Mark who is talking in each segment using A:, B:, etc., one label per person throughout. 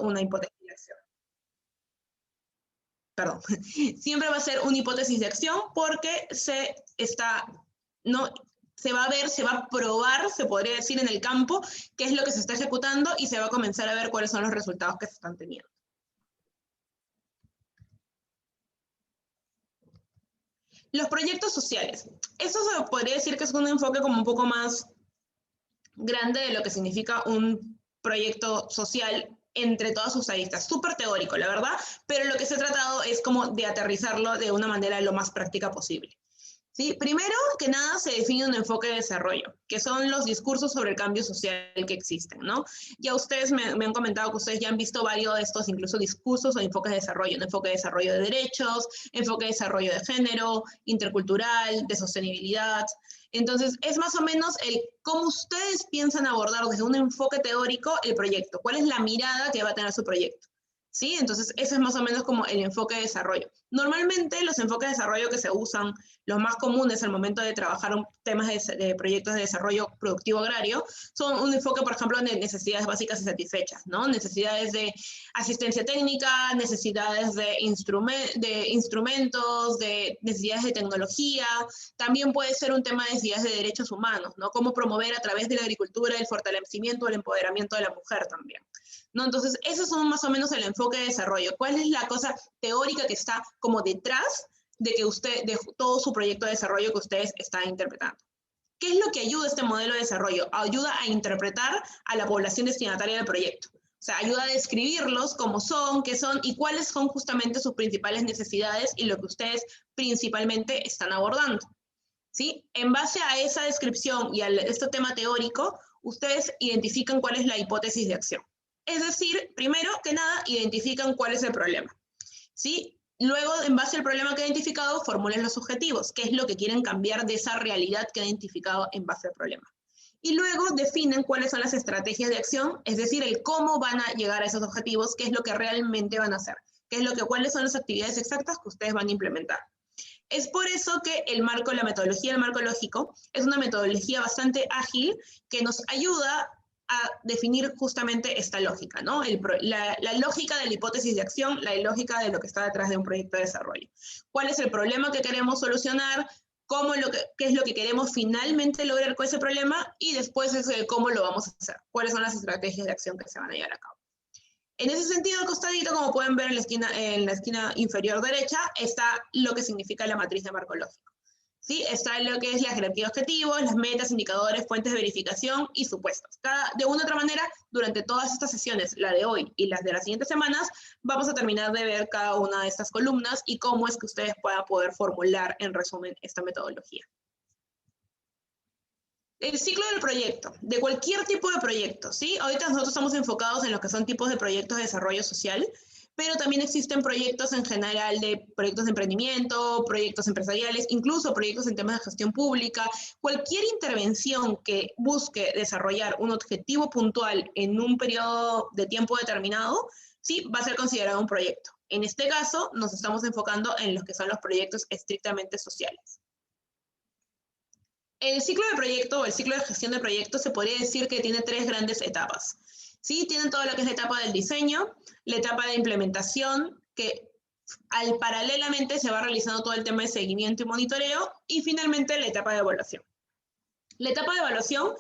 A: una hipótesis de acción. Perdón, siempre va a ser una hipótesis de acción porque se va a ver, se va a probar, se podría decir en el campo, qué es lo que se está ejecutando y se va a comenzar a ver cuáles son los resultados que se están teniendo. Los proyectos sociales. Eso se podría decir que es un enfoque como un poco más grande de lo que significa un proyecto social entre todas sus aristas. Súper teórico, la verdad, pero lo que se ha tratado es como de aterrizarlo de una manera lo más práctica posible. ¿Sí? Primero que nada se define un enfoque de desarrollo, que son los discursos sobre el cambio social que existen, ¿no? Ya ustedes me han comentado que ustedes ya han visto varios de estos, incluso discursos o enfoques de desarrollo, un enfoque de desarrollo de derechos, enfoque de desarrollo de género, intercultural, de sostenibilidad. Entonces, es más o menos el cómo ustedes piensan abordar desde un enfoque teórico el proyecto, cuál es la mirada que va a tener su proyecto. ¿Sí? Entonces, ese es más o menos como el enfoque de desarrollo. Normalmente, los enfoques de desarrollo que se usan, los más comunes al momento de trabajar temas de proyectos de desarrollo productivo agrario, son un enfoque, por ejemplo, de necesidades básicas y satisfechas, ¿no? Necesidades de asistencia técnica, necesidades de instrumentos, de necesidades de tecnología. También puede ser un tema de necesidades de derechos humanos, ¿no? Cómo promover a través de la agricultura el fortalecimiento, el empoderamiento de la mujer también. ¿No? Entonces, esos son más o menos el enfoque de desarrollo. ¿Cuál es la cosa teórica que está como detrás de todo su proyecto de desarrollo que ustedes están interpretando? ¿Qué es lo que ayuda a este modelo de desarrollo? Ayuda a interpretar a la población destinataria del proyecto. O sea, ayuda a describirlos como son, qué son y cuáles son justamente sus principales necesidades y lo que ustedes principalmente están abordando. ¿Sí? En base a esa descripción y a este tema teórico, ustedes identifican cuál es la hipótesis de acción. Es decir, primero que nada, identifican cuál es el problema. ¿Sí? Luego, en base al problema que he identificado, formulen los objetivos, qué es lo que quieren cambiar de esa realidad que he identificado en base al problema. Y luego definen cuáles son las estrategias de acción, es decir, el cómo van a llegar a esos objetivos, qué es lo que realmente van a hacer, cuáles son las actividades exactas que ustedes van a implementar. Es por eso que la metodología del marco lógico es una metodología bastante ágil que nos ayuda a definir justamente esta lógica, ¿no? La lógica de la hipótesis de acción, la lógica de lo que está detrás de un proyecto de desarrollo. ¿Cuál es el problema que queremos solucionar? ¿Qué es lo que queremos finalmente lograr con ese problema? Y después es cómo lo vamos a hacer. ¿Cuáles son las estrategias de acción que se van a llevar a cabo? En ese sentido, al costadito, como pueden ver en la esquina inferior derecha, está lo que significa la matriz de marco lógico. ¿Sí? Está lo que es la jerarquía de objetivos, las metas, indicadores, fuentes de verificación y supuestos. De una u otra manera, durante todas estas sesiones, la de hoy y las de las siguientes semanas, vamos a terminar de ver cada una de estas columnas y cómo es que ustedes puedan poder formular, en resumen, esta metodología. El ciclo del proyecto, de cualquier tipo de proyecto, ¿sí? Ahorita nosotros estamos enfocados en lo que son tipos de proyectos de desarrollo social, pero también existen proyectos en general de proyectos de emprendimiento, proyectos empresariales, incluso proyectos en temas de gestión pública. Cualquier intervención que busque desarrollar un objetivo puntual en un periodo de tiempo determinado, sí, va a ser considerado un proyecto. En este caso, nos estamos enfocando en los que son los proyectos estrictamente sociales. El ciclo de proyecto o el ciclo de gestión de proyectos se podría decir que tiene tres grandes etapas. ¿Sí? Tienen todo lo que es la etapa del diseño, la etapa de implementación, que paralelamente se va realizando todo el tema de seguimiento y monitoreo, y finalmente la etapa de evaluación. La etapa de evaluación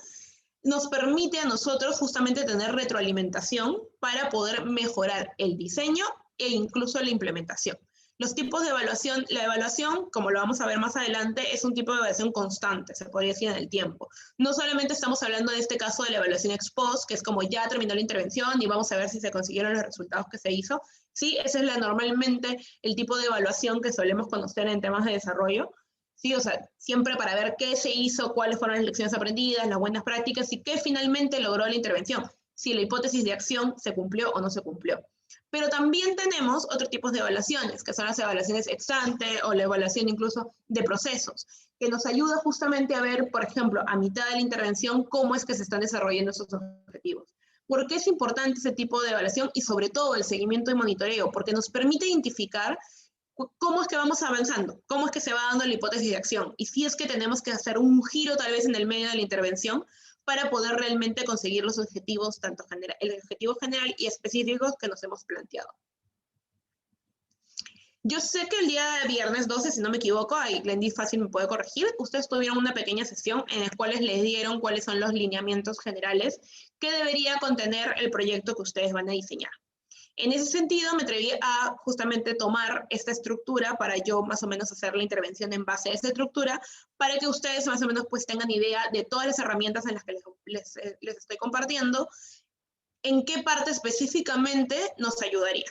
A: nos permite a nosotros justamente tener retroalimentación para poder mejorar el diseño e incluso la implementación. Los tipos de evaluación, la evaluación, como lo vamos a ver más adelante, es un tipo de evaluación constante, se podría decir en el tiempo. No solamente estamos hablando de este caso de la evaluación ex post, que es como ya terminó la intervención y vamos a ver si se consiguieron los resultados que se hizo. Sí, ese es normalmente el tipo de evaluación que solemos conocer en temas de desarrollo. Sí, o sea, siempre para ver qué se hizo, cuáles fueron las lecciones aprendidas, las buenas prácticas y qué finalmente logró la intervención, si la hipótesis de acción se cumplió o no se cumplió. Pero también tenemos otros tipos de evaluaciones, que son las evaluaciones ex ante o la evaluación incluso de procesos, que nos ayuda justamente a ver, por ejemplo, a mitad de la intervención, cómo es que se están desarrollando esos objetivos. ¿Por qué es importante ese tipo de evaluación? Y sobre todo el seguimiento y monitoreo, porque nos permite identificar cómo es que vamos avanzando, cómo es que se va dando la hipótesis de acción, y si es que tenemos que hacer un giro tal vez en el medio de la intervención, para poder realmente conseguir los objetivos, tanto el objetivo general y específicos que nos hemos planteado. Yo sé que el día de viernes 12, si no me equivoco, ahí Glendy fácil me puede corregir, ustedes tuvieron una pequeña sesión en la cual les dieron cuáles son los lineamientos generales que debería contener el proyecto que ustedes van a diseñar. En ese sentido, me atreví a justamente tomar esta estructura para yo más o menos hacer la intervención en base a esta estructura, para que ustedes más o menos pues tengan idea de todas las herramientas en las que les estoy compartiendo, en qué parte específicamente nos ayudaría.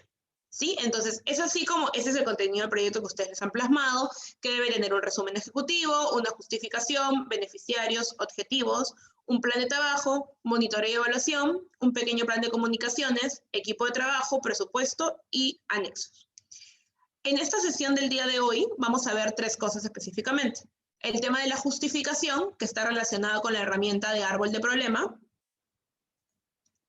A: ¿Sí? Entonces, es así como ese es el contenido del proyecto que ustedes les han plasmado, que debe tener un resumen ejecutivo, una justificación, beneficiarios, objetivos, un plan de trabajo, monitoreo y evaluación, un pequeño plan de comunicaciones, equipo de trabajo, presupuesto y anexos. En esta sesión del día de hoy vamos a ver 3 cosas específicamente. El tema de la justificación, que está relacionado con la herramienta de árbol de problema.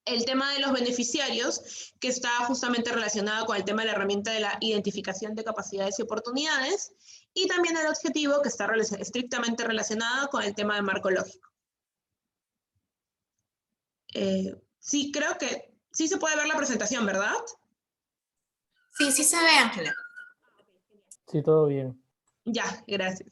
A: El tema de los beneficiarios, que está justamente relacionado con el tema de la herramienta de la identificación de capacidades y oportunidades, y también el objetivo, que está estrictamente relacionado con el tema de marco lógico. Sí, creo que sí se puede ver la presentación, ¿verdad?
B: Sí, sí se ve, Ángela.
C: Sí, todo bien.
A: Ya, gracias.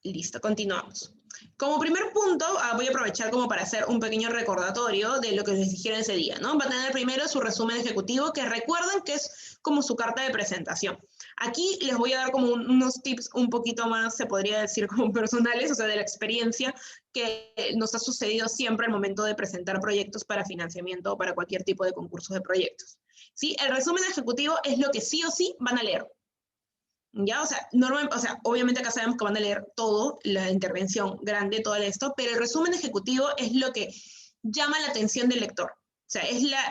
A: Listo, continuamos. Como primer punto, voy a aprovechar como para hacer un pequeño recordatorio de lo que les dijeron ese día, ¿no? Va a tener primero su resumen ejecutivo, que recuerden que es como su carta de presentación. Aquí les voy a dar como unos tips un poquito más, se podría decir, como personales, o sea, de la experiencia que nos ha sucedido siempre al momento de presentar proyectos para financiamiento o para cualquier tipo de concursos de proyectos. ¿Sí? El resumen ejecutivo es lo que sí o sí van a leer. ¿Ya? O sea, obviamente acá sabemos que van a leer todo, la intervención grande, todo esto, pero el resumen ejecutivo es lo que llama la atención del lector. O sea,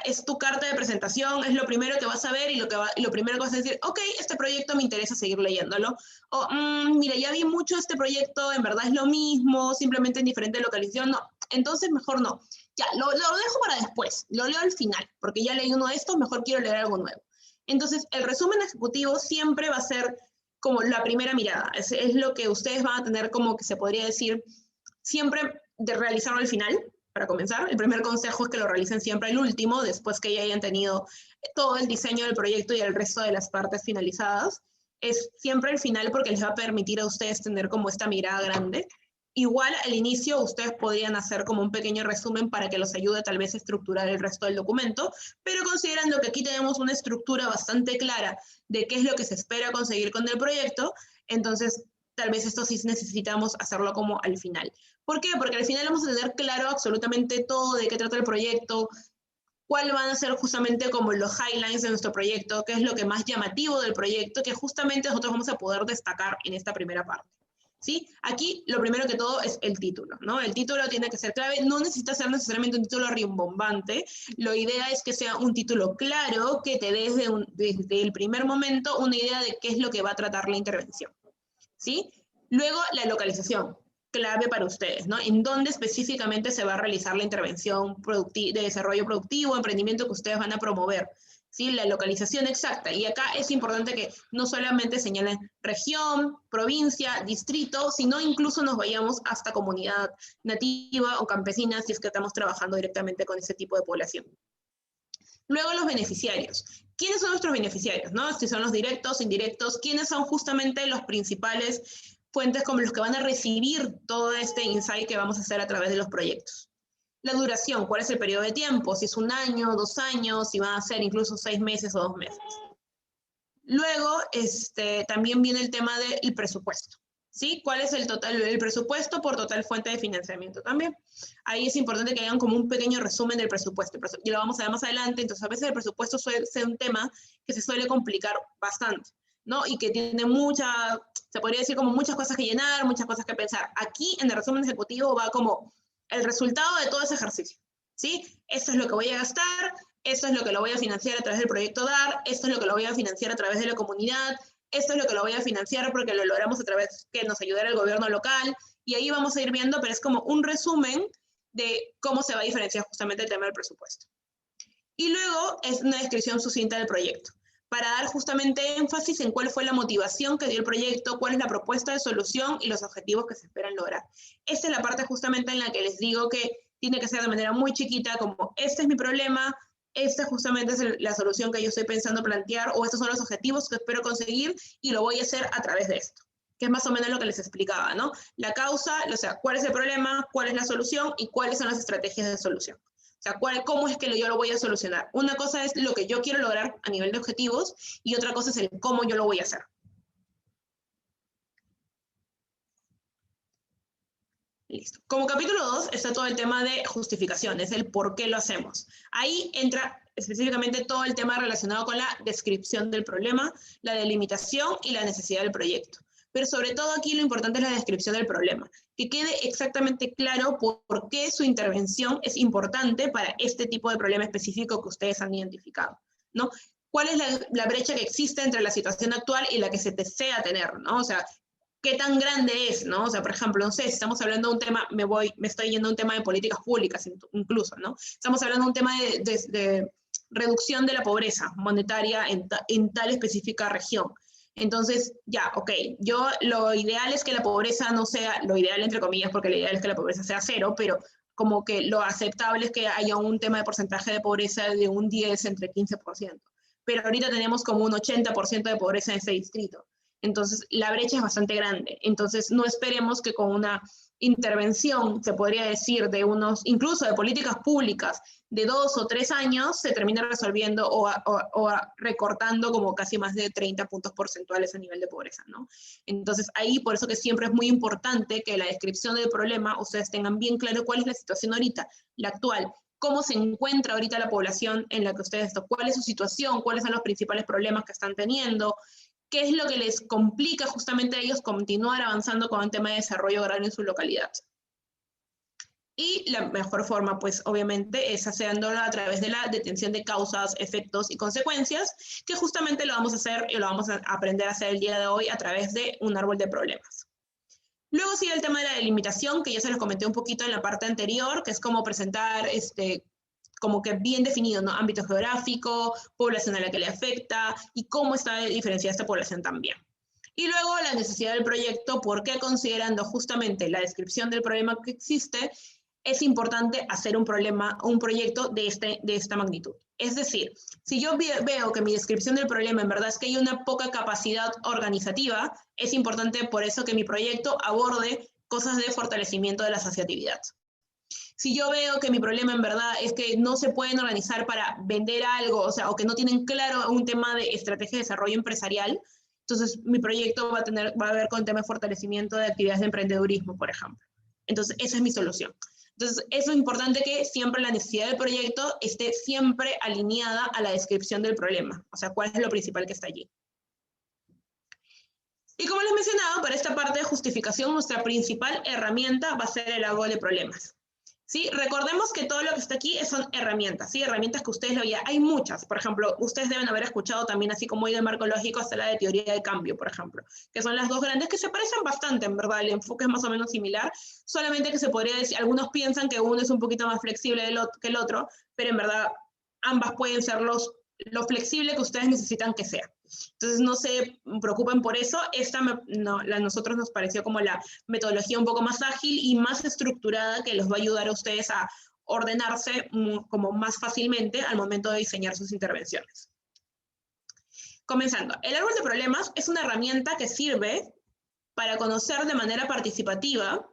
A: es tu carta de presentación, es lo primero que vas a ver y lo primero que vas a decir, ok, este proyecto me interesa seguir leyéndolo. O, mira, ya vi mucho este proyecto, en verdad es lo mismo, simplemente en diferente localización. No, entonces mejor no. Ya, lo dejo para después, lo leo al final, porque ya leí uno de estos, mejor quiero leer algo nuevo. Entonces, el resumen ejecutivo siempre va a ser como la primera mirada. Es lo que ustedes van a tener como que se podría decir siempre de realizarlo al final, para comenzar. El primer consejo es que lo realicen siempre al último, después que ya hayan tenido todo el diseño del proyecto y el resto de las partes finalizadas. Es siempre el final porque les va a permitir a ustedes tener como esta mirada grande. Igual al inicio ustedes podrían hacer como un pequeño resumen para que los ayude tal vez a estructurar el resto del documento, pero considerando que aquí tenemos una estructura bastante clara de qué es lo que se espera conseguir con el proyecto, entonces tal vez esto sí necesitamos hacerlo como al final. ¿Por qué? Porque al final vamos a tener claro absolutamente todo de qué trata el proyecto, cuáles van a ser justamente como los highlights de nuestro proyecto, qué es lo que más llamativo del proyecto, que justamente nosotros vamos a poder destacar en esta primera parte. ¿Sí? Aquí lo primero que todo es el título, ¿no? El título tiene que ser clave, no necesita ser necesariamente un título rimbombante, la idea es que sea un título claro, que te dé desde el primer momento una idea de qué es lo que va a tratar la intervención, ¿sí? Luego, la localización, clave para ustedes, ¿no? En dónde específicamente se va a realizar la intervención de desarrollo productivo, emprendimiento que ustedes van a promover, ¿sí? La localización exacta. Y acá es importante que no solamente señalen región, provincia, distrito, sino incluso nos vayamos hasta comunidad nativa o campesina si es que estamos trabajando directamente con ese tipo de población. Luego los beneficiarios. ¿Quiénes son nuestros beneficiarios? ¿No? Si son los directos, indirectos, ¿quiénes son justamente los principales fuentes como los que van a recibir todo este insight que vamos a hacer a través de los proyectos? La duración, ¿cuál es el periodo de tiempo? Si es 1 año, 2 años, si van a ser incluso 6 meses o 2 meses. Luego, también viene el tema del presupuesto, ¿sí? ¿Cuál es el presupuesto por total fuente de financiamiento también? Ahí es importante que hagan como un pequeño resumen del presupuesto, y lo vamos a ver más adelante. Entonces, a veces el presupuesto suele ser un tema que se suele complicar bastante, ¿no? Y que tiene se podría decir como muchas cosas que llenar, muchas cosas que pensar. Aquí, en el resumen ejecutivo, va como el resultado de todo ese ejercicio, ¿sí? Esto es lo que voy a gastar, esto es lo que lo voy a financiar a través del proyecto DAR, esto es lo que lo voy a financiar a través de la comunidad, esto es lo que lo voy a financiar porque lo logramos a través que nos ayudara el gobierno local, y ahí vamos a ir viendo, pero es como un resumen de cómo se va a diferenciar justamente el tema del presupuesto. Y luego es una descripción sucinta del proyecto. para dar justamente énfasis en cuál fue la motivación que dio el proyecto, cuál es la propuesta de solución y los objetivos que se esperan lograr. Esta es la parte justamente en la que les digo que tiene que ser de manera muy chiquita, como este es mi problema, esta justamente es la solución que yo estoy pensando plantear, o estos son los objetivos que espero conseguir y lo voy a hacer a través de esto, que es más o menos lo que les explicaba, ¿no? La causa, o sea, cuál es el problema, cuál es la solución y cuáles son las estrategias de solución. O sea, cómo es que yo lo voy a solucionar. Una cosa es lo que yo quiero lograr a nivel de objetivos y otra cosa es el cómo yo lo voy a hacer. Listo. Como capítulo 2 está todo el tema de justificaciones, el por qué lo hacemos. Ahí entra específicamente todo el tema relacionado con la descripción del problema, la delimitación y la necesidad del proyecto. Pero sobre todo aquí lo importante es la descripción del problema, que quede exactamente claro por qué su intervención es importante para este tipo de problema específico que ustedes han identificado, ¿no? ¿Cuál es la brecha que existe entre la situación actual y la que se desea tener, ¿no? O sea, ¿qué tan grande es, no? O sea, por ejemplo, no sé, si estamos hablando de un tema, me estoy yendo a un tema de políticas públicas incluso, ¿no? Estamos hablando de un tema de reducción de la pobreza monetaria en tal específica región. Entonces, ya, ok, lo ideal es que la pobreza no sea, lo ideal entre comillas, porque lo ideal es que la pobreza sea cero, pero como que lo aceptable es que haya un tema de porcentaje de pobreza de un 10 entre 15%. Pero ahorita tenemos como un 80% de pobreza en ese distrito. Entonces, la brecha es bastante grande. Entonces, no esperemos que con una intervención, se podría decir, incluso de políticas públicas de 2 o 3 años, se termine resolviendo o recortando como casi más de 30 puntos porcentuales a nivel de pobreza, ¿no? Entonces, ahí por eso que siempre es muy importante que la descripción del problema, ustedes tengan bien claro cuál es la situación ahorita, la actual, cómo se encuentra ahorita la población en la que ustedes, cuál es su situación, cuáles son los principales problemas que están teniendo, qué es lo que les complica justamente a ellos continuar avanzando con el tema de desarrollo agrario en su localidad. Y la mejor forma, pues obviamente, es haciéndolo a través de la detención de causas, efectos y consecuencias, que justamente lo vamos a hacer y lo vamos a aprender a hacer el día de hoy a través de un árbol de problemas. Luego sigue el tema de la delimitación, que ya se los comenté un poquito en la parte anterior, que es como presentar como que bien definido, ¿no? Ámbito geográfico, población a la que le afecta y cómo está diferenciada esta población también. Y luego la necesidad del proyecto, porque considerando justamente la descripción del problema que existe, es importante hacer un proyecto de esta magnitud. Es decir, si yo veo que mi descripción del problema en verdad es que hay una poca capacidad organizativa, es importante por eso que mi proyecto aborde cosas de fortalecimiento de la asociatividad. Si yo veo que mi problema en verdad es que no se pueden organizar para vender algo, o que no tienen claro un tema de estrategia de desarrollo empresarial, entonces mi proyecto va a ver con tema de fortalecimiento de actividades de emprendedurismo, por ejemplo. Entonces, esa es mi solución. Entonces, es importante que siempre la necesidad del proyecto esté siempre alineada a la descripción del problema, o sea, cuál es lo principal que está allí. Y como les mencionaba, para esta parte de justificación, nuestra principal herramienta va a ser el árbol de problemas. ¿Sí? Recordemos que todo lo que está aquí son herramientas, ¿sí? Herramientas que ustedes lo vean. Hay muchas, por ejemplo, ustedes deben haber escuchado también, así como hay de marco lógico, hasta la de teoría de cambio, por ejemplo, que son las dos grandes que se parecen bastante, en verdad, el enfoque es más o menos similar, solamente que se podría decir, algunos piensan que uno es un poquito más flexible que el otro, pero en verdad ambas pueden ser lo flexible que ustedes necesitan que sea. Entonces, no se preocupen por eso. A nosotros nos pareció como la metodología un poco más ágil y más estructurada que les va a ayudar a ustedes a ordenarse como más fácilmente al momento de diseñar sus intervenciones. Comenzando, el árbol de problemas es una herramienta que sirve para conocer de manera participativa,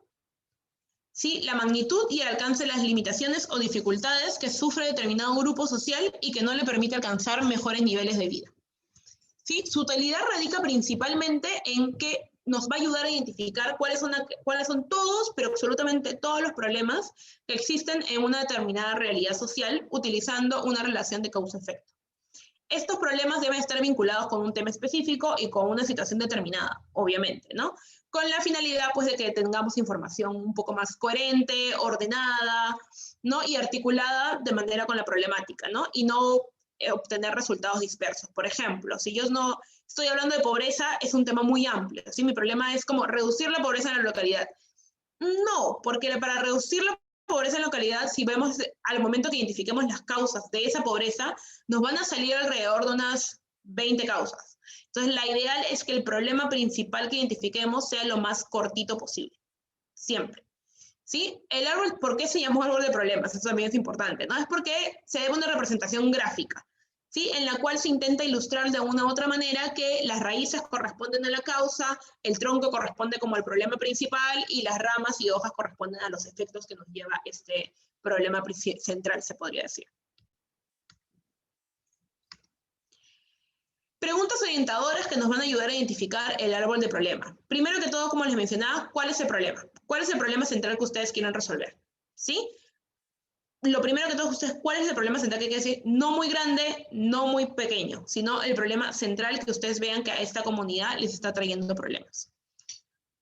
A: ¿sí?, la magnitud y el alcance de las limitaciones o dificultades que sufre determinado grupo social y que no le permite alcanzar mejores niveles de vida. ¿Sí? Su utilidad radica principalmente en que nos va a ayudar a identificar cuáles son todos, pero absolutamente todos los problemas que existen en una determinada realidad social utilizando una relación de causa-efecto. Estos problemas deben estar vinculados con un tema específico y con una situación determinada, obviamente, ¿no? Con la finalidad, pues, de que tengamos información un poco más coherente, ordenada, ¿no? Y articulada de manera con la problemática, ¿no? Y no obtener resultados dispersos. Por ejemplo, si yo no estoy hablando de pobreza, es un tema muy amplio, ¿sí? Mi problema es como reducir la pobreza en la localidad. No, porque para reducir la pobreza en la localidad, si vemos al momento que identifiquemos las causas de esa pobreza, nos van a salir alrededor de unas 20 causas. Entonces, la ideal es que el problema principal que identifiquemos sea lo más cortito posible, siempre. ¿Sí? El árbol, ¿por qué se llamó árbol de problemas? Eso también es importante, ¿no? Es porque se debe una representación gráfica, ¿sí? En la cual se intenta ilustrar de una u otra manera que las raíces corresponden a la causa, el tronco corresponde como al problema principal y las ramas y hojas corresponden a los efectos que nos lleva este problema central, se podría decir. Preguntas orientadoras que nos van a ayudar a identificar el árbol de problema. Primero que todo, como les mencionaba, ¿cuál es el problema? ¿Cuál es el problema central que ustedes quieren resolver? ¿Sí? Lo primero que todo, ustedes, ¿cuál es el problema central que quiere decir? No muy grande, no muy pequeño, sino el problema central que ustedes vean que a esta comunidad les está trayendo problemas.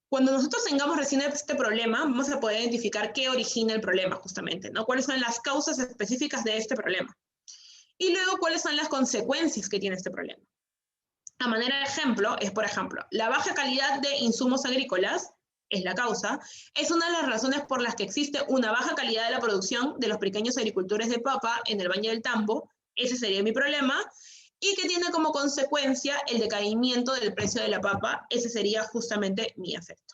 A: Cuando nosotros tengamos recién este problema, vamos a poder identificar qué origina el problema, justamente, ¿no? ¿Cuáles son las causas específicas de este problema? Y luego, ¿cuáles son las consecuencias que tiene este problema? A manera de ejemplo, es por ejemplo, la baja calidad de insumos agrícolas, es la causa, es una de las razones por las que existe una baja calidad de la producción de los pequeños agricultores de papa en el Valle del Tambo, ese sería mi problema, y que tiene como consecuencia el decaimiento del precio de la papa, ese sería justamente mi efecto.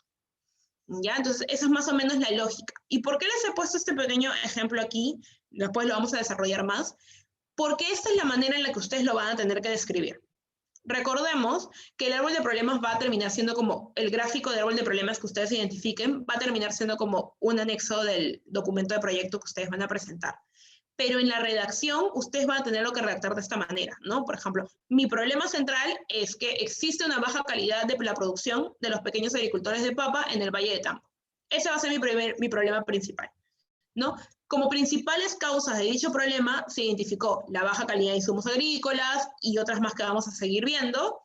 A: ¿Ya? Entonces, esa es más o menos la lógica. ¿Y por qué les he puesto este pequeño ejemplo aquí? Después lo vamos a desarrollar más. Porque esta es la manera en la que ustedes lo van a tener que describir. Recordemos que el árbol de problemas va a terminar siendo como el gráfico de árbol de problemas que ustedes identifiquen, va a terminar siendo como un anexo del documento de proyecto que ustedes van a presentar. Pero en la redacción, ustedes van a tenerlo que redactar de esta manera, ¿no? Por ejemplo, mi problema central es que existe una baja calidad de la producción de los pequeños agricultores de papa en el Valle de Tambo. Ese va a ser mi problema principal, ¿no? Como principales causas de dicho problema se identificó la baja calidad de insumos agrícolas y otras más que vamos a seguir viendo.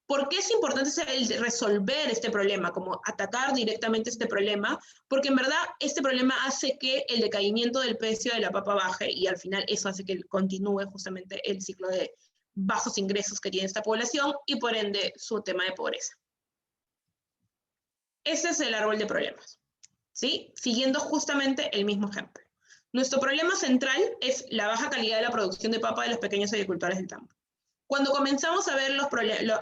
A: ¿Por qué es importante resolver este problema? Como atacar directamente este problema, porque en verdad este problema hace que el decaimiento del precio de la papa baje y al final eso hace que continúe justamente el ciclo de bajos ingresos que tiene esta población y por ende su tema de pobreza. Ese es el árbol de problemas. ¿Sí? Siguiendo justamente el mismo ejemplo. Nuestro problema central es la baja calidad de la producción de papa de los pequeños agricultores del Tambo. Cuando comenzamos a ver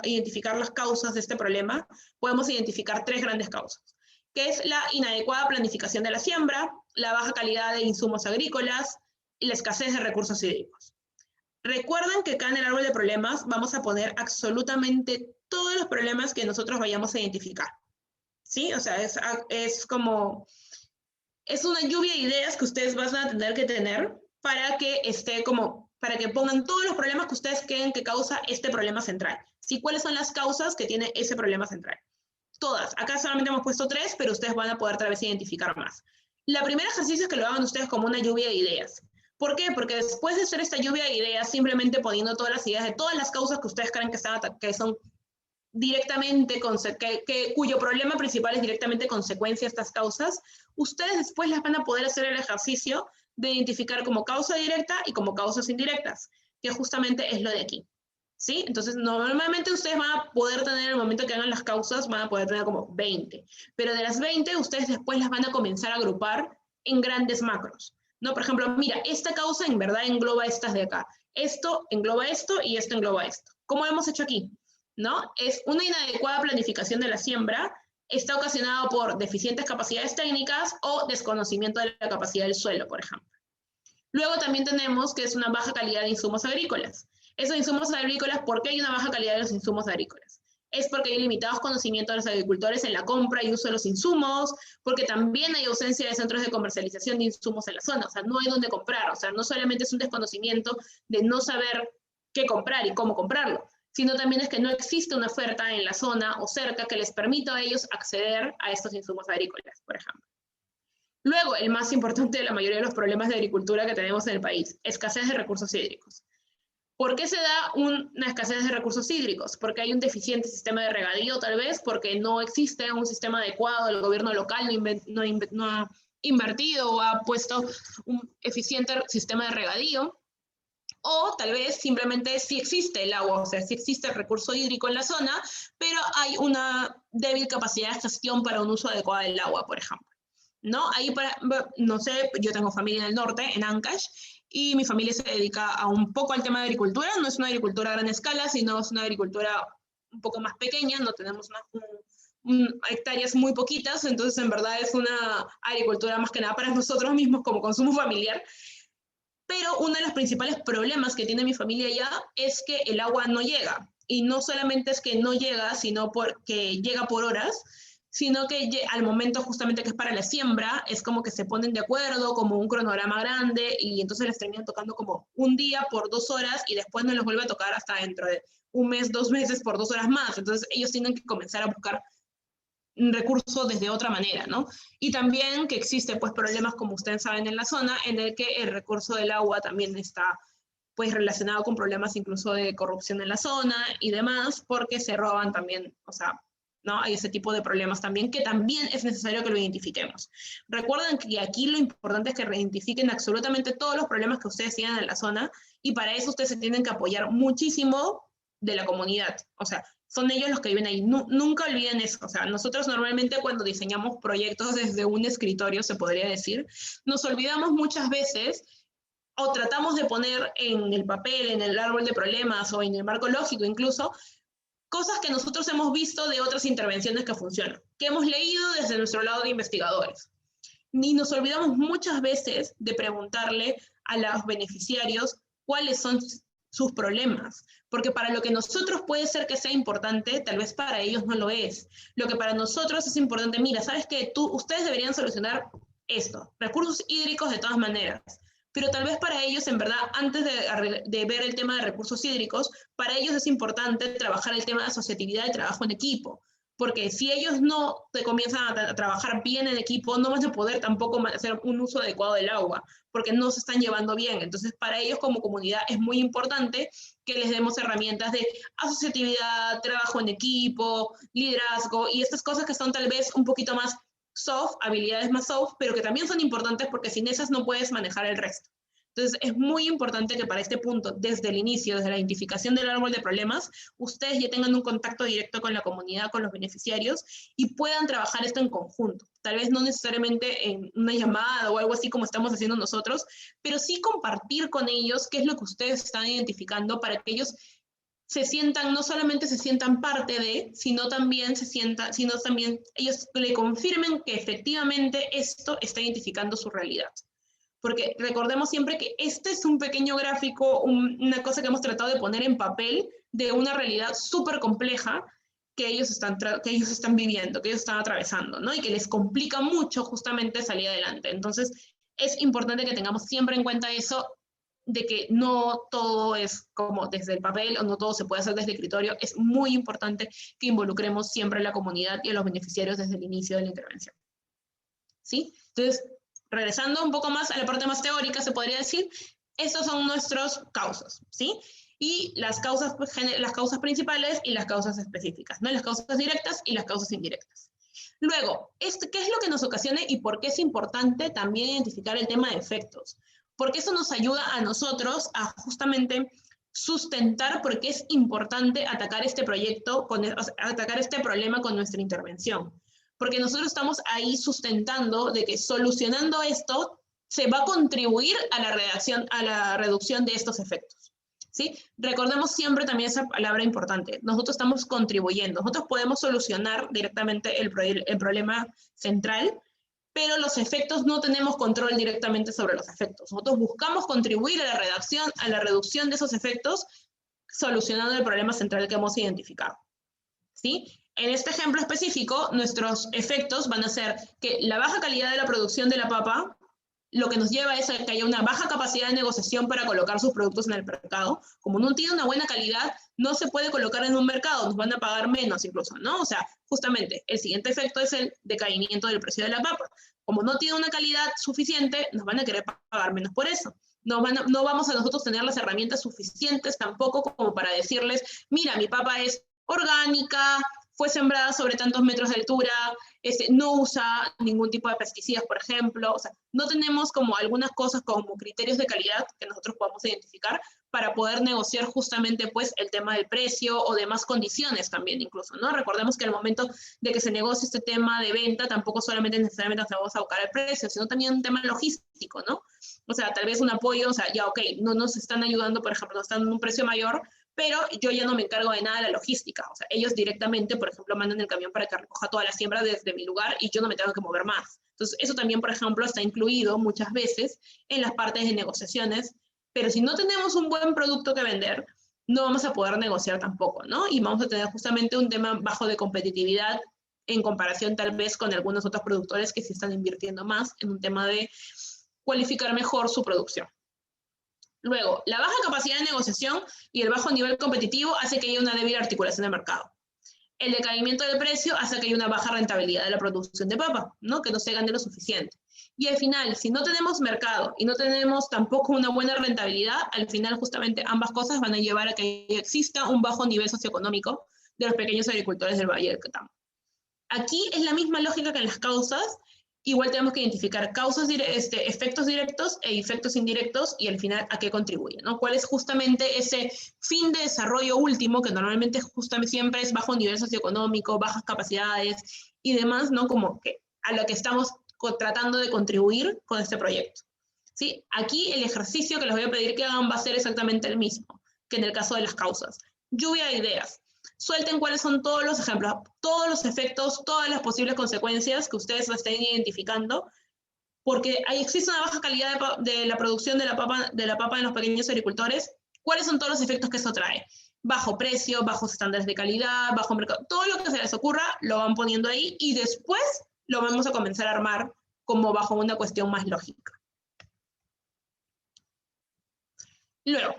A: identificar las causas de este problema, podemos identificar tres grandes causas, que es la inadecuada planificación de la siembra, la baja calidad de insumos agrícolas y la escasez de recursos hídricos. Recuerden que acá en el árbol de problemas vamos a poner absolutamente todos los problemas que nosotros vayamos a identificar. ¿Sí? O sea, es como, es una lluvia de ideas que ustedes van a tener que tener para que para que pongan todos los problemas que ustedes creen que causa este problema central. ¿Sí? ¿Cuáles son las causas que tiene ese problema central? Todas. Acá solamente hemos puesto 3, pero ustedes van a poder tal vez identificar más. La primera ejercicio es que lo hagan ustedes como una lluvia de ideas. ¿Por qué? Porque después de hacer esta lluvia de ideas, simplemente poniendo todas las ideas de todas las causas que ustedes creen que son directamente, cuyo problema principal es directamente consecuencia de estas causas, ustedes después las van a poder hacer el ejercicio de identificar como causa directa y como causas indirectas, que justamente es lo de aquí. ¿Sí? Entonces, normalmente ustedes van a poder tener, en el momento que hagan las causas, van a poder tener como 20. Pero de las 20, ustedes después las van a comenzar a agrupar en grandes macros, ¿no? Por ejemplo, mira, esta causa en verdad engloba estas de acá. Esto engloba esto y esto engloba esto. ¿Cómo lo hemos hecho aquí? ¿No? Es una inadecuada planificación de la siembra, está ocasionado por deficientes capacidades técnicas o desconocimiento de la capacidad del suelo, por ejemplo. Luego también tenemos que es una baja calidad de insumos agrícolas. Esos insumos agrícolas, ¿por qué hay una baja calidad de los insumos agrícolas? Es porque hay limitados conocimientos de los agricultores en la compra y uso de los insumos, porque también hay ausencia de centros de comercialización de insumos en la zona, o sea, no hay dónde comprar, o sea, no solamente es un desconocimiento de no saber qué comprar y cómo comprarlo, sino también es que no existe una oferta en la zona o cerca que les permita a ellos acceder a estos insumos agrícolas, por ejemplo. Luego, el más importante de la mayoría de los problemas de agricultura que tenemos en el país, escasez de recursos hídricos. ¿Por qué se da una escasez de recursos hídricos? Porque hay un deficiente sistema de regadío, tal vez, porque no existe un sistema adecuado, el gobierno local no ha invertido o ha puesto un eficiente sistema de regadío. O tal vez simplemente sí existe el agua, o sea, sí existe el recurso hídrico en la zona, pero hay una débil capacidad de gestión para un uso adecuado del agua, por ejemplo. ¿No? Ahí no sé, yo tengo familia en el norte, en Ancash, y mi familia se dedica a un poco al tema de agricultura. No es una agricultura a gran escala, sino es una agricultura un poco más pequeña, no tenemos hectáreas muy poquitas, entonces en verdad es una agricultura más que nada para nosotros mismos como consumo familiar. Pero uno de los principales problemas que tiene mi familia ya es que el agua no llega. Y no solamente es que no llega, sino porque llega por horas, sino que al momento justamente que es para la siembra, es como que se ponen de acuerdo, como un cronograma grande, y entonces les terminan tocando como un día por 2 horas, y después no les vuelve a tocar hasta dentro de un mes, 2 meses por 2 horas más. Entonces ellos tienen que comenzar a buscar un recurso desde otra manera, ¿no? Y también que existe pues problemas, como ustedes saben, en la zona, en el que el recurso del agua también está pues relacionado con problemas incluso de corrupción en la zona y demás, porque se roban también, o sea, ¿no? Hay ese tipo de problemas también que también es necesario que lo identifiquemos. Recuerden que aquí lo importante es que reidentifiquen absolutamente todos los problemas que ustedes tienen en la zona, y para eso ustedes se tienen que apoyar muchísimo de la comunidad. O sea, son ellos los que viven ahí. Nunca olviden eso. O sea, nosotros normalmente cuando diseñamos proyectos desde un escritorio, se podría decir, nos olvidamos muchas veces o tratamos de poner en el papel, en el árbol de problemas o en el marco lógico incluso, cosas que nosotros hemos visto de otras intervenciones que funcionan, que hemos leído desde nuestro lado de investigadores. Ni nos olvidamos muchas veces de preguntarle a los beneficiarios cuáles son sus problemas, porque para lo que nosotros puede ser que sea importante, tal vez para ellos no lo es. Lo que para nosotros es importante, mira, ¿sabes qué? Ustedes deberían solucionar esto, recursos hídricos de todas maneras, pero tal vez para ellos, en verdad, antes de ver el tema de recursos hídricos, para ellos es importante trabajar el tema de asociatividad y trabajo en equipo, porque si ellos no te comienzan a trabajar bien en equipo, no van a poder tampoco hacer un uso adecuado del agua, porque no se están llevando bien. Entonces, para ellos como comunidad es muy importante que les demos herramientas de asociatividad, trabajo en equipo, liderazgo, y estas cosas que son tal vez un poquito más soft, habilidades más soft, pero que también son importantes porque sin esas no puedes manejar el resto. Entonces, es muy importante que para este punto, desde el inicio, desde la identificación del árbol de problemas, ustedes ya tengan un contacto directo con la comunidad, con los beneficiarios, y puedan trabajar esto en conjunto. Tal vez no necesariamente en una llamada o algo así como estamos haciendo nosotros, pero sí compartir con ellos qué es lo que ustedes están identificando para que ellos se sientan, no solamente se sientan parte de, sino también ellos le confirmen que efectivamente esto está identificando su realidad. Porque recordemos siempre que este es un pequeño gráfico, una cosa que hemos tratado de poner en papel de una realidad súper compleja que ellos están viviendo, que ellos están atravesando, ¿no? Y que les complica mucho justamente salir adelante. Entonces, es importante que tengamos siempre en cuenta eso, de que no todo es como desde el papel o no todo se puede hacer desde el escritorio. Es muy importante que involucremos siempre a la comunidad y a los beneficiarios desde el inicio de la intervención. ¿Sí? Entonces, regresando un poco más a la parte más teórica, se podría decir, estos son nuestras causas, ¿sí? Y las causas principales y las causas específicas, ¿no? Las causas directas y las causas indirectas. Luego, ¿qué es lo que nos ocasiona y por qué es importante también identificar el tema de efectos? Porque eso nos ayuda a nosotros a justamente sustentar por qué es importante atacar este proyecto, atacar este problema con nuestra intervención. Porque nosotros estamos ahí sustentando de que solucionando esto se va a contribuir a la reducción de estos efectos. ¿Sí? Recordemos siempre también esa palabra importante. Nosotros estamos contribuyendo. Nosotros podemos solucionar directamente el problema central, pero los efectos no tenemos control directamente sobre los efectos. Nosotros buscamos contribuir a la reducción de esos efectos, solucionando el problema central que hemos identificado. ¿Sí? En este ejemplo específico, nuestros efectos van a ser que la baja calidad de la producción de la papa, lo que nos lleva es a que haya una baja capacidad de negociación para colocar sus productos en el mercado. Como no tiene una buena calidad, no se puede colocar en un mercado, nos van a pagar menos incluso, ¿no? O sea, justamente, el siguiente efecto es el decaimiento del precio de la papa. Como no tiene una calidad suficiente, nos van a querer pagar menos por eso. No vamos a nosotros tener las herramientas suficientes tampoco como para decirles, mira, mi papa es orgánica, fue sembrada sobre tantos metros de altura, no usa ningún tipo de pesticidas, por ejemplo. O sea, no tenemos como algunas cosas como criterios de calidad que nosotros podamos identificar para poder negociar justamente pues el tema del precio o demás condiciones también incluso, ¿no? Recordemos que al momento de que se negocie este tema de venta, tampoco solamente necesariamente nos vamos a buscar el precio, sino también un tema logístico, ¿no? O sea, tal vez un apoyo, o sea, ya ok, no nos están ayudando, por ejemplo, nos están dando un precio mayor, pero yo ya no me encargo de nada de la logística. O sea, ellos directamente, por ejemplo, mandan el camión para que recoja toda la siembra desde mi lugar y yo no me tengo que mover más. Entonces, eso también, por ejemplo, está incluido muchas veces en las partes de negociaciones, pero si no tenemos un buen producto que vender, no vamos a poder negociar tampoco, ¿no? Y vamos a tener justamente un tema bajo de competitividad en comparación tal vez con algunos otros productores que sí están invirtiendo más en un tema de cualificar mejor su producción. Luego, la baja capacidad de negociación y el bajo nivel competitivo hace que haya una débil articulación de mercado. El decaimiento del precio hace que haya una baja rentabilidad de la producción de papa, ¿no? Que no se gane lo suficiente. Y al final, si no tenemos mercado y no tenemos tampoco una buena rentabilidad, al final justamente ambas cosas van a llevar a que exista un bajo nivel socioeconómico de los pequeños agricultores del Valle del Catamu. Aquí es la misma lógica que en las causas. Igual tenemos que identificar causas, efectos directos e efectos indirectos y al final a qué contribuye, ¿no? ¿Cuál es justamente ese fin de desarrollo último que normalmente justamente siempre es bajo nivel socioeconómico, bajas capacidades y demás, ¿no? Como que a lo que estamos tratando de contribuir con este proyecto. ¿Sí? Aquí el ejercicio que les voy a pedir que hagan va a ser exactamente el mismo que en el caso de las causas. Lluvia de ideas. Suelten cuáles son todos los ejemplos, todos los efectos, todas las posibles consecuencias que ustedes estén identificando, porque ahí existe una baja calidad de la producción de la papa en los pequeños agricultores. ¿Cuáles son todos los efectos que eso trae? Bajo precio, bajos estándares de calidad, bajo mercado, todo lo que se les ocurra lo van poniendo ahí y después lo vamos a comenzar a armar como bajo una cuestión más lógica. Luego,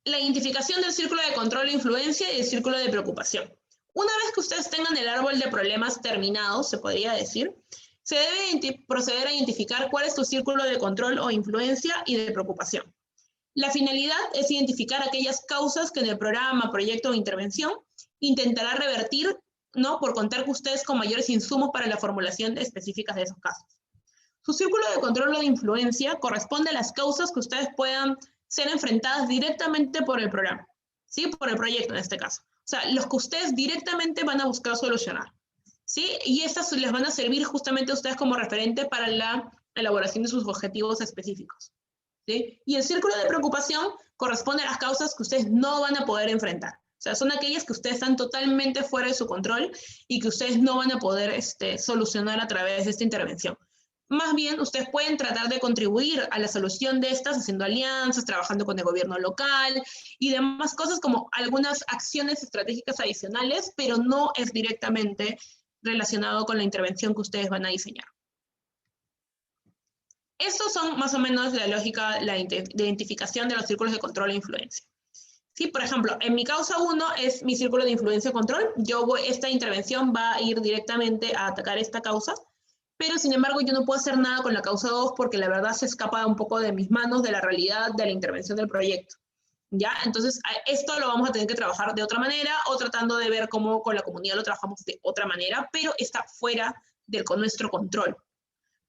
A: la identificación del círculo de control e influencia y el círculo de preocupación. Una vez que ustedes tengan el árbol de problemas terminado, se podría decir, se debe proceder a identificar cuál es tu círculo de control o influencia y de preocupación. La finalidad es identificar aquellas causas que en el programa, proyecto o intervención intentará revertir, ¿no? Por contar con ustedes con mayores insumos para la formulación específicas de esos casos. Su círculo de control o de influencia corresponde a las causas que ustedes puedan ser enfrentadas directamente por el programa, ¿sí? Por el proyecto en este caso. O sea, los que ustedes directamente van a buscar solucionar, ¿sí? Y estas les van a servir justamente a ustedes como referente para la elaboración de sus objetivos específicos, ¿sí? Y el círculo de preocupación corresponde a las causas que ustedes no van a poder enfrentar. O sea, son aquellas que ustedes están totalmente fuera de su control y que ustedes no van a poder solucionar a través de esta intervención. Más bien, ustedes pueden tratar de contribuir a la solución de estas haciendo alianzas, trabajando con el gobierno local y demás cosas como algunas acciones estratégicas adicionales, pero no es directamente relacionado con la intervención que ustedes van a diseñar. Estos son más o menos la lógica de identificación de los círculos de control e influencia. Sí, por ejemplo, en mi causa 1 es mi círculo de influencia control. Esta intervención va a ir directamente a atacar esta causa. Pero, sin embargo, yo no puedo hacer nada con la causa 2 porque la verdad se escapa un poco de mis manos, de la realidad, de la intervención del proyecto. ¿Ya? Entonces, esto lo vamos a tener que trabajar de otra manera o tratando de ver cómo con la comunidad lo trabajamos de otra manera, pero está fuera de nuestro control.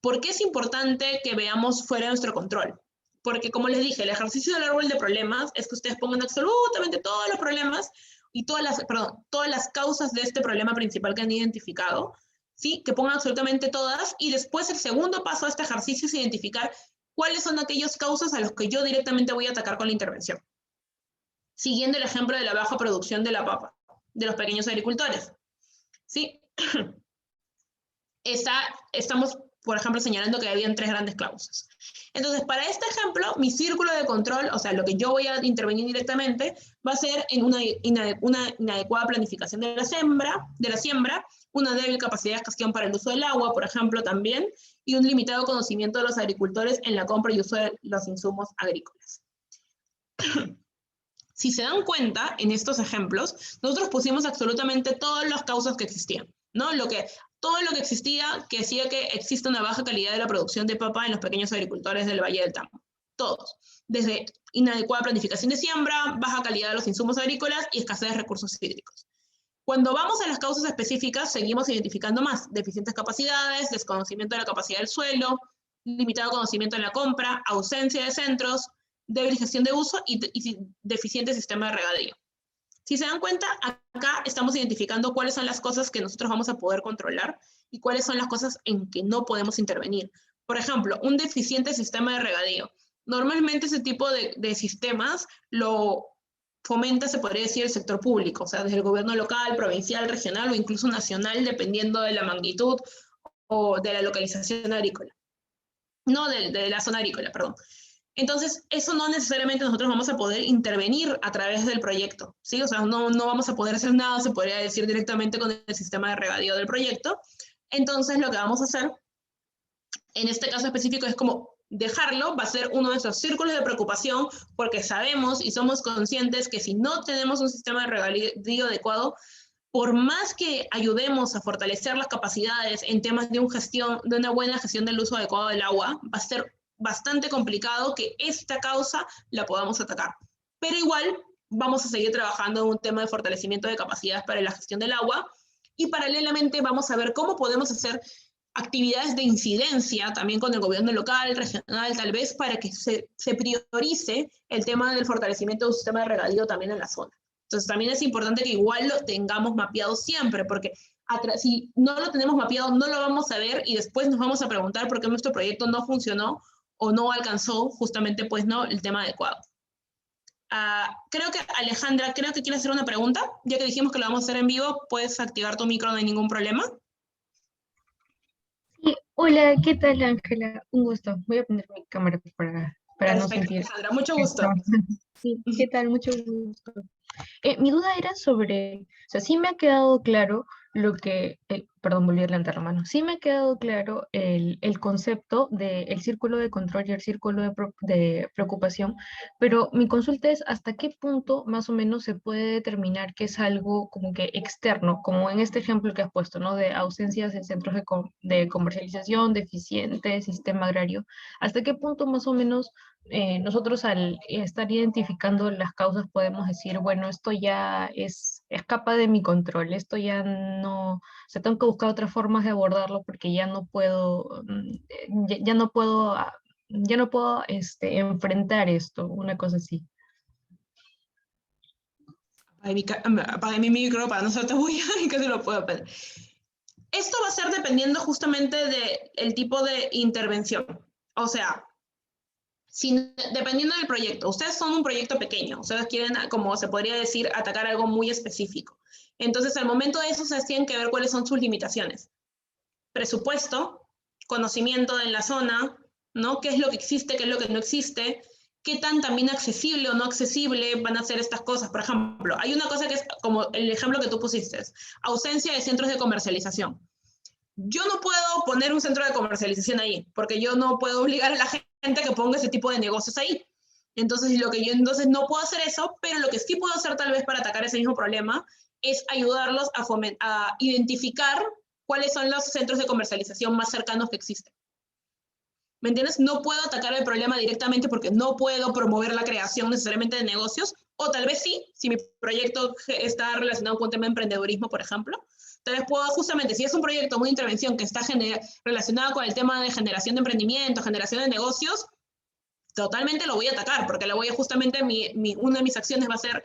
A: ¿Por qué es importante que veamos fuera de nuestro control? Porque, como les dije, el ejercicio del árbol de problemas es que ustedes pongan absolutamente todos los problemas y todas las causas de este problema principal que han identificado, ¿sí? Que pongan absolutamente todas y después el segundo paso de este ejercicio es identificar cuáles son aquellas causas a las que yo directamente voy a atacar con la intervención. Siguiendo el ejemplo de la baja producción de la papa, de los pequeños agricultores, ¿sí? Estamos, por ejemplo, señalando que habían 3 grandes causas. Entonces, para este ejemplo, mi círculo de control, o sea, lo que yo voy a intervenir directamente, va a ser en una inadecuada planificación de la siembra, una débil capacidad de gestión para el uso del agua, por ejemplo, también, y un limitado conocimiento de los agricultores en la compra y uso de los insumos agrícolas. Si se dan cuenta, en estos ejemplos, nosotros pusimos absolutamente todas las causas que existían, ¿no? Todo lo que existía que decía que existe una baja calidad de la producción de papa en los pequeños agricultores del Valle del Tambo. Todos. Desde inadecuada planificación de siembra, baja calidad de los insumos agrícolas y escasez de recursos hídricos. Cuando vamos a las causas específicas, seguimos identificando más. Deficientes capacidades, desconocimiento de la capacidad del suelo, limitado conocimiento en la compra, ausencia de centros, débil gestión de uso y deficiente sistema de regadío. Si se dan cuenta, acá estamos identificando cuáles son las cosas que nosotros vamos a poder controlar y cuáles son las cosas en que no podemos intervenir. Por ejemplo, un deficiente sistema de regadío. Normalmente ese tipo de sistemas lo fomenta, se podría decir, el sector público, o sea, desde el gobierno local, provincial, regional o incluso nacional, dependiendo de la magnitud o de la localización agrícola. No, de la zona agrícola, perdón. Entonces, eso no necesariamente nosotros vamos a poder intervenir a través del proyecto, ¿sí? O sea, no vamos a poder hacer nada, se podría decir, directamente con el sistema de regadío del proyecto. Entonces, lo que vamos a hacer, en este caso específico, es como dejarlo, va a ser uno de esos círculos de preocupación, porque sabemos y somos conscientes que si no tenemos un sistema de regadío adecuado, por más que ayudemos a fortalecer las capacidades en temas de una buena gestión del uso adecuado del agua, va a ser bastante complicado que esta causa la podamos atacar. Pero igual vamos a seguir trabajando en un tema de fortalecimiento de capacidades para la gestión del agua y paralelamente vamos a ver cómo podemos hacer actividades de incidencia también con el gobierno local, regional, tal vez, para que se priorice el tema del fortalecimiento de un sistema de regadío también en la zona. Entonces también es importante que igual lo tengamos mapeado siempre, porque si no lo tenemos mapeado no lo vamos a ver y después nos vamos a preguntar por qué nuestro proyecto no funcionó o no alcanzó justamente pues no el tema adecuado. Creo que Alejandra, creo que quieres hacer una pregunta, ya que dijimos que lo vamos a hacer en vivo, puedes activar tu micro, no hay ningún problema.
D: Sí, hola, ¿qué tal, Ángela? Un gusto. Voy a poner mi cámara para no sentir.
A: Alejandra, mucho gusto.
D: Sí, ¿qué tal? Mucho gusto. Mi duda era sobre, o sea, sí me ha quedado claro lo que, perdón, volví a levantar la mano, sí me ha quedado claro el concepto del círculo de control y el círculo de preocupación, pero mi consulta es hasta qué punto más o menos se puede determinar que es algo como que externo, como en este ejemplo que has puesto, ¿no? De ausencias en centros de comercialización, deficiente sistema agrario, hasta qué punto más o menos nosotros al estar identificando las causas podemos decir, bueno, esto ya escapa de mi control, esto ya no, o sea, tengo que buscar otras formas de abordarlo porque ya no puedo, ya no puedo, ya no puedo enfrentar esto, una cosa así.
A: Apagué mi micro para no hacerte bulla y que se lo puedo pedir. Esto va a ser dependiendo justamente del tipo de intervención. O sea, dependiendo del proyecto, ustedes son un proyecto pequeño, ustedes quieren, como se podría decir, atacar algo muy específico. Entonces, al momento de eso, se tienen que ver cuáles son sus limitaciones. Presupuesto, conocimiento en la zona, ¿no? ¿Qué es lo que existe, qué es lo que no existe? ¿Qué tan también accesible o no accesible van a ser estas cosas? Por ejemplo, hay una cosa que es como el ejemplo que tú pusiste, ausencia de centros de comercialización. Yo no puedo poner un centro de comercialización ahí, porque yo no puedo obligar a la gente que ponga ese tipo de negocios ahí. Entonces, entonces no puedo hacer eso, pero lo que sí puedo hacer tal vez para atacar ese mismo problema es ayudarlos a identificar cuáles son los centros de comercialización más cercanos que existen. ¿Me entiendes? No puedo atacar el problema directamente porque no puedo promover la creación necesariamente de negocios, o tal vez sí, si mi proyecto está relacionado con un tema de emprendedurismo, por ejemplo. Tal vez puedo justamente, si es un proyecto, una intervención que está relacionada con el tema de generación de emprendimiento, generación de negocios, totalmente lo voy a atacar, porque justamente una de mis acciones va a ser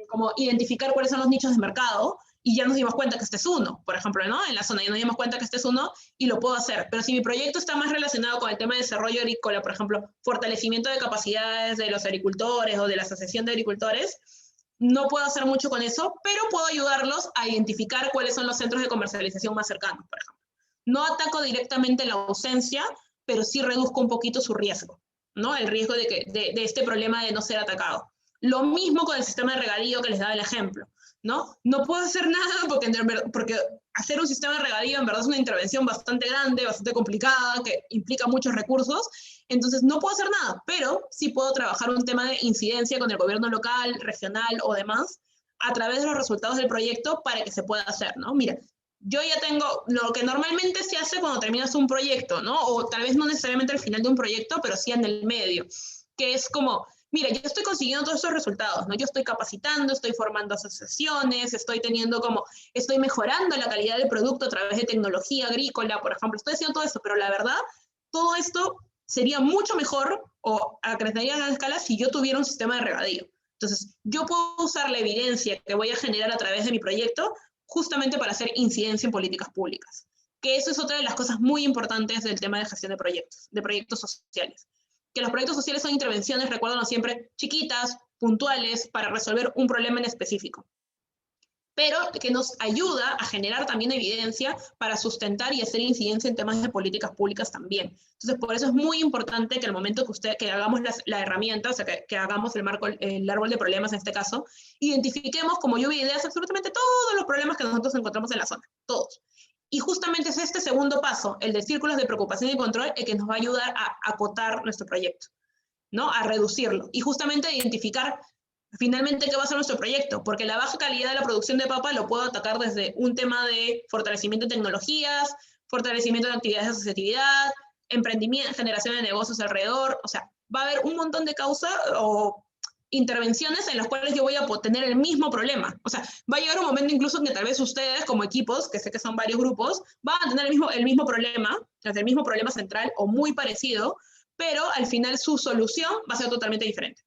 A: como identificar cuáles son los nichos de mercado, y ya nos dimos cuenta que este es uno, por ejemplo, ¿no? En la zona ya nos dimos cuenta que este es uno y lo puedo hacer. Pero si mi proyecto está más relacionado con el tema de desarrollo agrícola, por ejemplo, fortalecimiento de capacidades de los agricultores o de la asociación de agricultores, no puedo hacer mucho con eso, pero puedo ayudarlos a identificar cuáles son los centros de comercialización más cercanos, por ejemplo. No ataco directamente la ausencia, pero sí reduzco un poquito su riesgo, ¿no? El riesgo de este problema de no ser atacado. Lo mismo con el sistema de regadío que les daba el ejemplo, ¿no? No puedo hacer nada porque hacer un sistema de regadío en verdad es una intervención bastante grande, bastante complicada, que implica muchos recursos, entonces no puedo hacer nada, pero sí puedo trabajar un tema de incidencia con el gobierno local, regional o demás, a través de los resultados del proyecto para que se pueda hacer, ¿no? Mira, yo ya tengo lo que normalmente se hace cuando terminas un proyecto, ¿no? O tal vez no necesariamente al final de un proyecto, pero sí en el medio, que es como, mira, yo estoy consiguiendo todos esos resultados, ¿no? Yo estoy capacitando, estoy formando asociaciones, estoy mejorando la calidad del producto a través de tecnología agrícola, por ejemplo, estoy haciendo todo eso, pero la verdad, todo esto sería mucho mejor o acrecentaría la escala si yo tuviera un sistema de regadío. Entonces, yo puedo usar la evidencia que voy a generar a través de mi proyecto justamente para hacer incidencia en políticas públicas. Que eso es otra de las cosas muy importantes del tema de gestión de proyectos sociales. Que los proyectos sociales son intervenciones, recuérdenlo siempre, chiquitas, puntuales, para resolver un problema en específico, pero que nos ayuda a generar también evidencia para sustentar y hacer incidencia en temas de políticas públicas también. Entonces, por eso es muy importante que al momento que hagamos la herramienta, o sea, que hagamos el árbol de problemas en este caso, identifiquemos como lluvia de ideas absolutamente todos los problemas que nosotros encontramos en la zona, todos. Y justamente es este segundo paso, el de círculos de preocupación y control, el que nos va a ayudar a acotar nuestro proyecto, ¿no? A reducirlo. Y justamente a identificar finalmente qué va a ser nuestro proyecto, porque la baja calidad de la producción de papa lo puedo atacar desde un tema de fortalecimiento de tecnologías, fortalecimiento de actividades de asociatividad, emprendimiento, generación de negocios alrededor, o sea, va a haber un montón de causas o intervenciones en las cuales yo voy a tener el mismo problema. O sea, va a llegar un momento incluso en que tal vez ustedes como equipos, que sé que son varios grupos, van a tener el mismo problema, el mismo problema central o muy parecido, pero al final su solución va a ser totalmente diferente.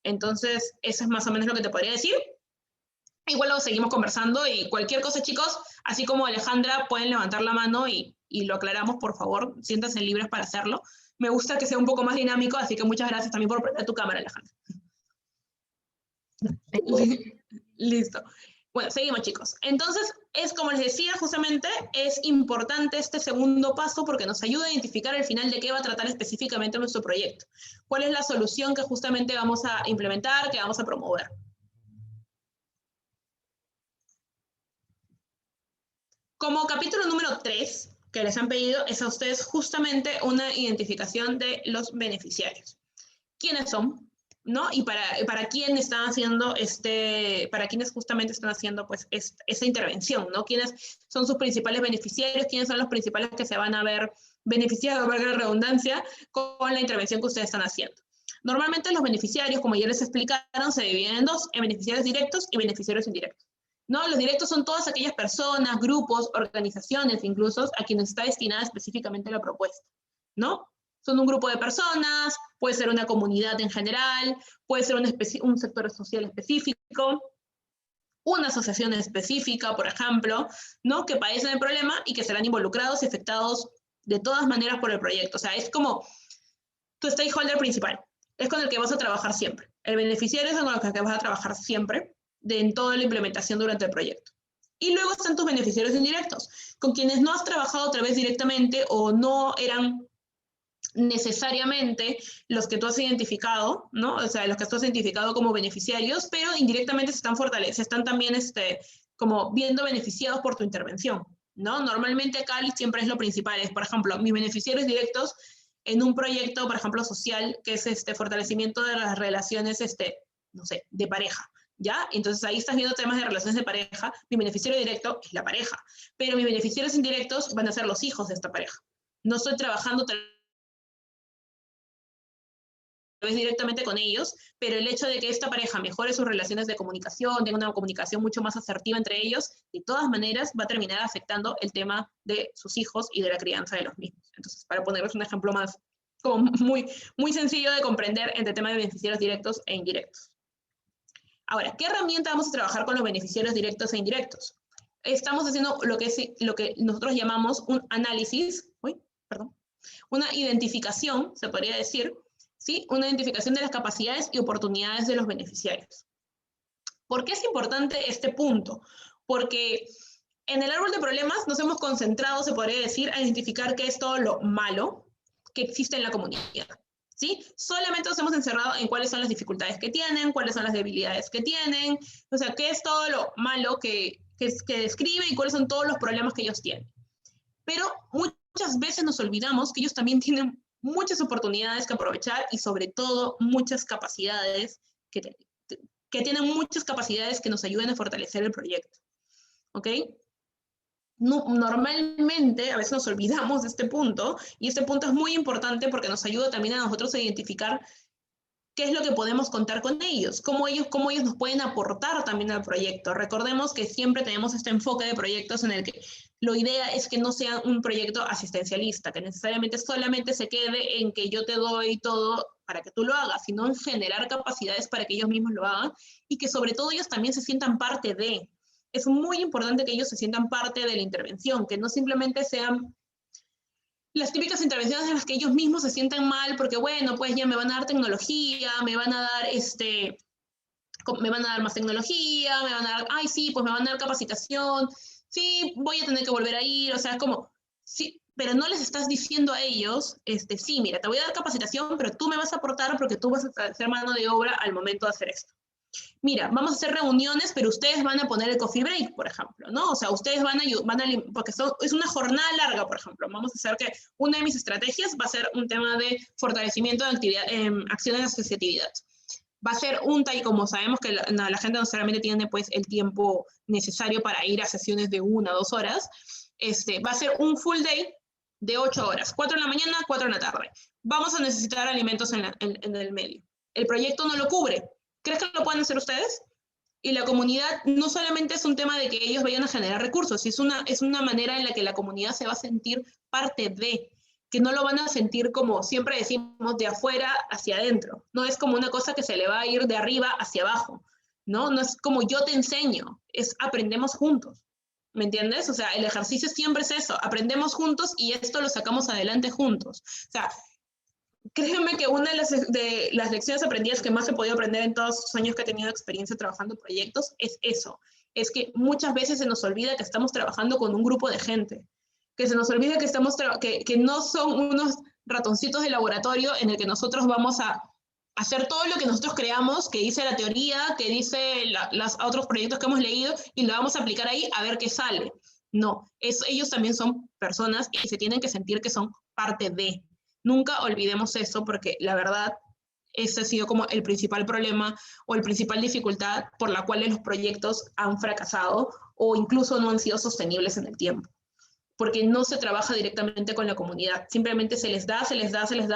A: Entonces, eso es más o menos lo que te podría decir. Igual lo seguimos conversando y cualquier cosa, chicos, así como Alejandra, pueden levantar la mano y lo aclaramos, por favor, siéntanse libres para hacerlo. Me gusta que sea un poco más dinámico, así que muchas gracias también por prender tu cámara, Alejandra. Listo. Bueno, seguimos, chicos. Entonces, es como les decía, justamente, es importante este segundo paso porque nos ayuda a identificar al final de qué va a tratar específicamente nuestro proyecto. ¿Cuál es la solución que justamente vamos a implementar, que vamos a promover? Como capítulo número 3, que les han pedido, es a ustedes justamente una identificación de los beneficiarios. ¿Quiénes son? ¿No? Y para quién están haciendo para quienes justamente están haciendo pues esa intervención, ¿no? ¿Quiénes son sus principales beneficiarios? ¿Quiénes son los principales que se van a ver beneficiados, valga la redundancia, con la intervención que ustedes están haciendo? Normalmente los beneficiarios, como ya les explicaron, se dividen en dos, en beneficiarios directos y beneficiarios indirectos, ¿no? Los directos son todas aquellas personas, grupos, organizaciones incluso, a quienes está destinada específicamente la propuesta, ¿no? Son un grupo de personas, puede ser una comunidad en general, puede ser un sector social específico, una asociación específica, por ejemplo, ¿no? Que padecen el problema y que serán involucrados y afectados de todas maneras por el proyecto. O sea, es como tu stakeholder principal, es con el que vas a trabajar siempre. El beneficiario es con el que vas a trabajar siempre en toda la implementación durante el proyecto. Y luego están tus beneficiarios indirectos, con quienes no has trabajado otra vez directamente o no eran necesariamente los que tú has identificado, ¿no? O sea, los que tú has identificado como beneficiarios, pero indirectamente se están también como viendo beneficiados por tu intervención, ¿no? Normalmente acá siempre es lo principal, es, por ejemplo, mis beneficiarios directos en un proyecto, por ejemplo, social, que es fortalecimiento de las relaciones, no sé, de pareja, ¿ya? Entonces ahí estás viendo temas de relaciones de pareja, mi beneficiario directo es la pareja, pero mis beneficiarios indirectos van a ser los hijos de esta pareja. No estoy trabajando directamente con ellos, pero el hecho de que esta pareja mejore sus relaciones de comunicación, tenga una comunicación mucho más asertiva entre ellos, de todas maneras va a terminar afectando el tema de sus hijos y de la crianza de los mismos. Entonces, para ponerles un ejemplo más como muy sencillo de comprender entre el tema de beneficiarios directos e indirectos. Ahora, ¿qué herramienta vamos a trabajar con los beneficiarios directos e indirectos? Estamos haciendo lo que nosotros llamamos un análisis, una identificación, se podría decir, ¿sí? Una identificación de las capacidades y oportunidades de los beneficiarios. ¿Por qué es importante este punto? Porque en el árbol de problemas nos hemos concentrado, se podría decir, a identificar qué es todo lo malo que existe en la comunidad, ¿sí? Solamente nos hemos encerrado en cuáles son las dificultades que tienen, cuáles son las debilidades que tienen, o sea, qué es todo lo malo que describe y cuáles son todos los problemas que ellos tienen. Pero muchas veces nos olvidamos que ellos también tienen muchas oportunidades que aprovechar y sobre todo muchas capacidades que tienen muchas capacidades que nos ayuden a fortalecer el proyecto. ¿Ok? Normalmente a veces nos olvidamos de este punto y este punto es muy importante porque nos ayuda también a nosotros a identificar qué es lo que podemos contar con ellos, cómo ellos nos pueden aportar también al proyecto. Recordemos que siempre tenemos este enfoque de proyectos en el que la idea es que no sea un proyecto asistencialista, que necesariamente solamente se quede en que yo te doy todo para que tú lo hagas, sino en generar capacidades para que ellos mismos lo hagan y que sobre todo ellos también se sientan parte de. Es muy importante que ellos se sientan parte de la intervención, que no simplemente sean las típicas intervenciones en las que ellos mismos se sienten mal porque, bueno, pues ya me van a dar tecnología, me van a dar más tecnología, me van a dar, ay, sí, pues me van a dar capacitación, sí, voy a tener que volver a ir, o sea, es como, sí, pero no les estás diciendo a ellos, sí, mira, te voy a dar capacitación, pero tú me vas a aportar porque tú vas a ser mano de obra al momento de hacer esto. Mira, vamos a hacer reuniones, pero ustedes van a poner el coffee break, por ejemplo, ¿no? O sea, ustedes van a porque es una jornada larga, por ejemplo. Vamos a hacer que una de mis estrategias va a ser un tema de fortalecimiento de acciones de asociatividad. Va a ser como sabemos que la gente no solamente tiene pues el tiempo necesario para ir a sesiones de 1 o 2 horas, va a ser un full day de 8 horas, 4 en la mañana, 4 en la tarde. Vamos a necesitar alimentos en el medio. El proyecto no lo cubre. ¿Crees que lo pueden hacer ustedes? Y la comunidad no solamente es un tema de que ellos vayan a generar recursos, es una manera en la que la comunidad se va a sentir parte de, que no lo van a sentir como siempre decimos, de afuera hacia adentro. No es como una cosa que se le va a ir de arriba hacia abajo, ¿no? No es como yo te enseño, es aprendemos juntos. ¿Me entiendes? O sea, el ejercicio siempre es eso, aprendemos juntos y esto lo sacamos adelante juntos. O sea, créeme que una de las lecciones aprendidas que más he podido aprender en todos los años que he tenido experiencia trabajando en proyectos es eso. Es que muchas veces se nos olvida que estamos trabajando con un grupo de gente. Que se nos olvida que no son unos ratoncitos de laboratorio en el que nosotros vamos a hacer todo lo que nosotros creamos, que dice la teoría, que dice los otros proyectos que hemos leído, y lo vamos a aplicar ahí a ver qué sale. No, ellos también son personas y se tienen que sentir que son parte de. Nunca olvidemos eso porque la verdad ese ha sido como el principal problema o el principal dificultad por la cual los proyectos han fracasado o incluso no han sido sostenibles en el tiempo. Porque no se trabaja directamente con la comunidad, simplemente se les da,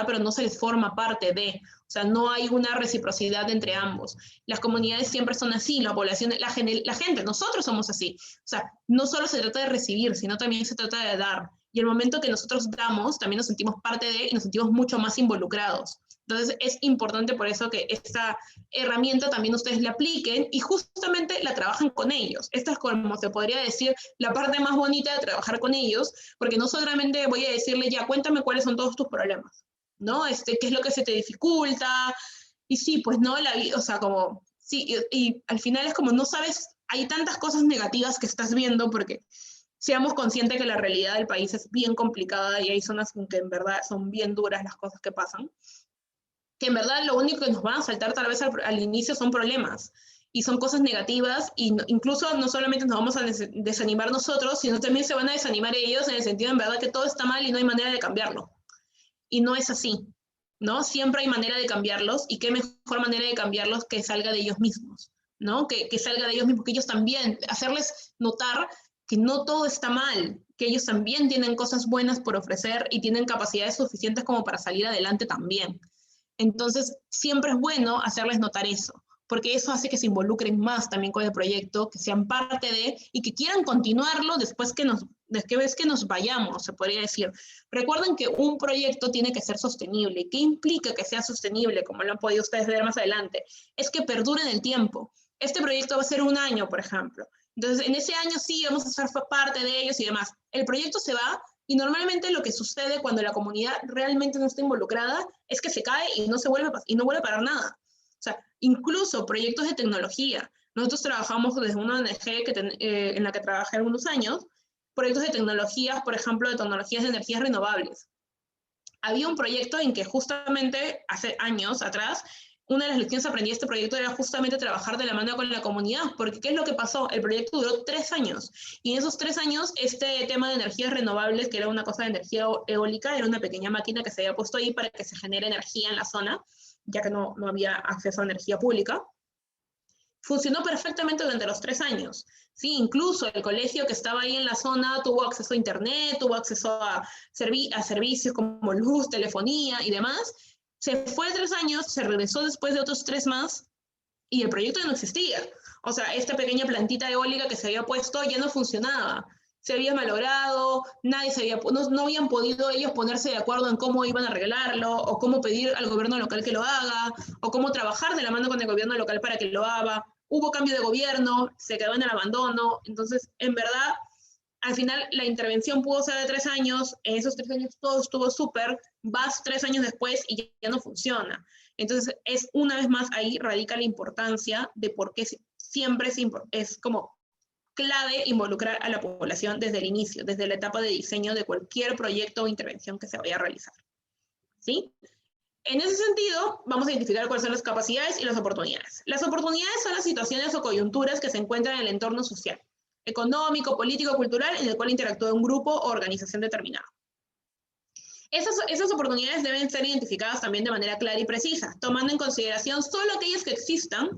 A: pero no se les forma parte de, o sea, no hay una reciprocidad entre ambos. Las comunidades siempre son así, la población, la gente, nosotros somos así. O sea, no solo se trata de recibir, sino también se trata de dar. Y el momento que nosotros damos, también nos sentimos parte de y nos sentimos mucho más involucrados. Entonces es importante por eso que esta herramienta también ustedes la apliquen y justamente la trabajan con ellos. Esta es como se podría decir la parte más bonita de trabajar con ellos, porque no solamente voy a decirle ya, cuéntame cuáles son todos tus problemas, ¿no? ¿Qué es lo que se te dificulta? Y sí, pues no, o sea, como, sí, y al final es como no sabes, hay tantas cosas negativas que estás viendo porque seamos conscientes que la realidad del país es bien complicada y hay zonas en que en verdad son bien duras las cosas que pasan, que en verdad lo único que nos van a saltar tal vez al inicio son problemas y son cosas negativas y incluso no solamente nos vamos a desanimar nosotros, sino también se van a desanimar ellos en el sentido en verdad que todo está mal y no hay manera de cambiarlo. Y no es así, ¿no? Siempre hay manera de cambiarlos y qué mejor manera de cambiarlos que salga de ellos mismos, ¿no? Que salga de ellos mismos, que ellos también, hacerles notar que no todo está mal, que ellos también tienen cosas buenas por ofrecer y tienen capacidades suficientes como para salir adelante también. Entonces, siempre es bueno hacerles notar eso, porque eso hace que se involucren más también con el proyecto, que sean parte de y que quieran continuarlo después que nos vayamos, se podría decir. Recuerden que un proyecto tiene que ser sostenible. ¿Qué implica que sea sostenible? Como lo han podido ustedes ver más adelante. Es que perdure en el tiempo. Este proyecto va a ser 1 año, por ejemplo. Entonces, en ese año sí vamos a ser parte de ellos y demás. El proyecto se va y normalmente lo que sucede cuando la comunidad realmente no está involucrada es que se cae y no vuelve a parar nada. O sea, incluso proyectos de tecnología. Nosotros trabajamos desde una ONG en la que trabajé algunos años, proyectos de tecnologías, por ejemplo, de tecnologías de energías renovables. Había un proyecto en que justamente hace años atrás, una de las lecciones aprendidas de este proyecto era justamente trabajar de la mano con la comunidad, porque ¿qué es lo que pasó? El proyecto duró 3 años, y en esos 3 años este tema de energías renovables, que era una cosa de energía eólica, era una pequeña máquina que se había puesto ahí para que se genere energía en la zona, ya que no había acceso a energía pública. Funcionó perfectamente durante los 3 años. Sí, incluso el colegio que estaba ahí en la zona tuvo acceso a internet, tuvo acceso a servicios como luz, telefonía y demás, Se fue 3 años, se regresó después de otros 3 más, y el proyecto ya no existía. O sea, esta pequeña plantita eólica que se había puesto ya no funcionaba. Se había malogrado, no habían podido ellos ponerse de acuerdo en cómo iban a arreglarlo, o cómo pedir al gobierno local que lo haga, o cómo trabajar de la mano con el gobierno local para que lo haga. Hubo cambio de gobierno, se quedó en el abandono. Entonces, en verdad, al final la intervención pudo ser de 3 años, en esos 3 años todo estuvo súper, vas 3 años después y ya no funciona. Entonces, una vez más ahí radica la importancia de por qué siempre es como clave involucrar a la población desde el inicio, desde la etapa de diseño de cualquier proyecto o intervención que se vaya a realizar. ¿Sí? En ese sentido, vamos a identificar cuáles son las capacidades y las oportunidades. Las oportunidades son las situaciones o coyunturas que se encuentran en el entorno social, económico, político, cultural, en el cual interactúa un grupo o organización determinada. Esas oportunidades deben ser identificadas también de manera clara y precisa, tomando en consideración solo aquellas que existan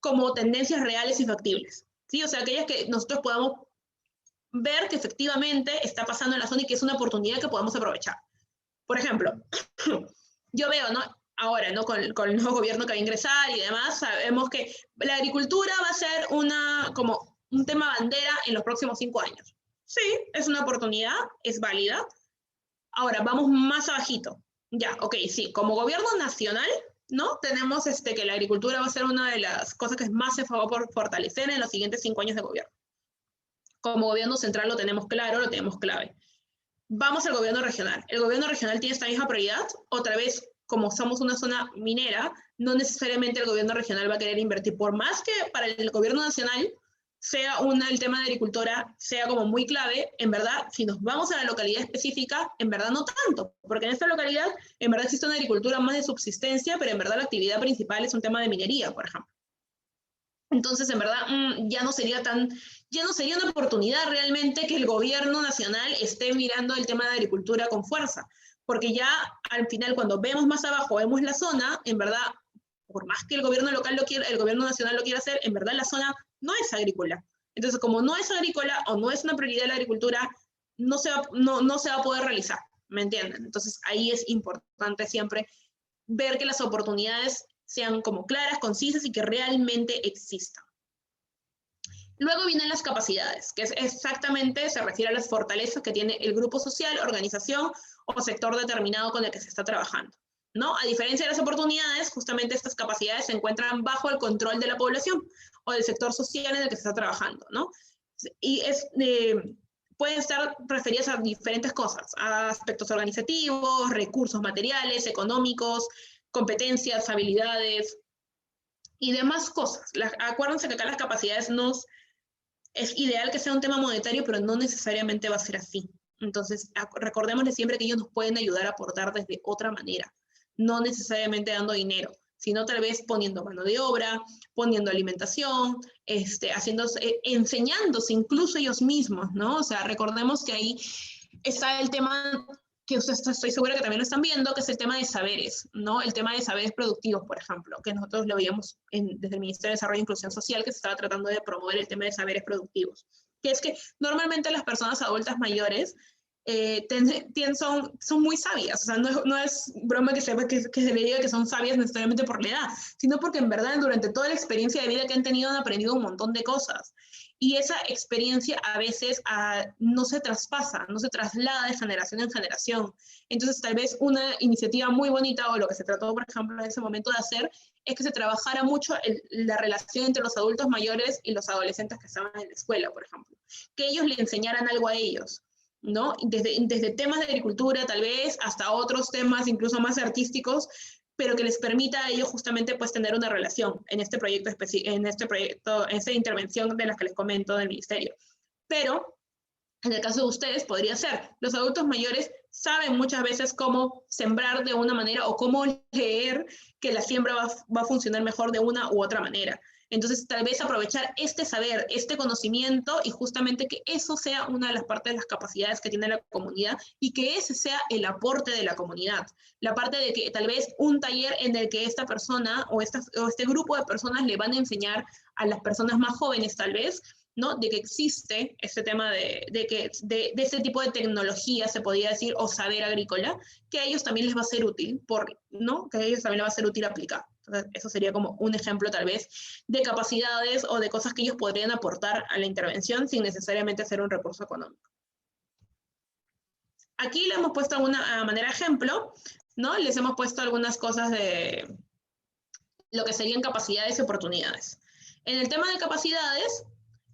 A: como tendencias reales y factibles. ¿Sí? O sea, aquellas que nosotros podamos ver que efectivamente está pasando en la zona y que es una oportunidad que podamos aprovechar. Por ejemplo, yo veo, ¿no? Ahora, ¿no? Con el nuevo gobierno que va a ingresar y demás, sabemos que la agricultura va a ser como un tema bandera en los próximos 5 años. Sí, es una oportunidad, es válida. Ahora, vamos más abajito. Ya, ok, sí, como gobierno nacional, ¿no? Tenemos que la agricultura va a ser una de las cosas que más se va por fortalecer en los siguientes 5 años de gobierno. Como gobierno central lo tenemos claro, lo tenemos clave. Vamos al gobierno regional. ¿El gobierno regional tiene esta misma prioridad? Otra vez, como somos una zona minera, no necesariamente el gobierno regional va a querer invertir, por más que para el gobierno nacional sea el tema de agricultura sea como muy clave, en verdad, si nos vamos a la localidad específica, en verdad no tanto, porque en esta localidad, en verdad existe una agricultura más de subsistencia, pero en verdad la actividad principal es un tema de minería, por ejemplo. Entonces, en verdad, ya no sería una oportunidad realmente que el gobierno nacional esté mirando el tema de agricultura con fuerza, porque ya al final, cuando vemos más abajo, vemos la zona, en verdad, por más que el gobierno local el gobierno nacional lo quiera hacer, en verdad la zona no es agrícola. Entonces, como no es agrícola o no es una prioridad de la agricultura, no se va a poder realizar, ¿me entienden? Entonces, ahí es importante siempre ver que las oportunidades sean como claras, concisas y que realmente existan. Luego vienen las capacidades, que exactamente se refiere a las fortalezas que tiene el grupo social, organización o sector determinado con el que se está trabajando, ¿no? A diferencia de las oportunidades, justamente estas capacidades se encuentran bajo el control de la población o del sector social en el que se está trabajando, ¿no? Y pueden estar referidas a diferentes cosas, a aspectos organizativos, recursos materiales, económicos, competencias, habilidades y demás cosas. Acuérdense que acá las capacidades es ideal que sea un tema monetario, pero no necesariamente va a ser así. Entonces, recordémosle siempre que ellos nos pueden ayudar a aportar desde otra manera, no necesariamente dando dinero, sino tal vez poniendo mano de obra, poniendo alimentación, enseñándose incluso ellos mismos, ¿no? O sea, recordemos que ahí está el tema que ustedes estoy segura que también lo están viendo, que es el tema de saberes, ¿no? El tema de saberes productivos, por ejemplo, que nosotros lo veíamos desde el Ministerio de Desarrollo e Inclusión Social, que se estaba tratando de promover el tema de saberes productivos, que es que normalmente las personas adultas mayores son muy sabias, o sea, no es broma que se le diga que son sabias necesariamente por la edad, sino porque en verdad durante toda la experiencia de vida que han tenido han aprendido un montón de cosas. Y esa experiencia a veces no se traspasa, no se traslada de generación en generación. Entonces, tal vez una iniciativa muy bonita, o lo que se trató, por ejemplo, en ese momento de hacer, es que se trabajara mucho la relación entre los adultos mayores y los adolescentes que estaban en la escuela, por ejemplo. Que ellos le enseñaran algo a ellos, ¿no? Desde temas de agricultura, tal vez, hasta otros temas incluso más artísticos, pero que les permita a ellos justamente pues tener una relación en este proyecto, en esta intervención de las que les comento del ministerio. Pero en el caso de ustedes podría ser, los adultos mayores saben muchas veces cómo sembrar de una manera o cómo leer que la siembra va a funcionar mejor de una u otra manera. Entonces, tal vez aprovechar este saber, este conocimiento y justamente que eso sea una de las partes de las capacidades que tiene la comunidad y que ese sea el aporte de la comunidad. La parte de que tal vez un taller en el que esta persona o este grupo de personas le van a enseñar a las personas más jóvenes tal vez ¿no? De que existe este tema de este tipo de tecnología, se podría decir, o saber agrícola, que a ellos también les va a ser útil, ¿no? Que a ellos también les va a ser útil aplicar. Entonces, eso sería como un ejemplo tal vez de capacidades o de cosas que ellos podrían aportar a la intervención sin necesariamente ser un recurso económico. Aquí le hemos puesto alguna manera ejemplo, ¿no? Les hemos puesto algunas cosas de lo que serían capacidades y oportunidades. En el tema de capacidades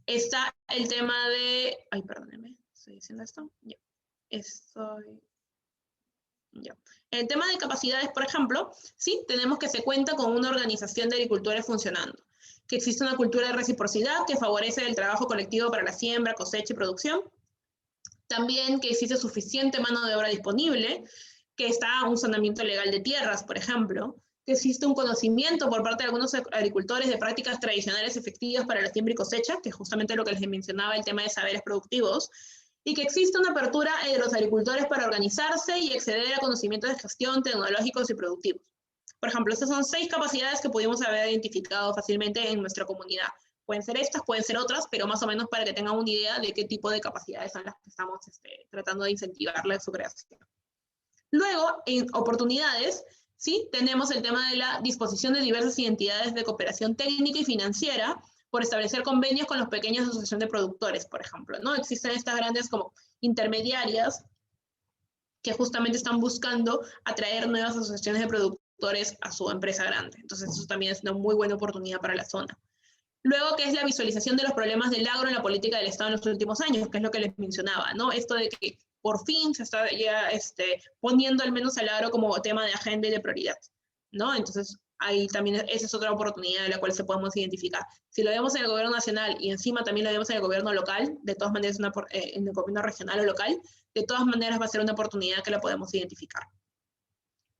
A: está el tema de... Ay, perdónenme, ¿estoy diciendo esto? Ya. Ya. En el tema de capacidades, por ejemplo, sí, tenemos que se cuenta con una organización de agricultores funcionando, que existe una cultura de reciprocidad que favorece el trabajo colectivo para la siembra, cosecha y producción. También que existe suficiente mano de obra disponible, que está un saneamiento legal de tierras, por ejemplo, que existe un conocimiento por parte de algunos agricultores de prácticas tradicionales efectivas para la siembra y cosecha, que es justamente lo que les mencionaba, el tema de saberes productivos, y que existe una apertura de los agricultores para organizarse y acceder a conocimientos de gestión tecnológicos y productivos. Por ejemplo, estas son 6 capacidades que pudimos haber identificado fácilmente en nuestra comunidad. Pueden ser estas, pueden ser otras, pero más o menos para que tengan una idea de qué tipo de capacidades son las que estamos tratando de incentivarle su creación. Luego, en oportunidades, ¿sí? Tenemos el tema de la disposición de diversas identidades de cooperación técnica y financiera por establecer convenios con los pequeños asociaciones de productores, por ejemplo, ¿no? Existen estas grandes como intermediarias que justamente están buscando atraer nuevas asociaciones de productores a su empresa grande. Entonces, eso también es una muy buena oportunidad para la zona. Luego, que es la visualización de los problemas del agro en la política del Estado en los últimos años, que es lo que les mencionaba, ¿no? Esto de que por fin se está ya poniendo al menos al agro como tema de agenda y de prioridad, ¿no? Entonces, ahí también esa es otra oportunidad de la cual se podemos identificar. Si lo vemos en el gobierno nacional y encima también lo vemos en el gobierno local, de todas maneras en el gobierno regional o local, de todas maneras va a ser una oportunidad que la podemos identificar.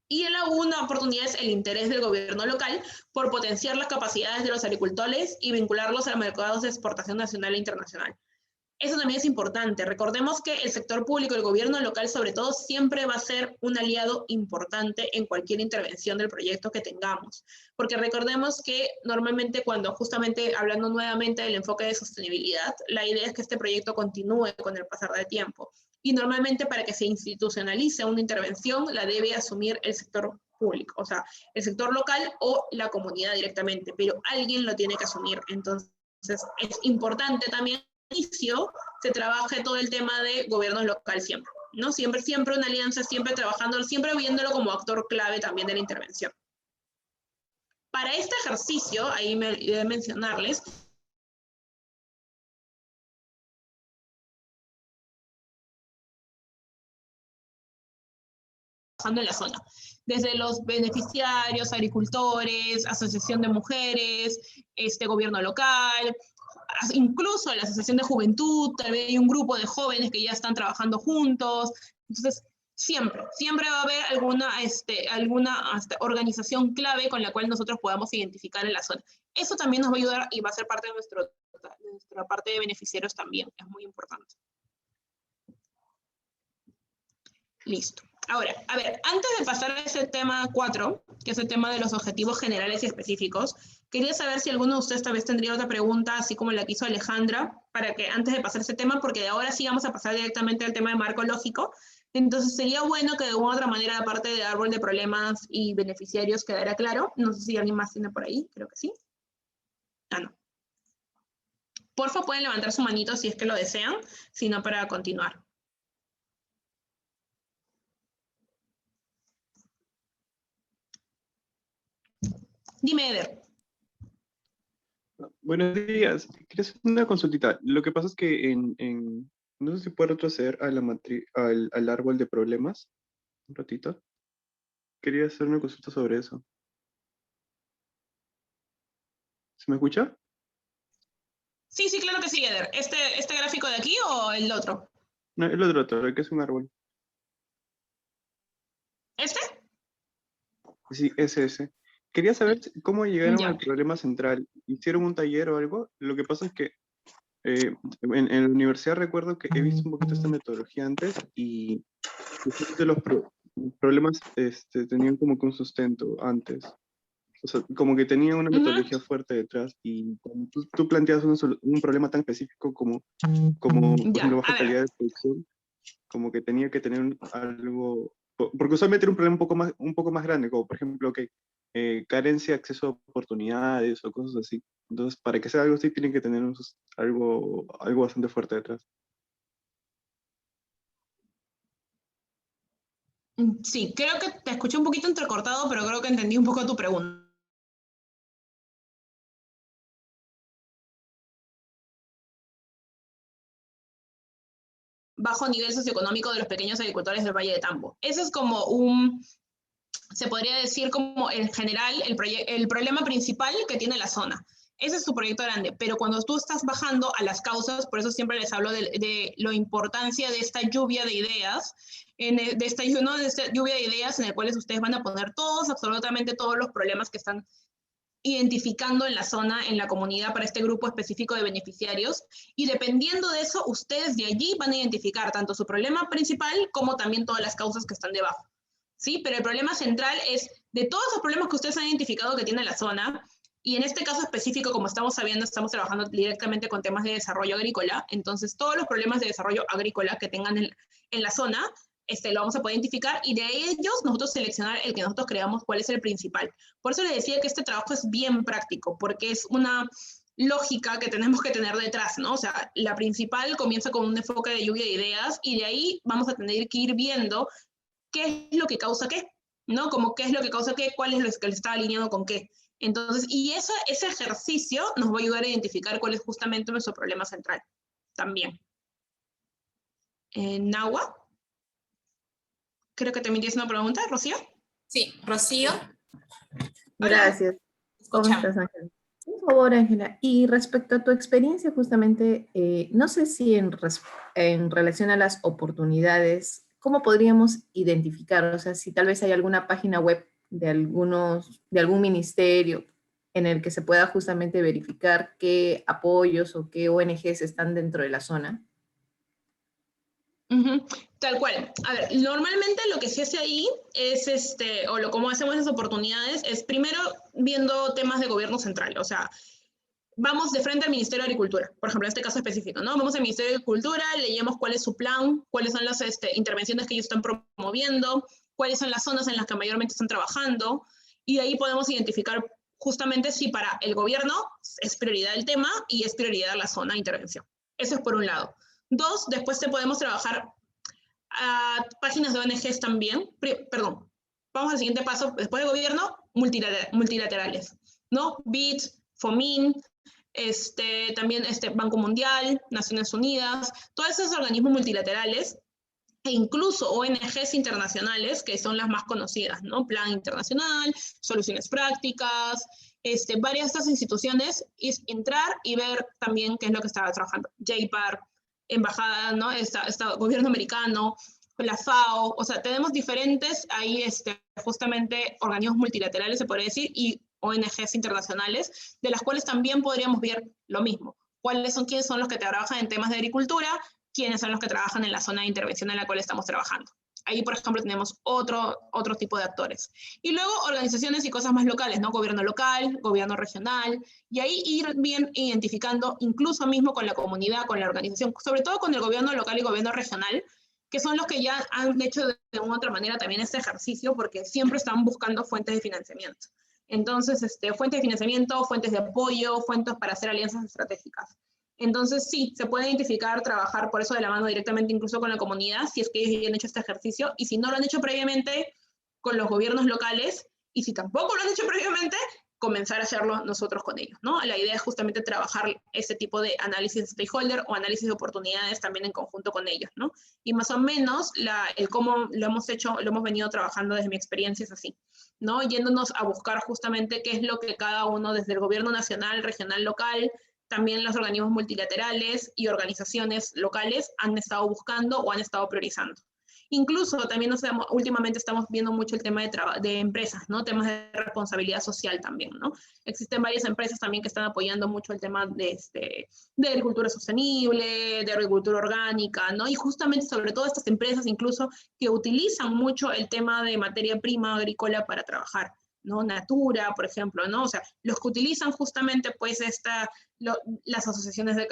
A: Y la segunda oportunidad es el interés del gobierno local por potenciar las capacidades de los agricultores y vincularlos a los mercados de exportación nacional e internacional. Eso también es importante. Recordemos que el sector público, el gobierno local sobre todo, siempre va a ser un aliado importante en cualquier intervención del proyecto que tengamos. Porque recordemos que normalmente cuando justamente hablando nuevamente del enfoque de sostenibilidad, la idea es que este proyecto continúe con el pasar del tiempo. Y normalmente para que se institucionalice una intervención la debe asumir el sector público, o sea, el sector local o la comunidad directamente, pero alguien lo tiene que asumir. Entonces es importante también se trabaje todo el tema de gobierno local siempre, ¿no? Siempre una alianza, siempre trabajando, siempre viéndolo como actor clave también de la intervención. Para este ejercicio, ahí me olvidé de mencionarles, en la zona, desde los beneficiarios, agricultores, asociación de mujeres, gobierno local, incluso la asociación de juventud, tal vez hay un grupo de jóvenes que ya están trabajando juntos. Entonces, siempre va a haber alguna organización clave con la cual nosotros podamos identificar en la zona. Eso también nos va a ayudar y va a ser parte de nuestra parte de beneficiarios también, es muy importante. Listo. Ahora, a ver, antes de pasar a ese tema 4, que es el tema de los objetivos generales y específicos, quería saber si alguno de ustedes tal vez tendría otra pregunta, así como la que hizo Alejandra, para que antes de pasar a ese tema, porque de ahora sí vamos a pasar directamente al tema de marco lógico. Entonces sería bueno que de una u otra manera, aparte de árbol de problemas y beneficiarios, quedara claro. No sé si alguien más tiene por ahí, creo que sí. Ah, no. Porfa, pueden levantar su manito si es que lo desean, si no para continuar. Dime, Eder.
E: Buenos días. Quería hacer una consultita. Lo que pasa es que no sé si puedo retroceder a al árbol de problemas. Un ratito. Quería hacer una consulta sobre eso. ¿Se me escucha?
A: Sí, claro que sí, Eder. ¿Este gráfico de aquí o el otro?
E: No, el otro, el que es un árbol.
A: ¿Este?
E: Sí, ese. Quería saber cómo llegaron
A: Ya.
E: al problema central. ¿Hicieron un taller o algo? Lo que pasa es que en la universidad recuerdo que he visto un poquito esta metodología antes y de los problemas tenían como que un sustento antes. O sea, como que tenía una
A: Ujú.
E: metodología fuerte detrás y cuando tú planteas un problema tan específico como por
A: Ya,
E: ejemplo,
A: a
E: baja
A: ver.
E: calidad de producción, como que tenía que tener algo, porque usualmente era un problema un poco más grande, como por ejemplo, que carencia de acceso a oportunidades o cosas así. Entonces, para que sea algo así, tienen que tener algo bastante fuerte detrás.
A: Sí, creo que te escuché un poquito entrecortado, pero creo que entendí un poco tu pregunta. Bajo nivel socioeconómico de los pequeños agricultores del Valle de Tambo. Ese es como se podría decir como en general el problema principal que tiene la zona. Ese es su proyecto grande, pero cuando tú estás bajando a las causas, por eso siempre les hablo de la importancia de esta lluvia de ideas, de esta lluvia de ideas en el cual ustedes van a poner absolutamente todos los problemas que están identificando en la zona, en la comunidad para este grupo específico de beneficiarios, y dependiendo de eso, ustedes de allí van a identificar tanto su problema principal como también todas las causas que están debajo. ¿Sí? Pero el problema central es de todos los problemas que ustedes han identificado que tiene la zona, y en este caso específico, como estamos sabiendo, estamos trabajando directamente con temas de desarrollo agrícola, entonces todos los problemas de desarrollo agrícola que tengan en la zona, lo vamos a poder identificar y de ellos nosotros seleccionar el que nosotros creamos cuál es el principal. Por eso les decía que este trabajo es bien práctico, porque es una lógica que tenemos que tener detrás, ¿no? O sea, la principal comienza con un enfoque de lluvia de ideas y de ahí vamos a tener que ir viendo qué es lo que causa qué, ¿no? Como qué es lo que causa qué, cuál es lo que está alineado con qué. Entonces, y ese ejercicio nos va a ayudar a identificar cuál es justamente nuestro problema central también. Nahua, creo que también tienes una pregunta, Rocío.
B: Sí, Rocío.
F: Gracias. ¿Cómo
B: Escuchamos.
F: estás, Ángela? Por favor, Ángela. Y respecto a tu experiencia, justamente, no sé si en relación a las oportunidades, ¿cómo podríamos identificar? O sea, si tal vez hay alguna página web de algún ministerio en el que se pueda justamente verificar qué apoyos o qué ONGs están dentro de la zona.
A: Tal cual. A ver, normalmente lo que se hace ahí es, cómo hacemos esas oportunidades, es primero viendo temas de gobierno central, o sea, vamos de frente al Ministerio de Agricultura, por ejemplo, en este caso específico, ¿no? Vamos al Ministerio de Agricultura, leemos cuál es su plan, cuáles son las intervenciones que ellos están promoviendo, cuáles son las zonas en las que mayormente están trabajando, y de ahí podemos identificar justamente si para el gobierno es prioridad el tema y es prioridad la zona de intervención. Eso es por un lado. Dos, después podemos trabajar a páginas de ONGs también, perdón, vamos al siguiente paso, después de gobierno, multilaterales, ¿no? BID, FOMIN, también Banco Mundial, Naciones Unidas, todos esos organismos multilaterales e incluso ONGs internacionales, que son las más conocidas, ¿no? Plan Internacional, Soluciones Prácticas, varias de estas instituciones, es entrar y ver también qué es lo que estaba trabajando. JPAR, embajada, ¿no? Gobierno americano, la FAO, o sea, tenemos diferentes ahí, justamente organismos multilaterales, se podría decir, y ONGs internacionales, de las cuales también podríamos ver lo mismo. ¿Quiénes son los que trabajan en temas de agricultura? ¿Quiénes son los que trabajan en la zona de intervención en la cual estamos trabajando? Ahí, por ejemplo, tenemos otro tipo de actores. Y luego organizaciones y cosas más locales, ¿no? Gobierno local, gobierno regional, y ahí ir bien identificando, incluso mismo con la comunidad, con la organización, sobre todo con el gobierno local y gobierno regional, que son los que ya han hecho de una u otra manera también este ejercicio, porque siempre están buscando fuentes de financiamiento. Entonces, fuentes de financiamiento, fuentes de apoyo, fuentes para hacer alianzas estratégicas. Entonces, sí, se puede identificar, trabajar por eso de la mano directamente incluso con la comunidad, si es que ellos ya han hecho este ejercicio, y si no lo han hecho previamente, con los gobiernos locales, y si tampoco lo han hecho previamente, comenzar a hacerlo nosotros con ellos, ¿no? La idea es justamente trabajar ese tipo de análisis de stakeholder o análisis de oportunidades también en conjunto con ellos, ¿no? Y más o menos el cómo lo hemos hecho, lo hemos venido trabajando desde mi experiencia es así, ¿no? Yéndonos a buscar justamente qué es lo que cada uno desde el gobierno nacional, regional, local, también los organismos multilaterales y organizaciones locales han estado buscando o han estado priorizando. Incluso también últimamente estamos viendo mucho el tema de empresas, ¿no? Temas de responsabilidad social también, ¿no? Existen varias empresas también que están apoyando mucho el tema de agricultura sostenible, de agricultura orgánica, ¿no? Y justamente sobre todo estas empresas incluso que utilizan mucho el tema de materia prima agrícola para trabajar. ¿no? Natura, por ejemplo, ¿no? O sea, los que utilizan justamente, pues, las asociaciones de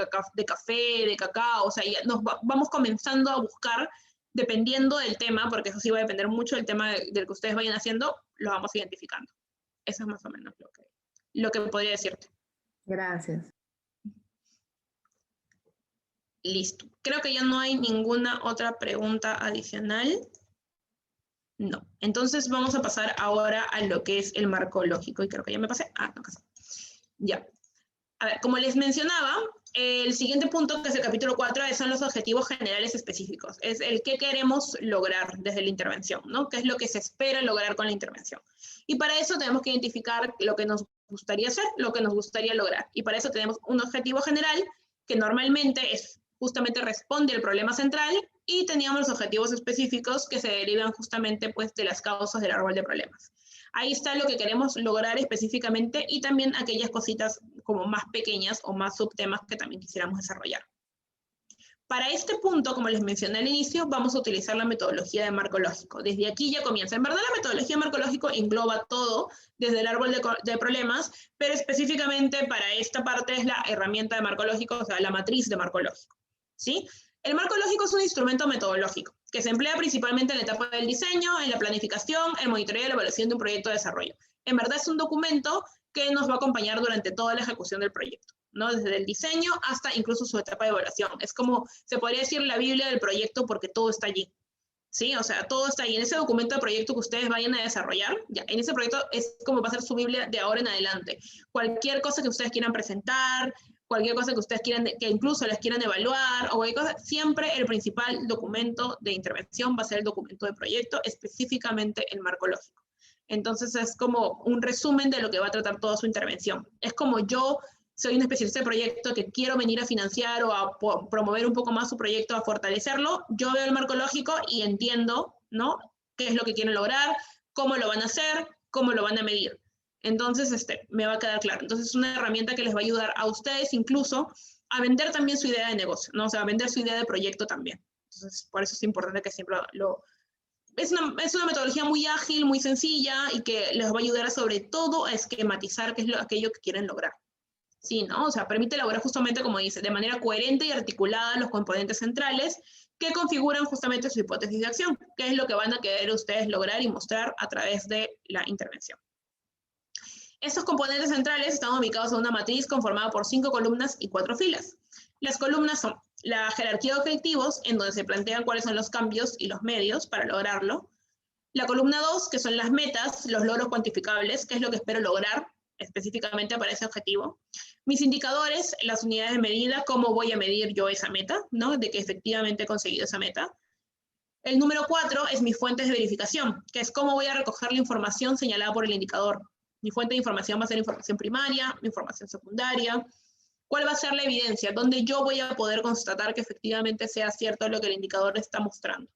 A: café, de cacao, o sea, ya vamos comenzando a buscar, dependiendo del tema, porque eso sí va a depender mucho del tema del que ustedes vayan haciendo, lo vamos identificando. Eso es más o menos lo que podría decirte.
F: Gracias.
A: Listo. Creo que ya no hay ninguna otra pregunta adicional. No. Entonces vamos a pasar ahora a lo que es el marco lógico. Y creo que ya me pasé. Ah, no pasé. Ya. A ver, como les mencionaba, el siguiente punto, que es el capítulo 4, son los objetivos generales específicos. Es el qué queremos lograr desde la intervención, ¿no? ¿Qué es lo que se espera lograr con la intervención? Y para eso tenemos que identificar lo que nos gustaría hacer, lo que nos gustaría lograr. Y para eso tenemos un objetivo general que normalmente justamente responde al problema central, y teníamos los objetivos específicos que se derivan justamente, pues, de las causas del árbol de problemas. Ahí está lo que queremos lograr específicamente, y también aquellas cositas como más pequeñas o más subtemas que también quisiéramos desarrollar. Para este punto, como les mencioné al inicio, vamos a utilizar la metodología de marco lógico. Desde aquí ya comienza. En verdad, la metodología de marco lógico engloba todo, desde el árbol de problemas, pero específicamente para esta parte es la herramienta de marco lógico, o sea, la matriz de marco lógico, ¿sí? El marco lógico es un instrumento metodológico que se emplea principalmente en la etapa del diseño, en la planificación, el monitoreo y la evaluación de un proyecto de desarrollo. En verdad es un documento que nos va a acompañar durante toda la ejecución del proyecto, ¿no? Desde el diseño hasta incluso su etapa de evaluación. Es como, se podría decir, la Biblia del proyecto, porque todo está allí, ¿sí? O sea, todo está ahí. En ese documento de proyecto que ustedes vayan a desarrollar, ya, en ese proyecto es como va a ser su Biblia de ahora en adelante. Cualquier cosa que ustedes quieran presentar, cualquier cosa que ustedes quieran, que incluso les quieran evaluar, o cualquier cosa, siempre el principal documento de intervención va a ser el documento de proyecto, específicamente el marco lógico. Entonces es como un resumen de lo que va a tratar toda su intervención. Es como yo soy un especialista de proyecto que quiero venir a financiar o a promover un poco más su proyecto, a fortalecerlo, yo veo el marco lógico y entiendo, ¿no?, qué es lo que quieren lograr, cómo lo van a hacer, cómo lo van a medir. Entonces, me va a quedar claro. Entonces, es una herramienta que les va a ayudar a ustedes incluso a vender también su idea de negocio, ¿no? O sea, a vender su idea de proyecto también. Entonces, por eso es importante que siempre es una metodología muy ágil, muy sencilla, y que les va a ayudar sobre todo a esquematizar qué es aquello que quieren lograr. Sí, ¿no? O sea, permite elaborar justamente, como dice, de manera coherente y articulada los componentes centrales que configuran justamente su hipótesis de acción, que es lo que van a querer ustedes lograr y mostrar a través de la intervención. Estos componentes centrales están ubicados en una matriz conformada por 5 columnas y 4 filas. Las columnas son la jerarquía de objetivos, en donde se plantean cuáles son los cambios y los medios para lograrlo. La columna 2, que son las metas, los logros cuantificables, qué es lo que espero lograr específicamente para ese objetivo. Mis indicadores, las unidades de medida, cómo voy a medir yo esa meta, ¿no?, de que efectivamente he conseguido esa meta. El número 4 es mis fuentes de verificación, que es cómo voy a recoger la información señalada por el indicador. Mi fuente de información va a ser información primaria, información secundaria. ¿Cuál va a ser la evidencia? ¿Dónde yo voy a poder constatar que efectivamente sea cierto lo que el indicador está mostrando?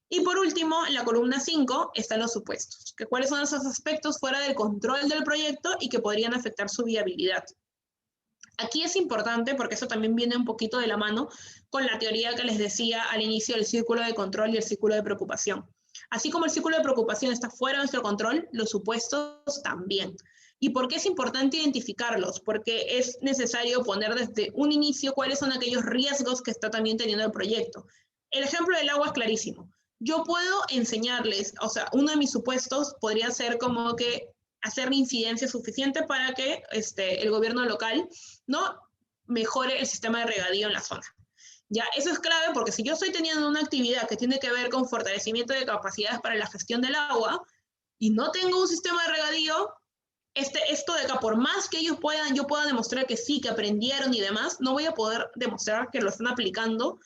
A: Y por último, en la columna 5 están los supuestos, que cuáles son esos aspectos fuera del control del proyecto y que podrían afectar su viabilidad. Aquí es importante porque eso también viene un poquito de la mano con la teoría que les decía al inicio del círculo de control y el círculo de preocupación. Así como el círculo de preocupación está fuera de nuestro control, los supuestos también. ¿Y por qué es importante identificarlos? Porque es necesario poner desde un inicio cuáles son aquellos riesgos que está también teniendo el proyecto. El ejemplo del agua es clarísimo. Yo puedo enseñarles, o sea, uno de mis supuestos podría ser como que hacer la incidencia suficiente para que el gobierno local, ¿no?, mejore el sistema de regadío en la zona. Ya, eso es clave porque si yo estoy teniendo una actividad que tiene que ver con fortalecimiento de capacidades para la gestión del agua y no tengo un sistema de regadío, esto de acá, por más que ellos yo pueda demostrar que sí, que aprendieron y demás, no voy a poder demostrar que lo están aplicando.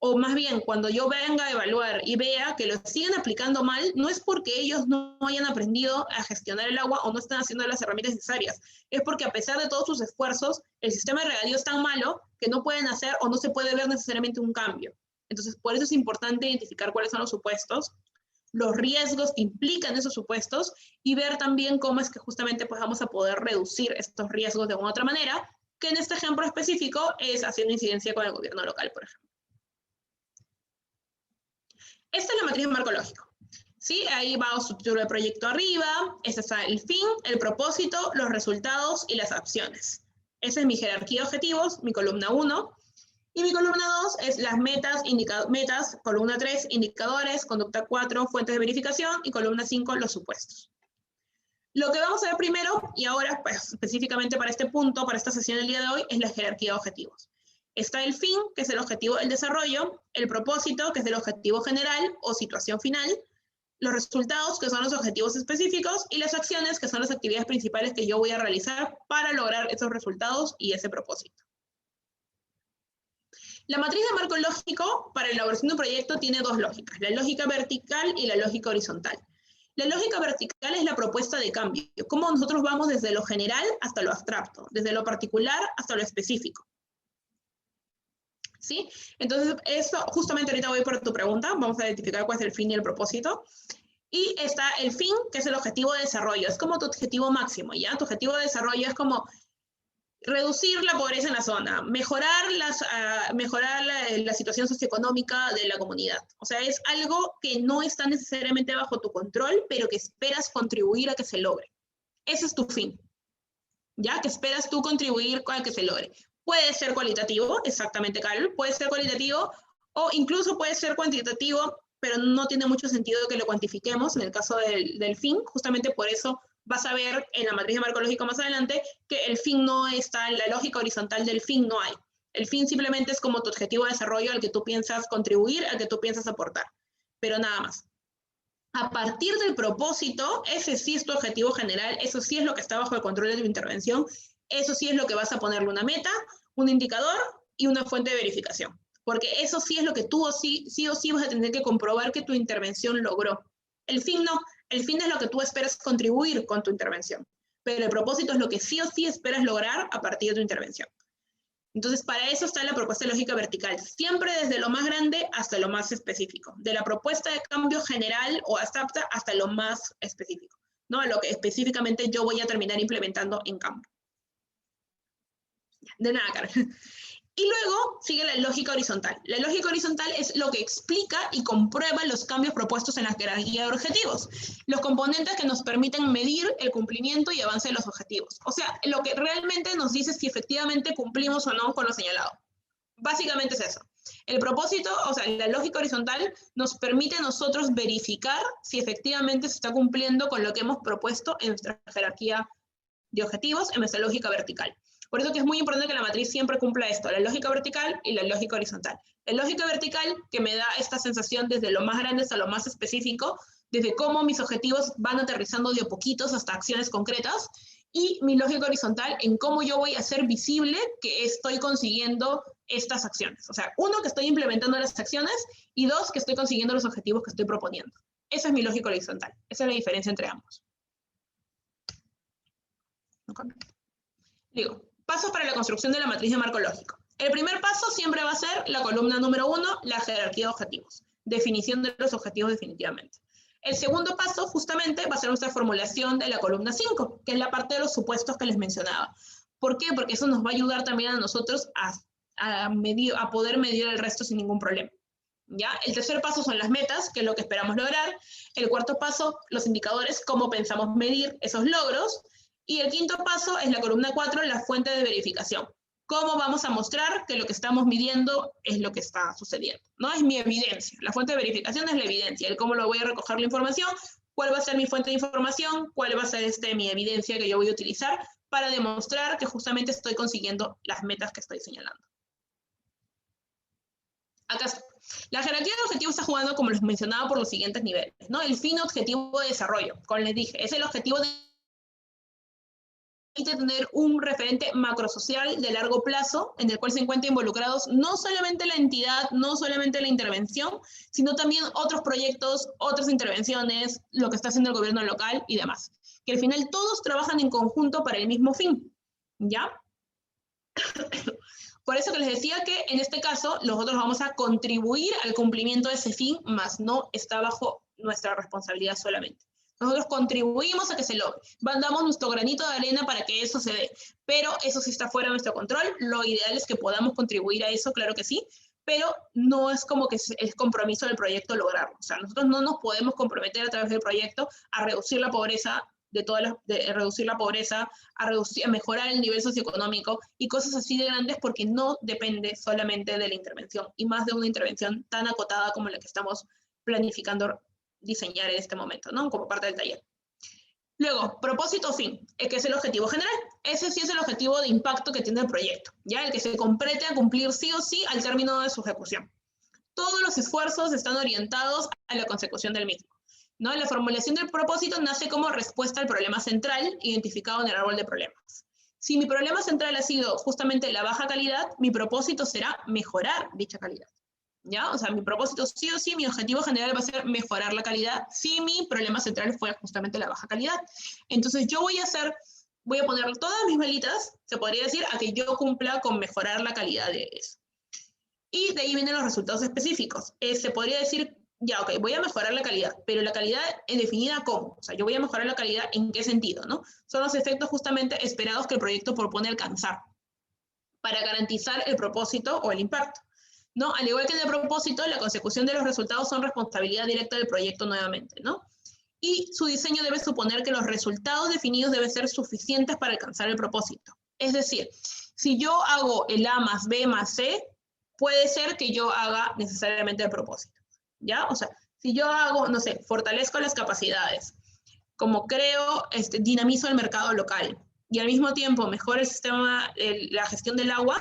A: O más bien, cuando yo venga a evaluar y vea que lo siguen aplicando mal, no es porque ellos no hayan aprendido a gestionar el agua o no están haciendo las herramientas necesarias. Es porque a pesar de todos sus esfuerzos, el sistema de regadío es tan malo que no pueden hacer o no se puede ver necesariamente un cambio. Entonces, por eso es importante identificar cuáles son los supuestos, los riesgos que implican esos supuestos y ver también cómo es que justamente pues, vamos a poder reducir estos riesgos de una u otra manera, que en este ejemplo específico es haciendo incidencia con el gobierno local, por ejemplo. Esta es la matriz de marco lógico. ¿Sí? Ahí va su título de proyecto arriba, este está el fin, el propósito, los resultados y las acciones. Esa es mi jerarquía de objetivos, mi columna 1. Y mi columna 2 es las metas, metas, columna 3, indicadores, conducta 4, fuentes de verificación, y columna 5, los supuestos. Lo que vamos a ver primero, y ahora pues, específicamente para este punto, para esta sesión del día de hoy, es la jerarquía de objetivos. Está el fin, que es el objetivo del desarrollo, el propósito, que es el objetivo general o situación final, los resultados, que son los objetivos específicos, y las acciones, que son las actividades principales que yo voy a realizar para lograr esos resultados y ese propósito. La matriz de marco lógico para la elaboración de un proyecto tiene dos lógicas, la lógica vertical y la lógica horizontal. La lógica vertical es la propuesta de cambio, cómo nosotros vamos desde lo general hasta lo abstracto, desde lo particular hasta lo específico. ¿Sí? Entonces, eso, justamente ahorita voy por tu pregunta, vamos a identificar cuál es el fin y el propósito. Y está el fin, que es el objetivo de desarrollo, es como tu objetivo máximo, ¿ya? Tu objetivo de desarrollo es como reducir la pobreza en la zona, mejorar la situación socioeconómica de la comunidad. O sea, es algo que no está necesariamente bajo tu control, pero que esperas contribuir a que se logre. Ese es tu fin, ¿ya? Que esperas tú contribuir a que se logre. Puede ser cualitativo, exactamente, Carol, puede ser cualitativo, o incluso puede ser cuantitativo, pero no tiene mucho sentido que lo cuantifiquemos en el caso del fin, justamente por eso vas a ver en la matriz de marco lógico más adelante que el fin no está en la lógica horizontal del fin, no hay. El fin simplemente es como tu objetivo de desarrollo al que tú piensas contribuir, al que tú piensas aportar, pero nada más. A partir del propósito, ese sí es tu objetivo general, eso sí es lo que está bajo el control de tu intervención, eso sí es lo que vas a ponerle una meta, un indicador y una fuente de verificación. Porque eso sí es lo que tú sí o sí vas a tener que comprobar que tu intervención logró. El fin no. El fin es lo que tú esperas contribuir con tu intervención, pero el propósito es lo que sí o sí esperas lograr a partir de tu intervención. Entonces, para eso está la propuesta lógica vertical, siempre desde lo más grande hasta lo más específico, de la propuesta de cambio general o abstracta hasta lo más específico, ¿no? A lo que específicamente yo voy a terminar implementando en campo. De nada, Carmen. Y luego sigue la lógica horizontal. La lógica horizontal es lo que explica y comprueba los cambios propuestos en la jerarquía de objetivos, los componentes que nos permiten medir el cumplimiento y avance de los objetivos. O sea, lo que realmente nos dice si efectivamente cumplimos o no con lo señalado. Básicamente es eso. El propósito, o sea, la lógica horizontal nos permite a nosotros verificar si efectivamente se está cumpliendo con lo que hemos propuesto en nuestra jerarquía de objetivos, en nuestra lógica vertical. Por eso que es muy importante que la matriz siempre cumpla esto, la lógica vertical y la lógica horizontal. La lógica vertical que me da esta sensación desde lo más grande hasta lo más específico, desde cómo mis objetivos van aterrizando de a poquitos hasta acciones concretas, y mi lógica horizontal en cómo yo voy a hacer visible que estoy consiguiendo estas acciones. O sea, uno, que estoy implementando las acciones, y dos, que estoy consiguiendo los objetivos que estoy proponiendo. Esa es mi lógica horizontal. Esa es la diferencia entre ambos. Digo, pasos para la construcción de la matriz de marco lógico. El primer paso siempre va a ser la columna número 1, la jerarquía de objetivos. Definición de los objetivos definitivamente. El segundo paso, justamente, va a ser nuestra formulación de la columna 5, que es la parte de los supuestos que les mencionaba. ¿Por qué? Porque eso nos va a ayudar también a nosotros a poder medir el resto sin ningún problema. ¿Ya? El tercer paso son las metas, que es lo que esperamos lograr. El cuarto paso, los indicadores, cómo pensamos medir esos logros. Y el quinto paso es la columna 4, la fuente de verificación. ¿Cómo vamos a mostrar que lo que estamos midiendo es lo que está sucediendo? ¿No? Es mi evidencia. La fuente de verificación es la evidencia. El cómo lo voy a recoger la información, cuál va a ser mi fuente de información, cuál va a ser mi evidencia que yo voy a utilizar para demostrar que justamente estoy consiguiendo las metas que estoy señalando. Acá está. La jerarquía de objetivos está jugando, como les mencionaba, por los siguientes niveles, ¿no? El fin objetivo de desarrollo, como les dije, es el objetivo de tener un referente macrosocial de largo plazo en el cual se encuentran involucrados no solamente la entidad, no solamente la intervención, sino también otros proyectos, otras intervenciones, lo que está haciendo el gobierno local y demás. Que al final todos trabajan en conjunto para el mismo fin, ¿ya? Por eso que les decía que en este caso nosotros vamos a contribuir al cumplimiento de ese fin, más no está bajo nuestra responsabilidad solamente. Nosotros contribuimos a que se logre, damos nuestro granito de arena para que eso se dé, pero eso sí está fuera de nuestro control. Lo ideal es que podamos contribuir a eso, claro que sí, pero no es como que es compromiso del proyecto lograrlo. O sea, nosotros no nos podemos comprometer a través del proyecto a reducir la pobreza, reducir la pobreza, a mejorar el nivel socioeconómico y cosas así de grandes, porque no depende solamente de la intervención, y más de una intervención tan acotada como la que estamos planificando diseñar en este momento, ¿no? Como parte del taller. Luego, propósito o fin, que es el objetivo general. Ese sí es el objetivo de impacto que tiene el proyecto, ¿ya? El que se compromete a cumplir sí o sí al término de su ejecución. Todos los esfuerzos están orientados a la consecución del mismo, ¿no? La formulación del propósito nace como respuesta al problema central identificado en el árbol de problemas. Si mi problema central ha sido justamente la baja calidad, mi propósito será mejorar dicha calidad, ¿ya? O sea, mi propósito sí o sí, mi objetivo general va a ser mejorar la calidad si mi problema central fue justamente la baja calidad. Entonces yo voy a poner todas mis velitas, se podría decir, a que yo cumpla con mejorar la calidad de eso. Y de ahí vienen los resultados específicos. Se podría decir, ya, ok, voy a mejorar la calidad, pero la calidad es definida ¿cómo? O sea, yo voy a mejorar la calidad ¿en qué sentido, no? Son los efectos justamente esperados que el proyecto propone alcanzar para garantizar el propósito o el impacto, ¿no? Al igual que en el propósito, la consecución de los resultados son responsabilidad directa del proyecto nuevamente, ¿no? Y su diseño debe suponer que los resultados definidos deben ser suficientes para alcanzar el propósito. Es decir, si yo hago el A más B más C, puede ser que yo haga necesariamente el propósito, ¿ya? O sea, si yo hago, no sé, fortalezco las capacidades, como creo, dinamizo el mercado local, y al mismo tiempo mejoro el sistema, la gestión del agua,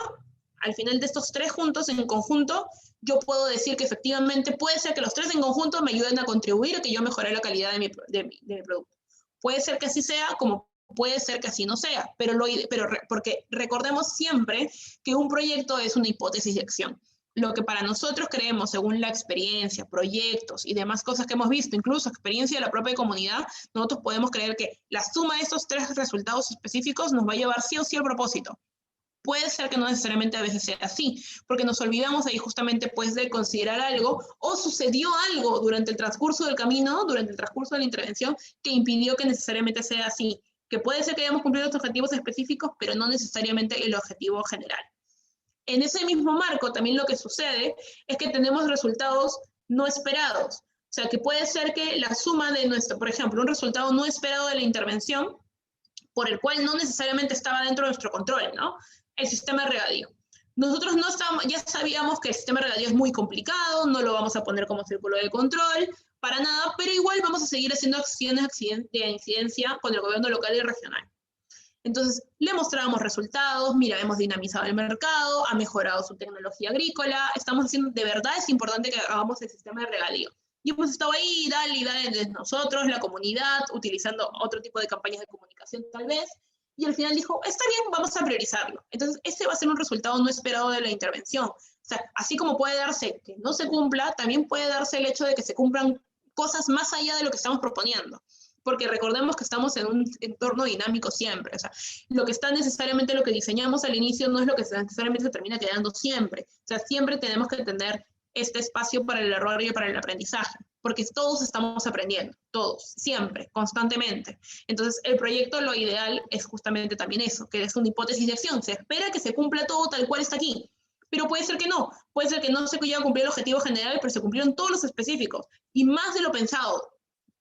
A: al final de estos tres juntos, en conjunto, yo puedo decir que efectivamente puede ser que los tres en conjunto me ayuden a contribuir a que yo mejore la calidad de mi producto. Puede ser que así sea, como puede ser que así no sea, pero porque recordemos siempre que un proyecto es una hipótesis de acción. Lo que para nosotros creemos, según la experiencia, proyectos y demás cosas que hemos visto, incluso experiencia de la propia comunidad, nosotros podemos creer que la suma de estos tres resultados específicos nos va a llevar sí o sí al propósito. Puede ser que no necesariamente a veces sea así, porque nos olvidamos ahí justamente pues de considerar algo, o sucedió algo durante el transcurso del camino, durante el transcurso de la intervención, que impidió que necesariamente sea así. Que puede ser que hayamos cumplido estos objetivos específicos, pero no necesariamente el objetivo general. En ese mismo marco también lo que sucede es que tenemos resultados no esperados. O sea, que puede ser que la suma de nuestro, por ejemplo, un resultado no esperado de la intervención, por el cual no necesariamente estaba dentro de nuestro control, ¿no? El sistema de regadío. Nosotros ya sabíamos que el sistema de regadío es muy complicado, no lo vamos a poner como círculo de control, para nada, pero igual vamos a seguir haciendo acciones de incidencia con el gobierno local y regional. Entonces, le mostrábamos resultados, mira, hemos dinamizado el mercado, ha mejorado su tecnología agrícola, estamos haciendo, de verdad es importante que hagamos el sistema de regadío. Y hemos estado ahí, dale, desde nosotros, la comunidad, utilizando otro tipo de campañas de comunicación tal vez, y al final dijo, está bien, vamos a priorizarlo. Entonces, ese va a ser un resultado no esperado de la intervención. O sea, así como puede darse que no se cumpla, también puede darse el hecho de que se cumplan cosas más allá de lo que estamos proponiendo. Porque recordemos que estamos en un entorno dinámico siempre. O sea, lo que está necesariamente, lo que diseñamos al inicio no es lo que necesariamente se termina quedando siempre. O sea, siempre tenemos que tener este espacio para el error y para el aprendizaje, porque todos estamos aprendiendo, todos, siempre, constantemente. Entonces, el proyecto, lo ideal es justamente también eso, que es una hipótesis de acción. Se espera que se cumpla todo tal cual está aquí, pero puede ser que no se llega a cumplir el objetivo general, pero se cumplieron todos los específicos, y más de lo pensado.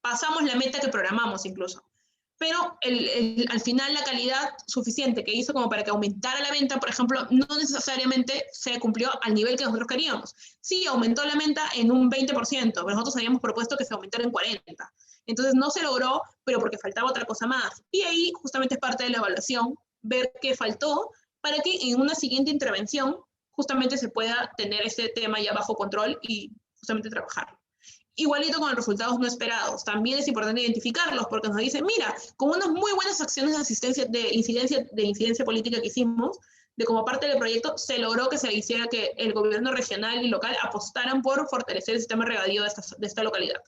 A: Pasamos la meta que programamos incluso. Pero al final la calidad suficiente que hizo como para que aumentara la venta, por ejemplo, no necesariamente se cumplió al nivel que nosotros queríamos. Sí, aumentó la venta en un 20%, pero nosotros habíamos propuesto que se aumentara en 40%. Entonces no se logró, pero porque faltaba otra cosa más. Y ahí justamente es parte de la evaluación, ver qué faltó para que en una siguiente intervención justamente se pueda tener ese tema ya bajo control y justamente trabajarlo. Igualito con los resultados no esperados. También es importante identificarlos porque nos dicen, mira, con unas muy buenas acciones de incidencia política que hicimos, de como parte del proyecto, se logró que se hiciera que el gobierno regional y local apostaran por fortalecer el sistema de regadío de esta localidad.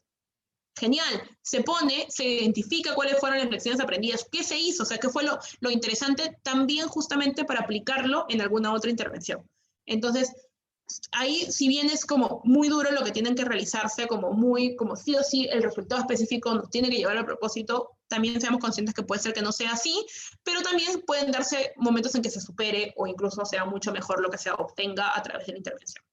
A: Genial, se identifica cuáles fueron las lecciones aprendidas, qué se hizo, o sea, qué fue lo interesante también justamente para aplicarlo en alguna otra intervención. Entonces, ahí, si bien es como muy duro lo que tienen que realizarse, como sí o sí el resultado específico nos tiene que llevar al propósito, también seamos conscientes que puede ser que no sea así, pero también pueden darse momentos en que se supere o incluso sea mucho mejor lo que se obtenga a través de la intervención.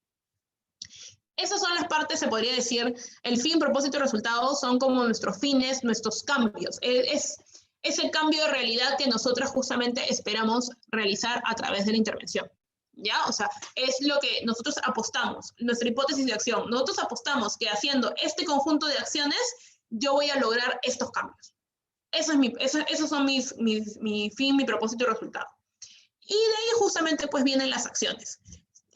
A: Esas son las partes, se podría decir, el fin, propósito y resultado son como nuestros fines, nuestros cambios. Es el cambio de realidad que nosotros justamente esperamos realizar a través de la intervención. ¿Ya? O sea, es lo que nosotros apostamos, nuestra hipótesis de acción. Nosotros apostamos que haciendo este conjunto de acciones, yo voy a lograr estos cambios. Esos son mi fin, mi propósito y resultado. Y de ahí justamente pues vienen las acciones.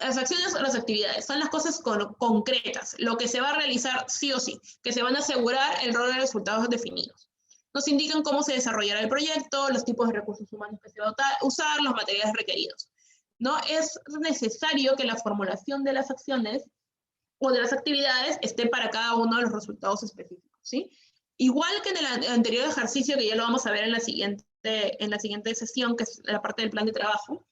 A: Las acciones o las actividades son las cosas concretas, lo que se va a realizar sí o sí, que se van a asegurar el rol de resultados definidos. Nos indican cómo se desarrollará el proyecto, los tipos de recursos humanos que se va a usar, los materiales requeridos. ¿No? Es necesario que la formulación de las acciones o de las actividades esté para cada uno de los resultados específicos, ¿sí? Igual que en el anterior ejercicio, que ya lo vamos a ver en la siguiente sesión, que es la parte del plan de trabajo,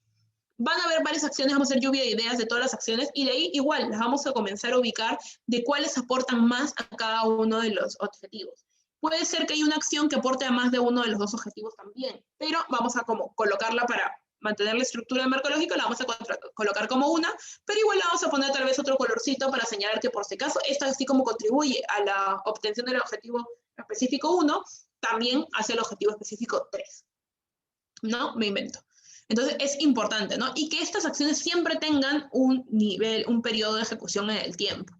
A: van a haber varias acciones, vamos a hacer lluvia de ideas de todas las acciones, y de ahí igual las vamos a comenzar a ubicar de cuáles aportan más a cada uno de los objetivos. Puede ser que haya una acción que aporte a más de uno de los dos objetivos también, pero vamos a como colocarla para mantener la estructura del marco lógico, la vamos a colocar como una, pero igual la vamos a poner tal vez otro colorcito para señalar que por si acaso esta así como contribuye a la obtención del objetivo específico 1, también hace el objetivo específico 3. ¿No? Me invento. Entonces es importante, ¿no? Y que estas acciones siempre tengan un nivel, un periodo de ejecución en el tiempo.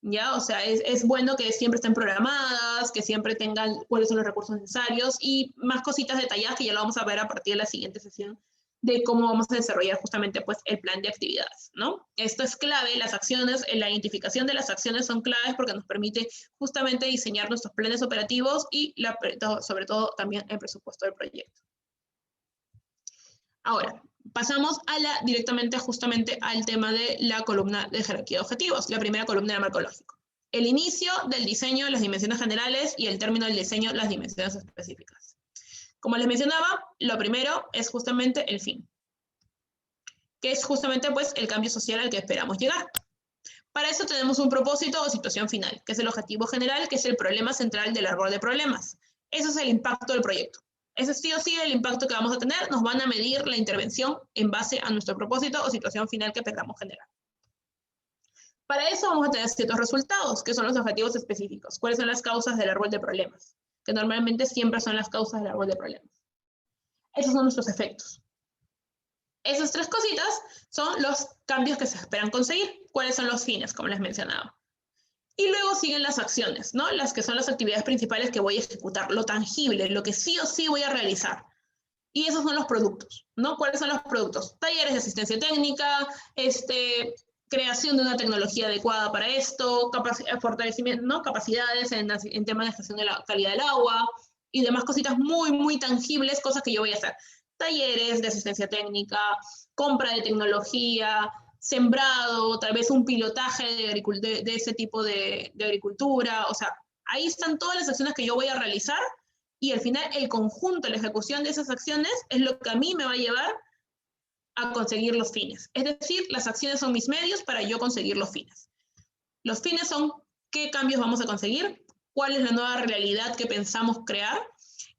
A: ¿Ya? O sea, es bueno que siempre estén programadas, que siempre tengan cuáles son los recursos necesarios y más cositas detalladas que ya lo vamos a ver a partir de la siguiente sesión de cómo vamos a desarrollar justamente pues el plan de actividades, ¿no? Esto es clave, las acciones, la identificación de las acciones son claves porque nos permite justamente diseñar nuestros planes operativos y sobre todo también el presupuesto del proyecto. Ahora, pasamos directamente justamente al tema de la columna de jerarquía de objetivos, la primera columna del marco lógico. El inicio del diseño, las dimensiones generales y el término del diseño, las dimensiones específicas. Como les mencionaba, lo primero es justamente el fin, que es justamente pues el cambio social al que esperamos llegar. Para eso tenemos un propósito o situación final, que es el objetivo general, que es el problema central del árbol de problemas. Eso es el impacto del proyecto. Ese sí o sí el impacto que vamos a tener, nos van a medir la intervención en base a nuestro propósito o situación final que tengamos generar. Para eso vamos a tener ciertos resultados, que son los objetivos específicos. ¿Cuáles son las causas del árbol de problemas? Que normalmente siempre son las causas del árbol de problemas. Esos son nuestros efectos. Esas tres cositas son los cambios que se esperan conseguir. ¿Cuáles son los fines? Como les mencionaba. Y luego siguen las acciones, ¿no? Las que son las actividades principales que voy a ejecutar, lo tangible, lo que sí o sí voy a realizar. Y esos son los productos, ¿no? ¿Cuáles son los productos? Talleres de asistencia técnica, creación de una tecnología adecuada para esto, fortalecimiento, ¿no? Capacidades en temas de gestión de la calidad del agua y demás cositas muy, muy tangibles, cosas que yo voy a hacer. Talleres de asistencia técnica, compra de tecnología, sembrado, tal vez un pilotaje de ese tipo de agricultura. O sea, ahí están todas las acciones que yo voy a realizar y al final el conjunto, la ejecución de esas acciones es lo que a mí me va a llevar a conseguir los fines. Es decir, las acciones son mis medios para yo conseguir los fines. Los fines son qué cambios vamos a conseguir, cuál es la nueva realidad que pensamos crear,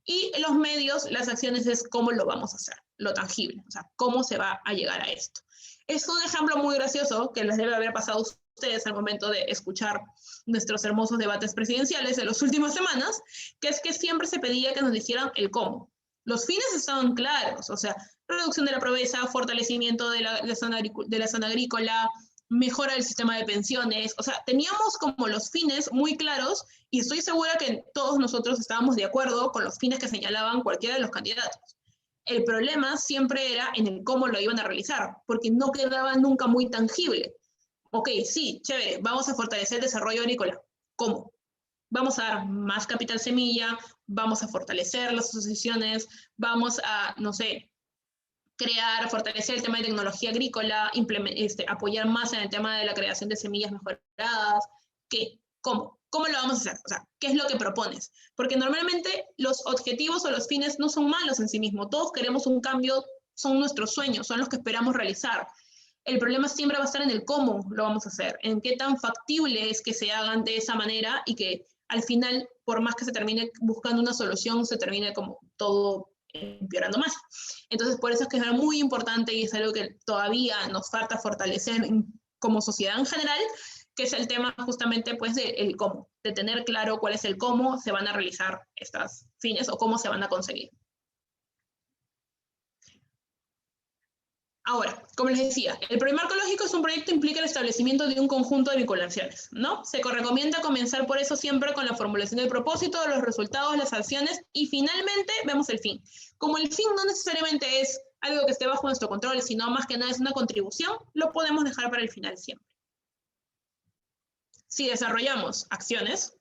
A: y los medios, las acciones es cómo lo vamos a hacer, lo tangible, o sea, cómo se va a llegar a esto. Es un ejemplo muy gracioso que les debe haber pasado a ustedes al momento de escuchar nuestros hermosos debates presidenciales de las últimas semanas, que es que siempre se pedía que nos dijeran el cómo. Los fines estaban claros, o sea, reducción de la pobreza, fortalecimiento de la zona agrícola, mejora del sistema de pensiones, o sea, teníamos como los fines muy claros y estoy segura que todos nosotros estábamos de acuerdo con los fines que señalaban cualquiera de los candidatos. El problema siempre era en el cómo lo iban a realizar, porque no quedaba nunca muy tangible. Ok, sí, chévere, vamos a fortalecer el desarrollo agrícola. ¿Cómo? Vamos a dar más capital semilla, vamos a fortalecer las asociaciones, vamos a, no sé, fortalecer el tema de tecnología agrícola, apoyar más en el tema de la creación de semillas mejoradas. ¿Qué? ¿Cómo? ¿Cómo lo vamos a hacer? O sea, ¿qué es lo que propones? Porque normalmente los objetivos o los fines no son malos en sí mismos. Todos queremos un cambio, son nuestros sueños, son los que esperamos realizar. El problema siempre va a estar en el cómo lo vamos a hacer, en qué tan factible es que se hagan de esa manera y que al final, por más que se termine buscando una solución, se termine como todo empeorando más. Entonces, por eso es que es muy importante y es algo que todavía nos falta fortalecer como sociedad en general, que es el tema justamente pues el cómo, de tener claro cuál es el cómo se van a realizar estos fines o cómo se van a conseguir. Ahora, como les decía, el primer marco lógico es un proyecto que implica el establecimiento de un conjunto de vinculaciones, ¿no? Se recomienda comenzar por eso siempre con la formulación del propósito, los resultados, las acciones y finalmente vemos el fin. Como el fin no necesariamente es algo que esté bajo nuestro control, sino más que nada es una contribución, lo podemos dejar para el final siempre. Si desarrollamos acciones,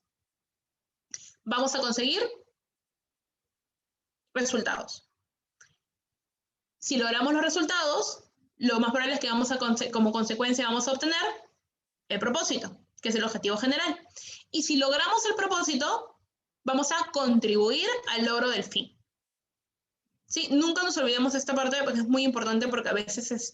A: vamos a conseguir resultados. Si logramos los resultados, lo más probable es que como consecuencia vamos a obtener el propósito, que es el objetivo general. Y si logramos el propósito, vamos a contribuir al logro del fin. ¿Sí? Nunca nos olvidemos de esta parte porque es muy importante, porque a veces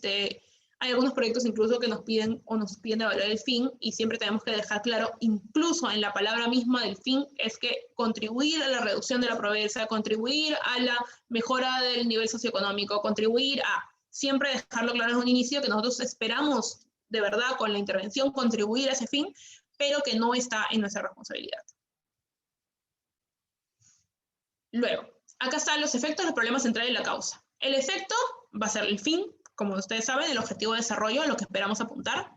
A: hay algunos proyectos incluso que nos piden evaluar el fin, y siempre tenemos que dejar claro, incluso en la palabra misma del fin, es que contribuir a la reducción de la pobreza, contribuir a la mejora del nivel socioeconómico, contribuir a siempre dejarlo claro desde un inicio que nosotros esperamos de verdad con la intervención contribuir a ese fin, pero que no está en nuestra responsabilidad. Luego, acá están los efectos, los problemas centrales y la causa. El efecto va a ser el fin, como ustedes saben, el objetivo de desarrollo, a lo que esperamos apuntar.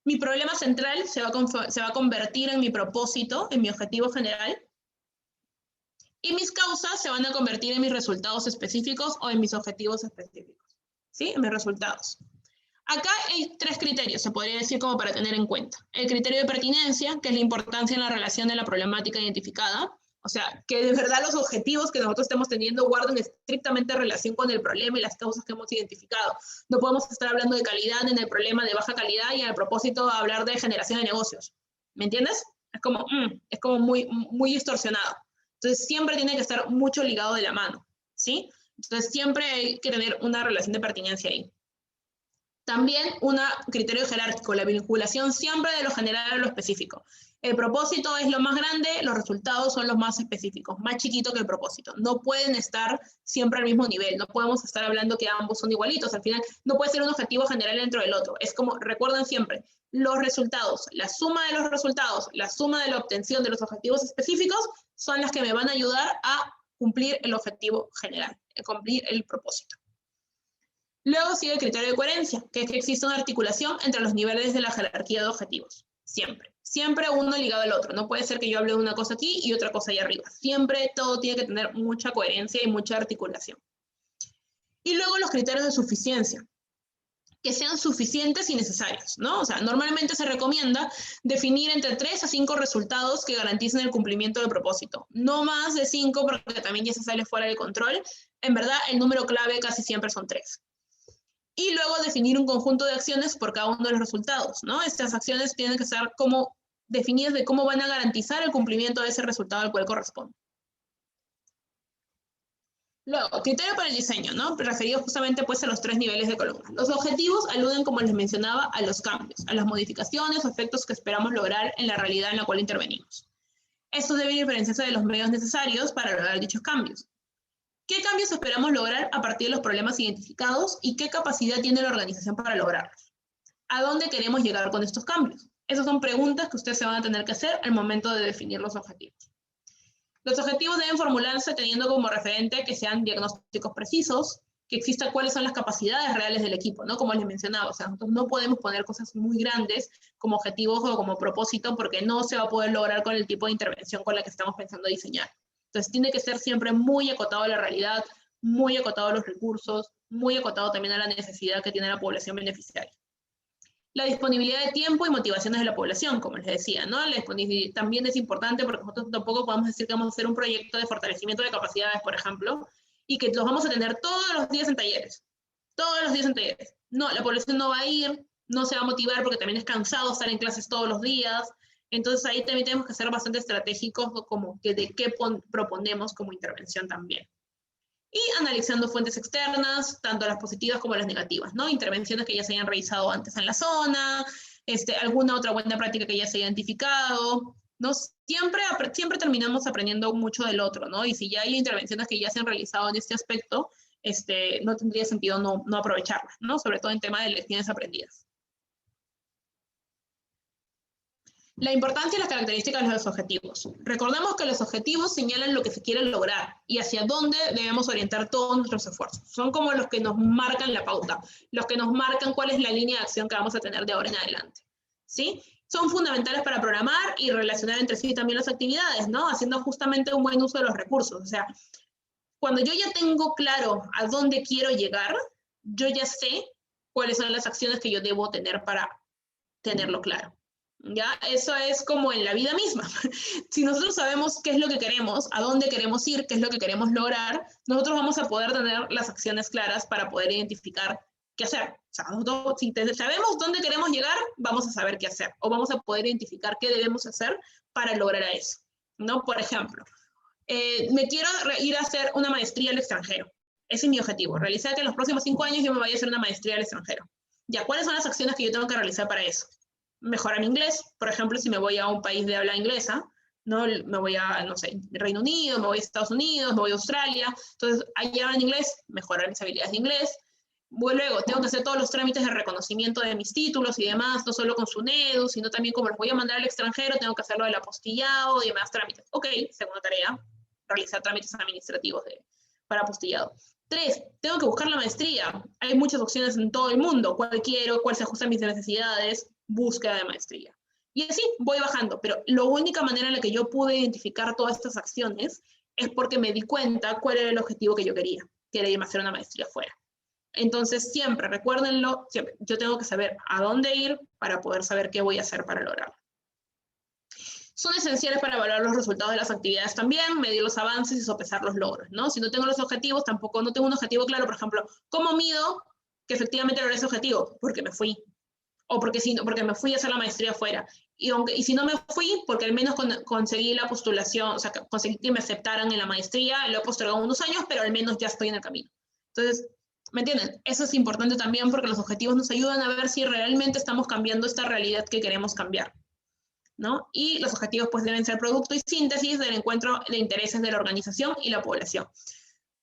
A: Mi problema central se va a convertir en mi propósito, en mi objetivo general. Y mis causas se van a convertir en mis resultados específicos o en mis objetivos específicos. ¿Sí? En mis resultados. Acá hay 3 criterios, se podría decir, como para tener en cuenta. El criterio de pertinencia, que es la importancia en la relación de la problemática identificada. O sea, que de verdad los objetivos que nosotros estemos teniendo guarden estrictamente relación con el problema y las causas que hemos identificado. No podemos estar hablando de calidad en el problema de baja calidad y al propósito hablar de generación de negocios. ¿Me entiendes? Es como muy distorsionado. Entonces siempre tiene que estar mucho ligado de la mano, ¿sí? Entonces siempre hay que tener una relación de pertinencia ahí. También un criterio jerárquico, la vinculación siempre de lo general a lo específico. El propósito es lo más grande, los resultados son los más específicos, más chiquito que el propósito. No pueden estar siempre al mismo nivel, no podemos estar hablando que ambos son igualitos. Al final no puede ser un objetivo general dentro del otro. Es como, recuerden siempre, los resultados, la suma de los resultados, la suma de la obtención de los objetivos específicos son las que me van a ayudar a cumplir el objetivo general, a cumplir el propósito. Luego sigue el criterio de coherencia, que es que existe una articulación entre los niveles de la jerarquía de objetivos. Siempre. Siempre uno ligado al otro. No puede ser que yo hable de una cosa aquí y otra cosa allá arriba. Siempre todo tiene que tener mucha coherencia y mucha articulación. Y luego los criterios de suficiencia, que sean suficientes y necesarios, ¿no? O sea, normalmente se recomienda definir entre 3 a 5 resultados que garanticen el cumplimiento del propósito. No más de 5 porque también ya se sale fuera del control. En verdad, el número clave casi siempre son 3. Y luego definir un conjunto de acciones por cada uno de los resultados, ¿no? Estas acciones tienen que estar como definidas de cómo van a garantizar el cumplimiento de ese resultado al cual corresponde. Luego, criterio para el diseño, ¿no? Referido justamente pues a los 3 niveles de columna. Los objetivos aluden, como les mencionaba, a los cambios, a las modificaciones o efectos que esperamos lograr en la realidad en la cual intervenimos. Estos deben diferenciarse de los medios necesarios para lograr dichos cambios. ¿Qué cambios esperamos lograr a partir de los problemas identificados y qué capacidad tiene la organización para lograrlos? ¿A dónde queremos llegar con estos cambios? Esas son preguntas que ustedes se van a tener que hacer al momento de definir los objetivos. Los objetivos deben formularse teniendo como referente que sean diagnósticos precisos, que exista cuáles son las capacidades reales del equipo, ¿no? Como les mencionaba, o sea, nosotros no podemos poner cosas muy grandes como objetivos o como propósito porque no se va a poder lograr con el tipo de intervención con la que estamos pensando diseñar. Entonces tiene que ser siempre muy acotado a la realidad, muy acotado a los recursos, muy acotado también a la necesidad que tiene la población beneficiaria. La disponibilidad de tiempo y motivaciones de la población, como les decía, ¿no? La disponibilidad también es importante porque nosotros tampoco podemos decir que vamos a hacer un proyecto de fortalecimiento de capacidades, por ejemplo, y que los vamos a tener todos los días en talleres. Todos los días en talleres. No, la población no va a ir, no se va a motivar porque también es cansado estar en clases todos los días. Entonces ahí también tenemos que ser bastante estratégicos como que de qué proponemos como intervención también. Y analizando fuentes externas, tanto las positivas como las negativas, ¿no? Intervenciones que ya se hayan realizado antes en la zona, alguna otra buena práctica que ya se haya identificado, ¿no? Siempre terminamos aprendiendo mucho del otro, ¿no? Y si ya hay intervenciones que ya se han realizado en este aspecto, no tendría sentido no aprovecharlas, ¿no? Sobre todo en tema de lecciones aprendidas. La importancia y las características de los objetivos. Recordemos que los objetivos señalan lo que se quiere lograr y hacia dónde debemos orientar todos nuestros esfuerzos. Son como los que nos marcan la pauta, los que nos marcan cuál es la línea de acción que vamos a tener de ahora en adelante. ¿Sí? Son fundamentales para programar y relacionar entre sí también las actividades, ¿no? Haciendo justamente un buen uso de los recursos. O sea, cuando yo ya tengo claro a dónde quiero llegar, yo ya sé cuáles son las acciones que yo debo tener para tenerlo claro. ¿Ya? Eso es como en la vida misma. Si nosotros sabemos qué es lo que queremos, a dónde queremos ir, qué es lo que queremos lograr, nosotros vamos a poder tener las acciones claras para poder identificar qué hacer. O sea, nosotros, si sabemos dónde queremos llegar, vamos a saber qué hacer, o vamos a poder identificar qué debemos hacer para lograr eso, ¿no? Por ejemplo, me quiero ir a hacer una maestría al extranjero. Ese es mi objetivo, realizar que en los próximos 5 años yo me vaya a hacer una maestría al extranjero. Ya, ¿cuáles son las acciones que yo tengo que realizar para eso? Mejorar mi inglés, por ejemplo, si me voy a un país de habla inglesa, ¿no? Me voy a, no sé, Reino Unido, me voy a Estados Unidos, me voy a Australia, entonces allá en inglés, mejorar mis habilidades de inglés. Luego, tengo que hacer todos los trámites de reconocimiento de mis títulos y demás, no solo con SUNEDU, sino también como los voy a mandar al extranjero, tengo que hacerlo del apostillado y demás trámites. Ok, segunda tarea, realizar trámites administrativos para apostillado. 3, tengo que buscar la maestría. Hay muchas opciones en todo el mundo. ¿Cuál quiero? ¿Cuál se ajusta a mis necesidades? Búsqueda de maestría. Y así voy bajando. Pero la única manera en la que yo pude identificar todas estas acciones es porque me di cuenta cuál era el objetivo que yo quería, que era irme a hacer una maestría afuera. Entonces, siempre, recuérdenlo, siempre, yo tengo que saber a dónde ir para poder saber qué voy a hacer para lograrlo. Son esenciales para evaluar los resultados de las actividades también, medir los avances y sopesar los logros, ¿no? Si no tengo los objetivos, tampoco no tengo un objetivo claro, por ejemplo, ¿cómo mido que efectivamente logré ese objetivo? Porque me fui. O porque me fui a hacer la maestría afuera. Y si no me fui, porque al menos conseguí la postulación, o sea, conseguí que me aceptaran en la maestría, lo he postergado unos años, pero al menos ya estoy en el camino. Entonces, ¿me entienden? Eso es importante también porque los objetivos nos ayudan a ver si realmente estamos cambiando esta realidad que queremos cambiar, ¿no? Y los objetivos pues deben ser producto y síntesis del encuentro de intereses de la organización y la población.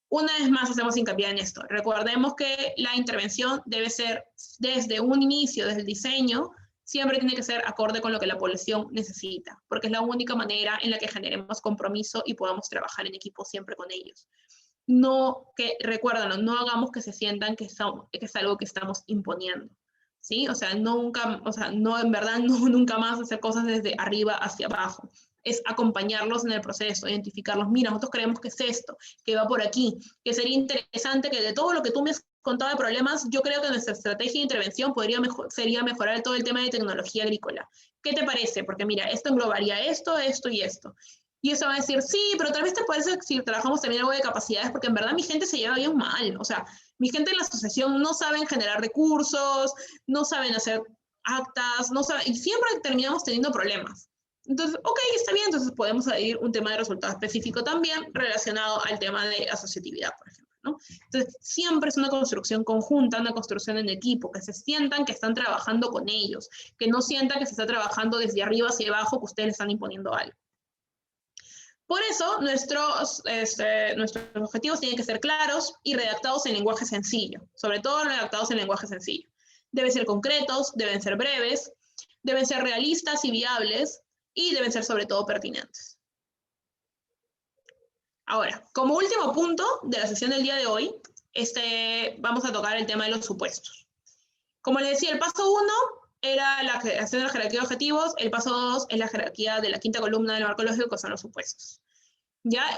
A: Una vez más hacemos hincapié en esto. Recordemos que la intervención debe ser desde un inicio, desde el diseño, siempre tiene que ser acorde con lo que la población necesita, porque es la única manera en la que generemos compromiso y podamos trabajar en equipo siempre con ellos. No, recuérdenlo, no hagamos que se sientan que es algo que estamos imponiendo, ¿sí? O sea, no, en verdad, nunca más hacer cosas desde arriba hacia abajo. Es acompañarlos en el proceso, identificarlos. Mira, nosotros creemos que es esto, que va por aquí, que sería interesante que de todo lo que tú me has contado de problemas, yo creo que nuestra estrategia de intervención sería mejorar todo el tema de tecnología agrícola. ¿Qué te parece? Porque mira, esto englobaría esto, esto y esto. Y eso va a decir, sí, pero tal vez te parece si trabajamos también algo de capacidades, porque en verdad mi gente se lleva bien mal. O sea, mi gente en la asociación no saben generar recursos, no saben hacer actas, no saben, y siempre terminamos teniendo problemas. Entonces, ok, está bien, entonces podemos añadir un tema de resultado específico también relacionado al tema de asociatividad, por ejemplo, ¿no? Entonces, siempre es una construcción conjunta, una construcción en equipo, que se sientan que están trabajando con ellos, que no sientan que se está trabajando desde arriba hacia abajo, que ustedes le están imponiendo algo. Por eso, nuestros objetivos tienen que ser claros y redactados en lenguaje sencillo, sobre todo redactados en lenguaje sencillo. Deben ser concretos, deben ser breves, deben ser realistas y viables, y deben ser sobre todo pertinentes. Ahora, como último punto de la sesión del día de hoy, vamos a tocar el tema de los supuestos. Como les decía, el paso 1 era la creación de la jerarquía de objetivos, el paso 2 es la jerarquía de la quinta columna del marco lógico, que son los supuestos. Ya,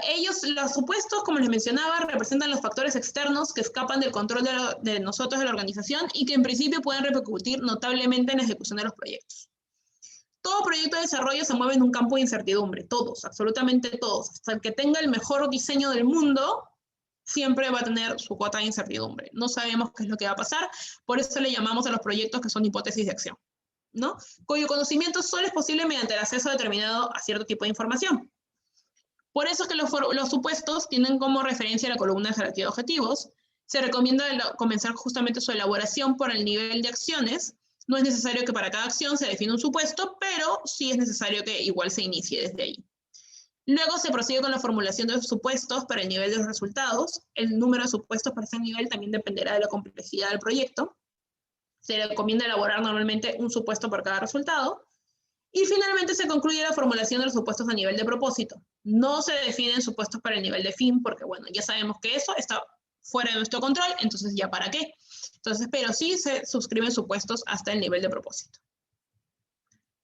A: los supuestos, como les mencionaba, representan los factores externos que escapan del control de nosotros, de la organización, y que en principio pueden repercutir notablemente en la ejecución de los proyectos. Todo proyecto de desarrollo se mueve en un campo de incertidumbre, todos, absolutamente todos. Hasta el que tenga el mejor diseño del mundo, siempre va a tener su cuota de incertidumbre. No sabemos qué es lo que va a pasar, por eso le llamamos a los proyectos que son hipótesis de acción, ¿no? Cuyo conocimiento solo es posible mediante el acceso determinado a cierto tipo de información. Por eso es que los supuestos tienen como referencia la columna de jerarquía de objetivos. Se recomienda comenzar justamente su elaboración por el nivel de acciones. No es necesario que para cada acción se defina un supuesto, pero sí es necesario que igual se inicie desde ahí. Luego se prosigue con la formulación de los supuestos para el nivel de los resultados. El número de supuestos para ese nivel también dependerá de la complejidad del proyecto. Se recomienda elaborar normalmente un supuesto por cada resultado. Y finalmente se concluye la formulación de los supuestos a nivel de propósito. No se definen supuestos para el nivel de fin, porque bueno, ya sabemos que eso está fuera de nuestro control, entonces ya para qué. Entonces, pero sí se suscriben supuestos hasta el nivel de propósito.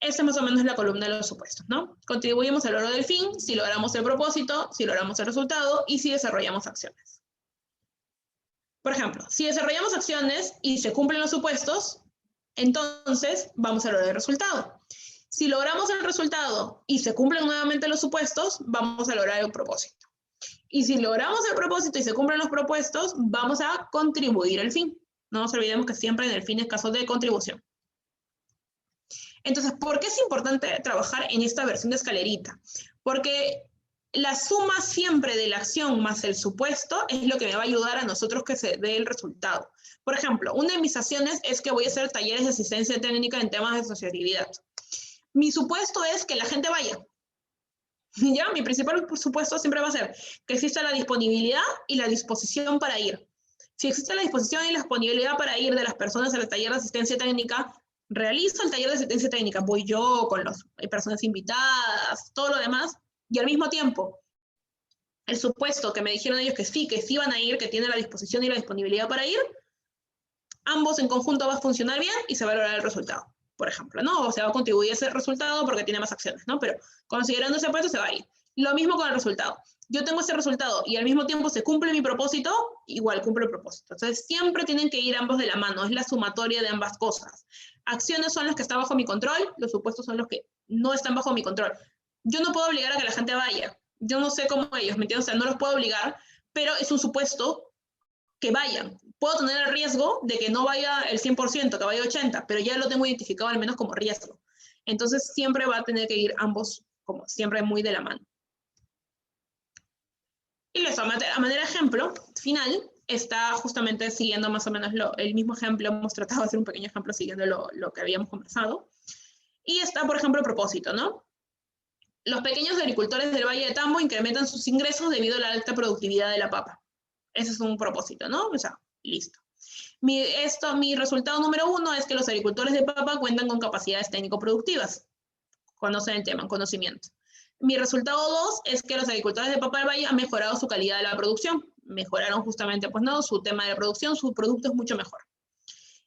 A: Esta es más o menos la columna de los supuestos, ¿no? Contribuimos al logro del fin, si logramos el propósito, si logramos el resultado y si desarrollamos acciones. Por ejemplo, si desarrollamos acciones y se cumplen los supuestos, entonces vamos a lograr el resultado. Si logramos el resultado y se cumplen nuevamente los supuestos, vamos a lograr el propósito. Y si logramos el propósito y se cumplen los propuestos, vamos a contribuir al fin. No nos olvidemos que siempre en el fin es caso de contribución. Entonces, ¿por qué es importante trabajar en esta versión de escalerita? Porque la suma siempre de la acción más el supuesto es lo que me va a ayudar a nosotros que se dé el resultado. Por ejemplo, una de mis acciones es que voy a hacer talleres de asistencia técnica en temas de asociatividad. Mi supuesto es que la gente vaya. ¿Ya? Mi principal supuesto siempre va a ser que exista la disponibilidad y la disposición para ir. Si existe la disposición y la disponibilidad para ir de las personas al taller de asistencia técnica, realizo el taller de asistencia técnica, voy yo con las personas invitadas, todo lo demás, y al mismo tiempo, el supuesto que me dijeron ellos que sí iban a ir, que tienen la disposición y la disponibilidad para ir, ambos en conjunto va a funcionar bien y se va a lograr el resultado, por ejemplo, ¿no? O se va a contribuir a ese resultado porque tiene más acciones, ¿no? Pero considerando ese puesto se va a ir. Lo mismo con el resultado. Yo tengo ese resultado y al mismo tiempo se cumple mi propósito, igual cumple el propósito. Entonces siempre tienen que ir ambos de la mano, es la sumatoria de ambas cosas. Acciones son las que están bajo mi control, los supuestos son los que no están bajo mi control. Yo no puedo obligar a que la gente vaya, yo no sé cómo ellos, ¿me entiendes? O sea, no los puedo obligar, pero es un supuesto que vayan. Puedo tener el riesgo de que no vaya el 100%, que vaya el 80%, pero ya lo tengo identificado al menos como riesgo. Entonces siempre va a tener que ir ambos, como siempre, muy de la mano. Y eso, a manera de ejemplo final, está justamente siguiendo más o menos el mismo ejemplo, hemos tratado de hacer un pequeño ejemplo siguiendo lo que habíamos conversado. Y está, por ejemplo, el propósito, ¿no? Los pequeños agricultores del Valle de Tambo incrementan sus ingresos debido a la alta productividad de la papa. Ese es un propósito, ¿no? O sea, listo. Mi resultado número 1 es que los agricultores de papa cuentan con capacidades técnico-productivas. Conocen el tema, conocimiento. Mi resultado 2 es que los agricultores de papa del Valle han mejorado su calidad de la producción. Mejoraron justamente, pues no, su tema de producción, su producto es mucho mejor.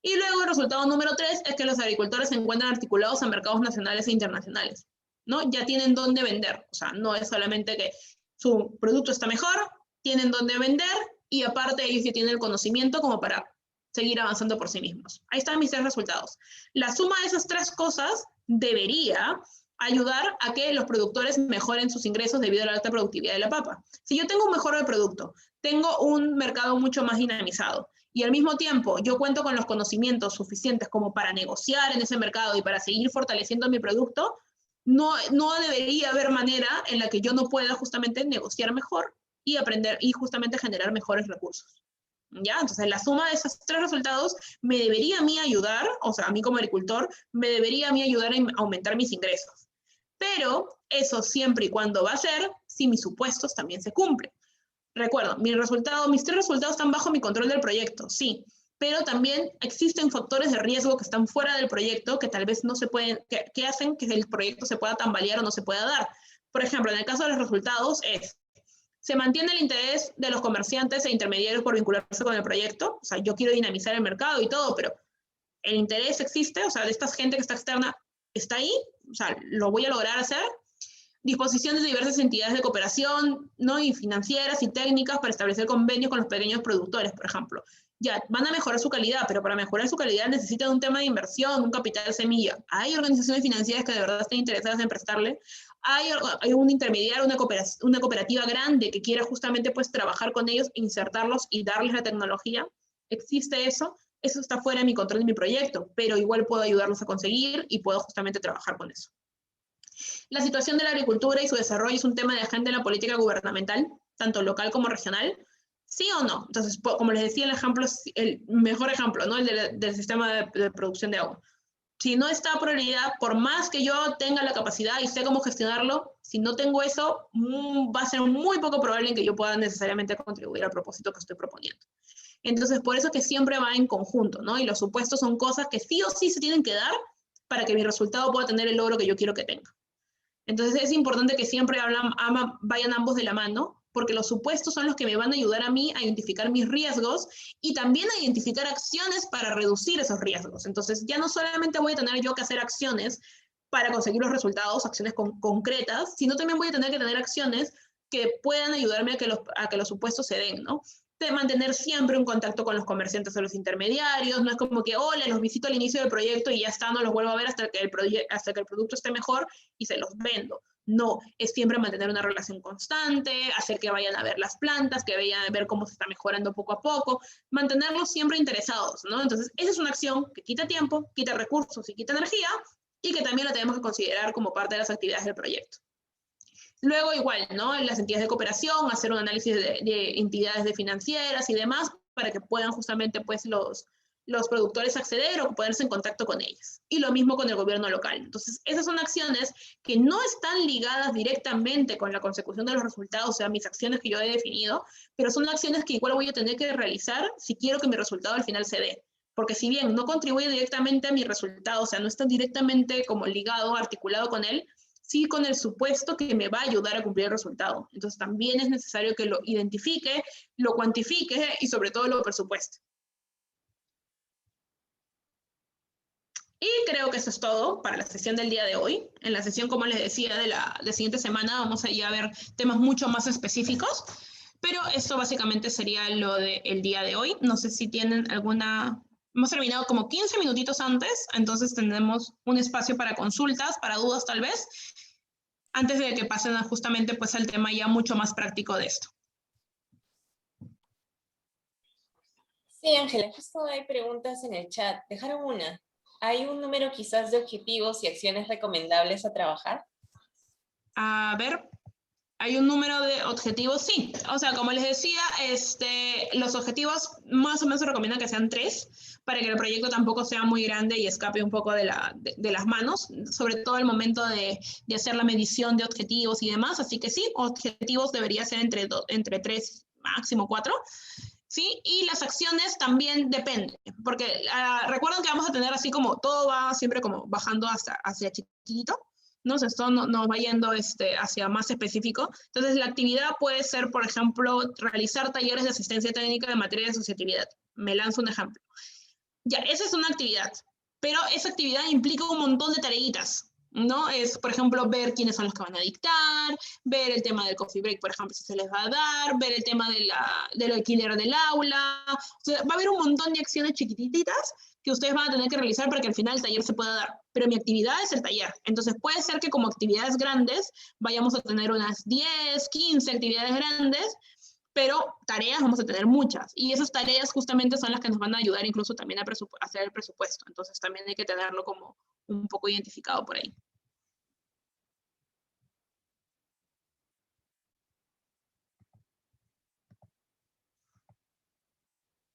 A: Y luego el resultado número 3 es que los agricultores se encuentran articulados a mercados nacionales e internacionales, ¿no? Ya tienen dónde vender, o sea, no es solamente que su producto está mejor, tienen dónde vender y aparte ellos ya tienen el conocimiento como para seguir avanzando por sí mismos. Ahí están mis 3 resultados. La suma de esas 3 cosas debería ayudar a que los productores mejoren sus ingresos debido a la alta productividad de la papa. Si yo tengo un mejor producto, tengo un mercado mucho más dinamizado y al mismo tiempo yo cuento con los conocimientos suficientes como para negociar en ese mercado y para seguir fortaleciendo mi producto, no debería haber manera en la que yo no pueda justamente negociar mejor y aprender y justamente generar mejores recursos. ¿Ya? Entonces la suma de esos 3 resultados me debería a mí ayudar, o sea, a mí como agricultor, me debería a mí ayudar a aumentar mis ingresos. Pero eso siempre y cuando va a ser si mis supuestos también se cumplen. Recuerdo, mis 3 resultados están bajo mi control del proyecto, sí, pero también existen factores de riesgo que están fuera del proyecto que tal vez no se pueden, que hacen que el proyecto se pueda tambalear o no se pueda dar. Por ejemplo, en el caso de los resultados se mantiene el interés de los comerciantes e intermediarios por vincularse con el proyecto, o sea, yo quiero dinamizar el mercado y todo, pero el interés existe, o sea, de esta gente que está externa está ahí, o sea, lo voy a lograr hacer. Disposiciones de diversas entidades de cooperación, ¿no? Y financieras y técnicas para establecer convenios con los pequeños productores, por ejemplo. Ya, van a mejorar su calidad, pero para mejorar su calidad necesitan un tema de inversión, un capital semilla. Hay organizaciones financieras que de verdad estén interesadas en prestarle. Hay un intermediario, una cooperativa grande que quiera justamente pues trabajar con ellos, insertarlos y darles la tecnología. ¿Existe eso? Eso está fuera de mi control de mi proyecto, pero igual puedo ayudarlos a conseguir y puedo justamente trabajar con eso. La situación de la agricultura y su desarrollo es un tema de agenda en la política gubernamental, tanto local como regional. ¿Sí o no? Entonces, como les decía, el mejor ejemplo, ¿no? El del sistema de producción de agua. Si no está prioridad, por más que yo tenga la capacidad y sé cómo gestionarlo, si no tengo eso, va a ser muy poco probable en que yo pueda necesariamente contribuir al propósito que estoy proponiendo. Entonces, por eso que siempre va en conjunto, ¿no? Y los supuestos son cosas que sí o sí se tienen que dar, para que mi resultado pueda tener el logro que yo quiero que tenga. Entonces es importante que siempre vayan ambos de la mano, porque los supuestos son los que me van a ayudar a mí a identificar mis riesgos y también a identificar acciones para reducir esos riesgos. Entonces ya no solamente voy a tener yo que hacer acciones para conseguir los resultados, acciones concretas, sino también voy a tener que tener acciones que puedan ayudarme a que los supuestos se den, ¿no? De mantener siempre un contacto con los comerciantes o los intermediarios, no es como que, hola, los visito al inicio del proyecto y ya está, no los vuelvo a ver hasta que el producto esté mejor y se los vendo. No, es siempre mantener una relación constante, hacer que vayan a ver las plantas, que vayan a ver cómo se está mejorando poco a poco, mantenerlos siempre interesados, ¿no? Entonces, esa es una acción que quita tiempo, quita recursos y quita energía, y que también la tenemos que considerar como parte de las actividades del proyecto. Luego igual, ¿no? Las entidades de cooperación, hacer un análisis de entidades financieras y demás, para que puedan justamente pues los productores acceder o ponerse en contacto con ellas. Y lo mismo con el gobierno local. Entonces, esas son acciones que no están ligadas directamente con la consecución de los resultados, o sea, mis acciones que yo he definido, pero son acciones que igual voy a tener que realizar si quiero que mi resultado al final se dé. Porque si bien no contribuye directamente a mi resultado, o sea, no está directamente como ligado, articulado con él, sí con el supuesto que me va a ayudar a cumplir el resultado. Entonces también es necesario que lo identifique, lo cuantifique y sobre todo lo presupueste. Y creo que eso es todo para la sesión del día de hoy. En la sesión, como les decía, de la siguiente semana vamos a ir a ver temas mucho más específicos, pero esto básicamente sería lo del día de hoy. No sé si tienen alguna... Hemos terminado como 15 minutitos antes, entonces tendremos un espacio para consultas, para dudas tal vez, antes de que pasen justamente pues al tema ya mucho más práctico de esto.
B: Sí, Ángela, justo hay preguntas en el chat. Dejaron una. ¿Hay un número quizás de objetivos y acciones recomendables a trabajar?
A: A ver, ¿hay un número de objetivos? Sí. O sea, como les decía, los objetivos más o menos se recomienda que sean 3, para que el proyecto tampoco sea muy grande y escape un poco de las manos, sobre todo al momento de hacer la medición de objetivos y demás. Así que sí, objetivos debería ser entre 3, máximo 4. ¿Sí? Y las acciones también dependen, porque recuerden que vamos a tener así como todo va siempre como bajando hacia chiquito, ¿no? O sea, esto no va yendo hacia más específico. Entonces, la actividad puede ser, por ejemplo, realizar talleres de asistencia técnica de materia de asociatividad. Me lanzo un ejemplo. Ya, esa es una actividad, pero esa actividad implica un montón de tareitas, ¿no? Es, por ejemplo, ver quiénes son los que van a dictar, ver el tema del coffee break, por ejemplo, si se les va a dar, ver el tema del alquiler del aula. O sea, va a haber un montón de acciones chiquititas que ustedes van a tener que realizar para que al final el taller se pueda dar. Pero mi actividad es el taller. Entonces puede ser que como actividades grandes vayamos a tener unas 10, 15 actividades grandes, pero tareas vamos a tener muchas. Y esas tareas justamente son las que nos van a ayudar incluso también a hacer el presupuesto. Entonces también hay que tenerlo como un poco identificado por ahí.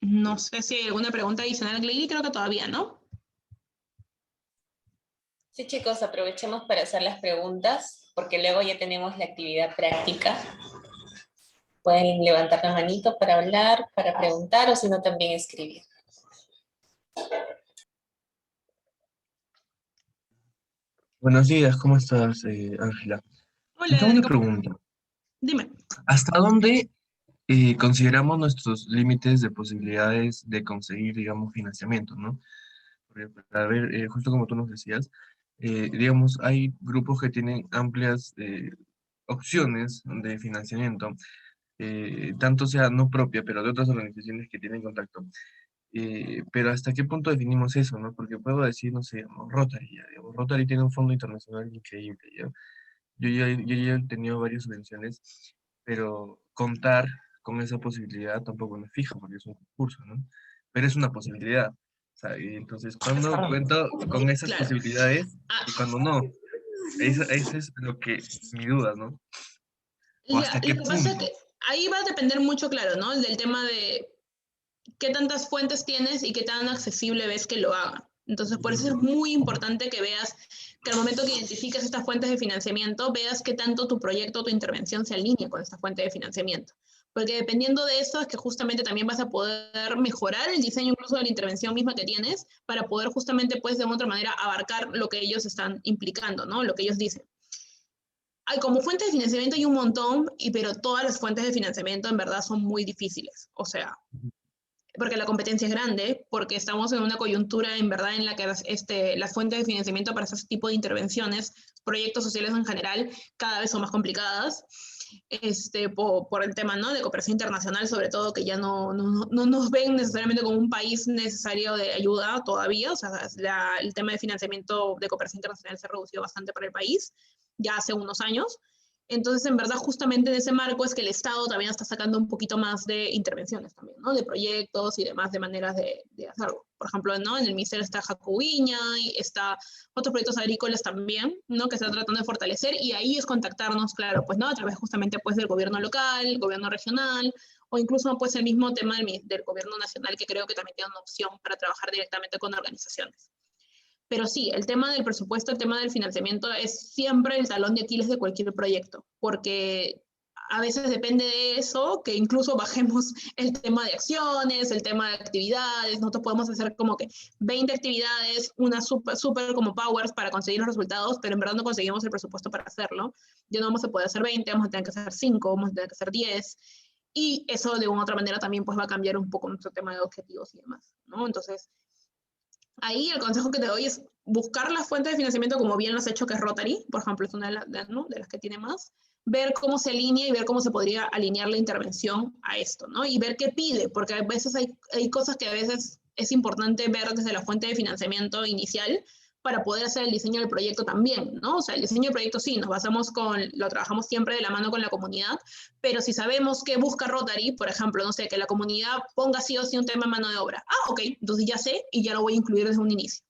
A: No sé si hay alguna pregunta adicional, Gleidy, creo que todavía, ¿no?
B: Sí, chicos, aprovechemos para hacer las preguntas, porque luego ya tenemos la actividad práctica. Pueden levantar la manito para hablar, para preguntar, o si no, también escribir.
G: Buenos días, ¿cómo estás, Ángela?
A: Hola,
G: Tengo una
A: Enrico.
G: pregunta.
A: Dime.
G: ¿Hasta dónde consideramos nuestros límites de posibilidades de conseguir, digamos, financiamiento, ¿no? Porque, a ver, justo como tú nos decías, digamos, hay grupos que tienen amplias opciones de financiamiento, tanto sea no propia, pero de otras organizaciones que tienen contacto. Pero ¿hasta qué punto definimos eso, no? Porque puedo decir, no sé, digamos, Rotary, ya, digamos, Rotary tiene un fondo internacional increíble, ¿ya? Yo ya he tenido varias subvenciones, pero contar con esa posibilidad tampoco me fija, porque es un concurso, ¿no? Pero es una posibilidad. O sea, y entonces, ¿cuándo cuento con esas
A: Claro.
G: posibilidades y cuando no? Esa es lo que, mi duda, ¿no? ¿O hasta qué
A: Lo que pasa es
G: punto?
A: que ahí va a depender mucho, claro, ¿no? Del tema de qué tantas fuentes tienes y qué tan accesible ves que lo hagan. Entonces, por eso es muy importante que veas que al momento que identifiques estas fuentes de financiamiento, veas qué tanto tu proyecto o tu intervención se alinea con esta fuente de financiamiento. porque dependiendo de eso es que justamente también vas a poder mejorar el diseño incluso de la intervención misma que tienes, para poder justamente, pues, de otra manera abarcar lo que ellos están implicando, ¿no? Lo que ellos dicen. Hay como fuentes de financiamiento hay un montón, pero todas las fuentes de financiamiento en verdad son muy difíciles, o sea, porque la competencia es grande, porque estamos en una coyuntura en verdad en la que las fuentes de financiamiento para ese tipo de intervenciones, proyectos sociales en general, cada vez son más complicadas, por el tema, ¿no?, de cooperación internacional, sobre todo, que ya no nos ven necesariamente como un país necesario de ayuda todavía, o sea, el tema de financiamiento de cooperación internacional se ha reducido bastante para el país, ya hace unos años. Entonces, en verdad, justamente en ese marco es que el Estado también está sacando un poquito más de intervenciones también, ¿no? De proyectos y demás, de maneras de hacerlo. Por ejemplo, ¿no?, en el Ministerio está Jacubiña, y está otros proyectos agrícolas también, ¿no?, que están tratando de fortalecer, y ahí es contactarnos, claro, pues, ¿no?, a través justamente, pues, del gobierno local, gobierno regional, o incluso, pues, el mismo tema del gobierno nacional, que creo que también tiene una opción para trabajar directamente con organizaciones. Pero sí, el tema del presupuesto, el tema del financiamiento es siempre el talón de Aquiles de cualquier proyecto, porque a veces depende de eso, que incluso bajemos el tema de acciones, el tema de actividades. Nosotros podemos hacer como que 20 actividades, una súper como powers para conseguir los resultados, pero en verdad no conseguimos el presupuesto para hacerlo. Ya no vamos a poder hacer 20, vamos a tener que hacer 5, vamos a tener que hacer 10. Y eso de una u otra manera también, pues, va a cambiar un poco nuestro tema de objetivos y demás, ¿no? Entonces, ahí el consejo que te doy es buscar las fuentes de financiamiento, como bien lo has hecho, que es Rotary, por ejemplo, es una ¿no?, de las que tiene más, ver cómo se alinea y ver cómo se podría alinear la intervención a esto, ¿no? Y ver qué pide, porque a veces hay cosas que a veces es importante ver desde la fuente de financiamiento inicial para poder hacer el diseño del proyecto también, ¿no? O sea, el diseño del proyecto sí, lo trabajamos siempre de la mano con la comunidad, pero si sabemos que busca Rotary, por ejemplo, no sé, que la comunidad ponga sí o sí un tema de mano de obra. Ok, entonces ya sé y ya lo voy a incluir desde un inicio,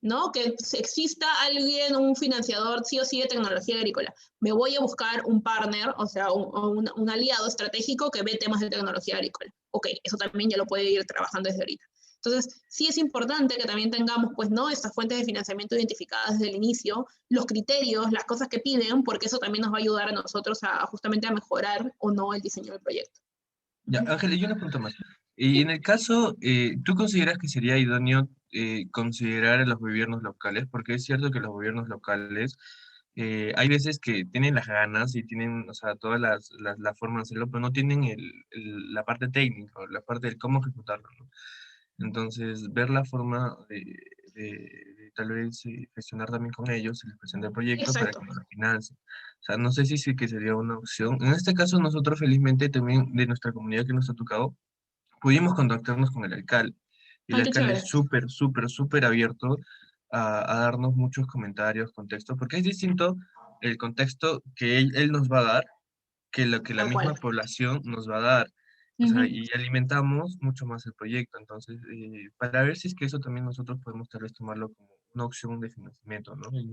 A: ¿no? Que exista alguien, un financiador sí o sí de tecnología agrícola. Me voy a buscar un partner, o sea, un aliado estratégico que ve temas de tecnología agrícola. Ok, eso también ya lo puede ir trabajando desde ahorita. Entonces, sí es importante que también tengamos, pues, ¿no?, estas fuentes de financiamiento identificadas desde el inicio, los criterios, las cosas que piden, porque eso también nos va a ayudar a nosotros justamente a mejorar o no el diseño del proyecto.
G: Ya, Ángel, y una pregunta más. Y en el caso, ¿tú consideras que sería idóneo considerar a los gobiernos locales? Porque es cierto que los gobiernos locales hay veces que tienen las ganas y tienen, o sea, todas la forma de hacerlo, pero no tienen la parte técnica, o la parte de cómo ejecutarlo, ¿no? Entonces, ver la forma de tal vez gestionar también con ellos la gestión del proyecto para
A: Exacto.
G: que lo financien. O sea, no sé si sí que sería una opción. En este caso, nosotros felizmente también de nuestra comunidad que nos ha tocado, pudimos contactarnos con el alcalde. Y el
A: Ay, qué
G: alcalde
A: chévere.
G: es súper abierto a darnos muchos comentarios, contextos, porque es distinto el contexto que él nos va a dar que lo que la
A: Tal
G: misma
A: cual.
G: población nos va a dar. O sea,
A: Ujú.
G: y alimentamos mucho más el proyecto. Entonces, para ver si es que eso también nosotros podemos tal vez tomarlo como una opción de financiamiento, ¿no? Y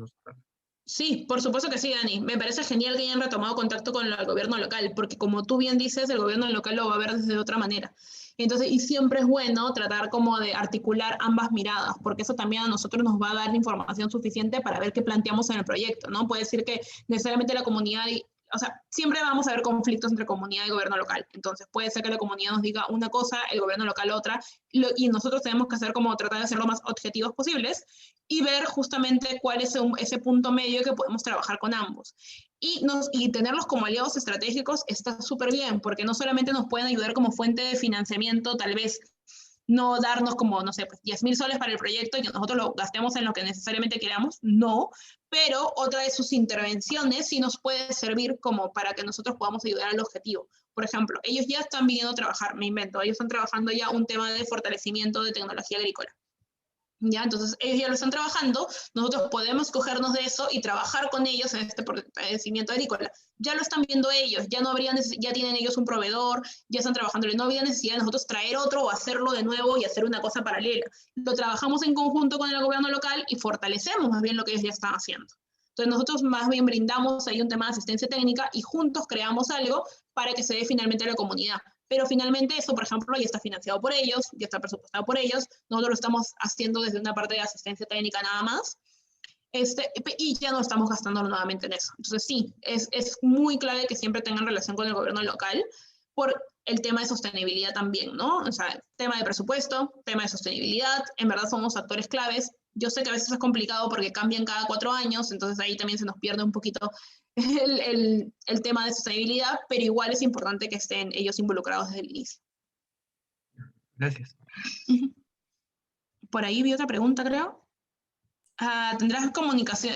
A: Sí, por supuesto que sí, Dani. Me parece genial que hayan retomado contacto con el gobierno local, porque como tú bien dices, el gobierno local lo va a ver desde otra manera. Entonces, y siempre es bueno tratar como de articular ambas miradas, porque eso también a nosotros nos va a dar la información suficiente para ver qué planteamos en el proyecto, ¿no? Puede decir que necesariamente la comunidad, o sea, siempre vamos a ver conflictos entre comunidad y gobierno local. Entonces, puede ser que la comunidad nos diga una cosa, el gobierno local otra, y nosotros tenemos que hacer como tratar de ser lo más objetivos posibles y ver justamente cuál es ese punto medio que podemos trabajar con ambos. Y tenerlos como aliados estratégicos está súper bien, porque no solamente nos pueden ayudar como fuente de financiamiento, tal vez no darnos como, no sé, pues 10.000 soles para el proyecto y que nosotros lo gastemos en lo que necesariamente queramos, no, pero otra de sus intervenciones sí nos puede servir como para que nosotros podamos ayudar al objetivo. Por ejemplo, ellos ya están viniendo a trabajar, me invento, ellos están trabajando ya un tema de fortalecimiento de tecnología agrícola. ¿Ya? Entonces, ellos ya lo están trabajando, nosotros podemos cogernos de eso y trabajar con ellos en este fortalecimiento agrícola. Ya lo están viendo ellos, ya tienen ellos un proveedor, ya están trabajando, no habría necesidad de nosotros traer otro o hacerlo de nuevo y hacer una cosa paralela. Lo trabajamos en conjunto con el gobierno local y fortalecemos más bien lo que ellos ya están haciendo. Entonces, nosotros más bien brindamos ahí un tema de asistencia técnica y juntos creamos algo para que se dé finalmente a la comunidad. Pero finalmente eso, por ejemplo, ya está financiado por ellos, ya está presupuestado por ellos, nosotros lo estamos haciendo desde una parte de asistencia técnica nada más, y ya no estamos gastándolo nuevamente en eso. Entonces sí, es muy clave que siempre tengan relación con el gobierno local, por el tema de sostenibilidad también, ¿no? O sea, tema de presupuesto, tema de sostenibilidad, en verdad somos actores claves. Yo sé que a veces es complicado porque cambian cada 4 años, entonces ahí también se nos pierde un poquito el tema de sostenibilidad, pero igual es importante que estén ellos involucrados desde el inicio.
G: Gracias.
A: Por ahí vi otra pregunta, creo. ¿Tendrás comunicación,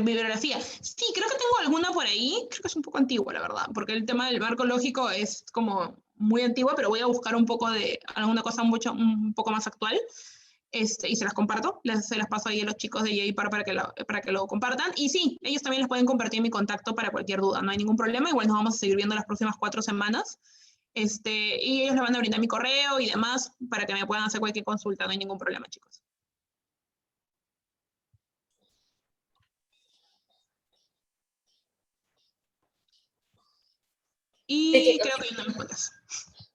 A: bibliografía? Sí, creo que tengo alguna por ahí. Creo que es un poco antigua, la verdad, porque el tema del marco lógico es como muy antiguo, pero voy a buscar un poco de alguna cosa un poco más actual. Y se las comparto, se las paso ahí a los chicos de JPAR para que lo compartan. Y sí, ellos también les pueden compartir mi contacto para cualquier duda, no hay ningún problema. Igual nos vamos a seguir viendo las próximas 4 semanas. Y ellos les van a brindar mi correo y demás para que me puedan hacer cualquier consulta, no hay ningún problema, chicos. Y
B: Sí,
A: creo que no me preguntas.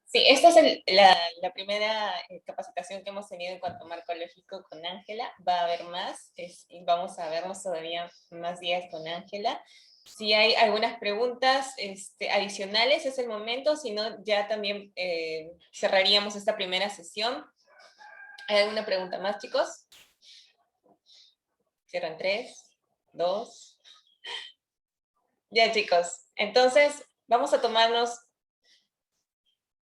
B: Sí, esta es la primera capacitación que hemos tenido en cuanto a marco lógico con Ángela. Va a haber más, y vamos a vernos todavía más días con Ángela. Si hay algunas preguntas adicionales, es el momento, si no, ya también cerraríamos esta primera sesión. ¿Hay alguna pregunta más, chicos? Cierran 3, 2. Ya, chicos, entonces vamos a tomarnos...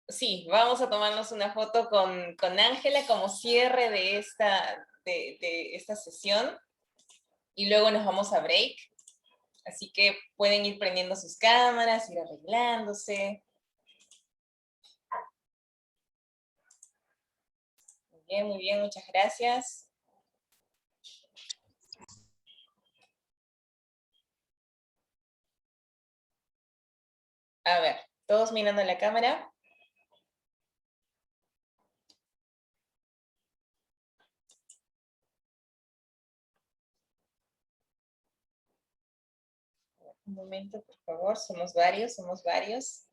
B: Sí, vamos a tomarnos una foto con Ángela como cierre de esta sesión y luego nos vamos a break. Así que pueden ir prendiendo sus cámaras, ir arreglándose. Muy bien, muchas gracias. A ver, todos mirando la cámara. Un momento, por favor, somos varios, somos varios.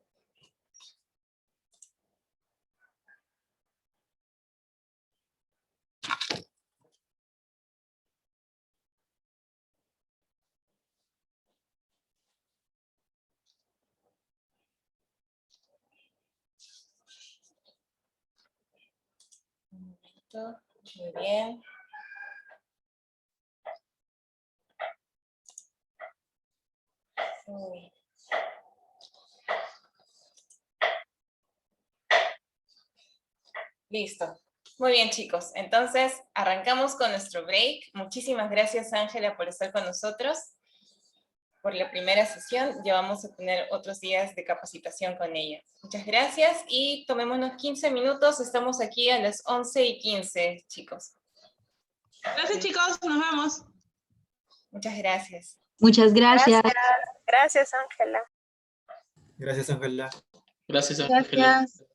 B: Un momento, muy bien. Listo. Muy bien, chicos. Entonces, arrancamos con nuestro break. Muchísimas gracias, Ángela, por estar con nosotros. Por la primera sesión, ya vamos a tener otros días de capacitación con ella. Muchas gracias y tomémonos 15 minutos. Estamos aquí a las 11:15, chicos.
A: Gracias, chicos. Nos vemos.
B: Muchas gracias.
H: Muchas gracias.
I: Gracias, Ángela.
J: Gracias, Ángela.
K: Gracias, Ángela.
I: Gracias.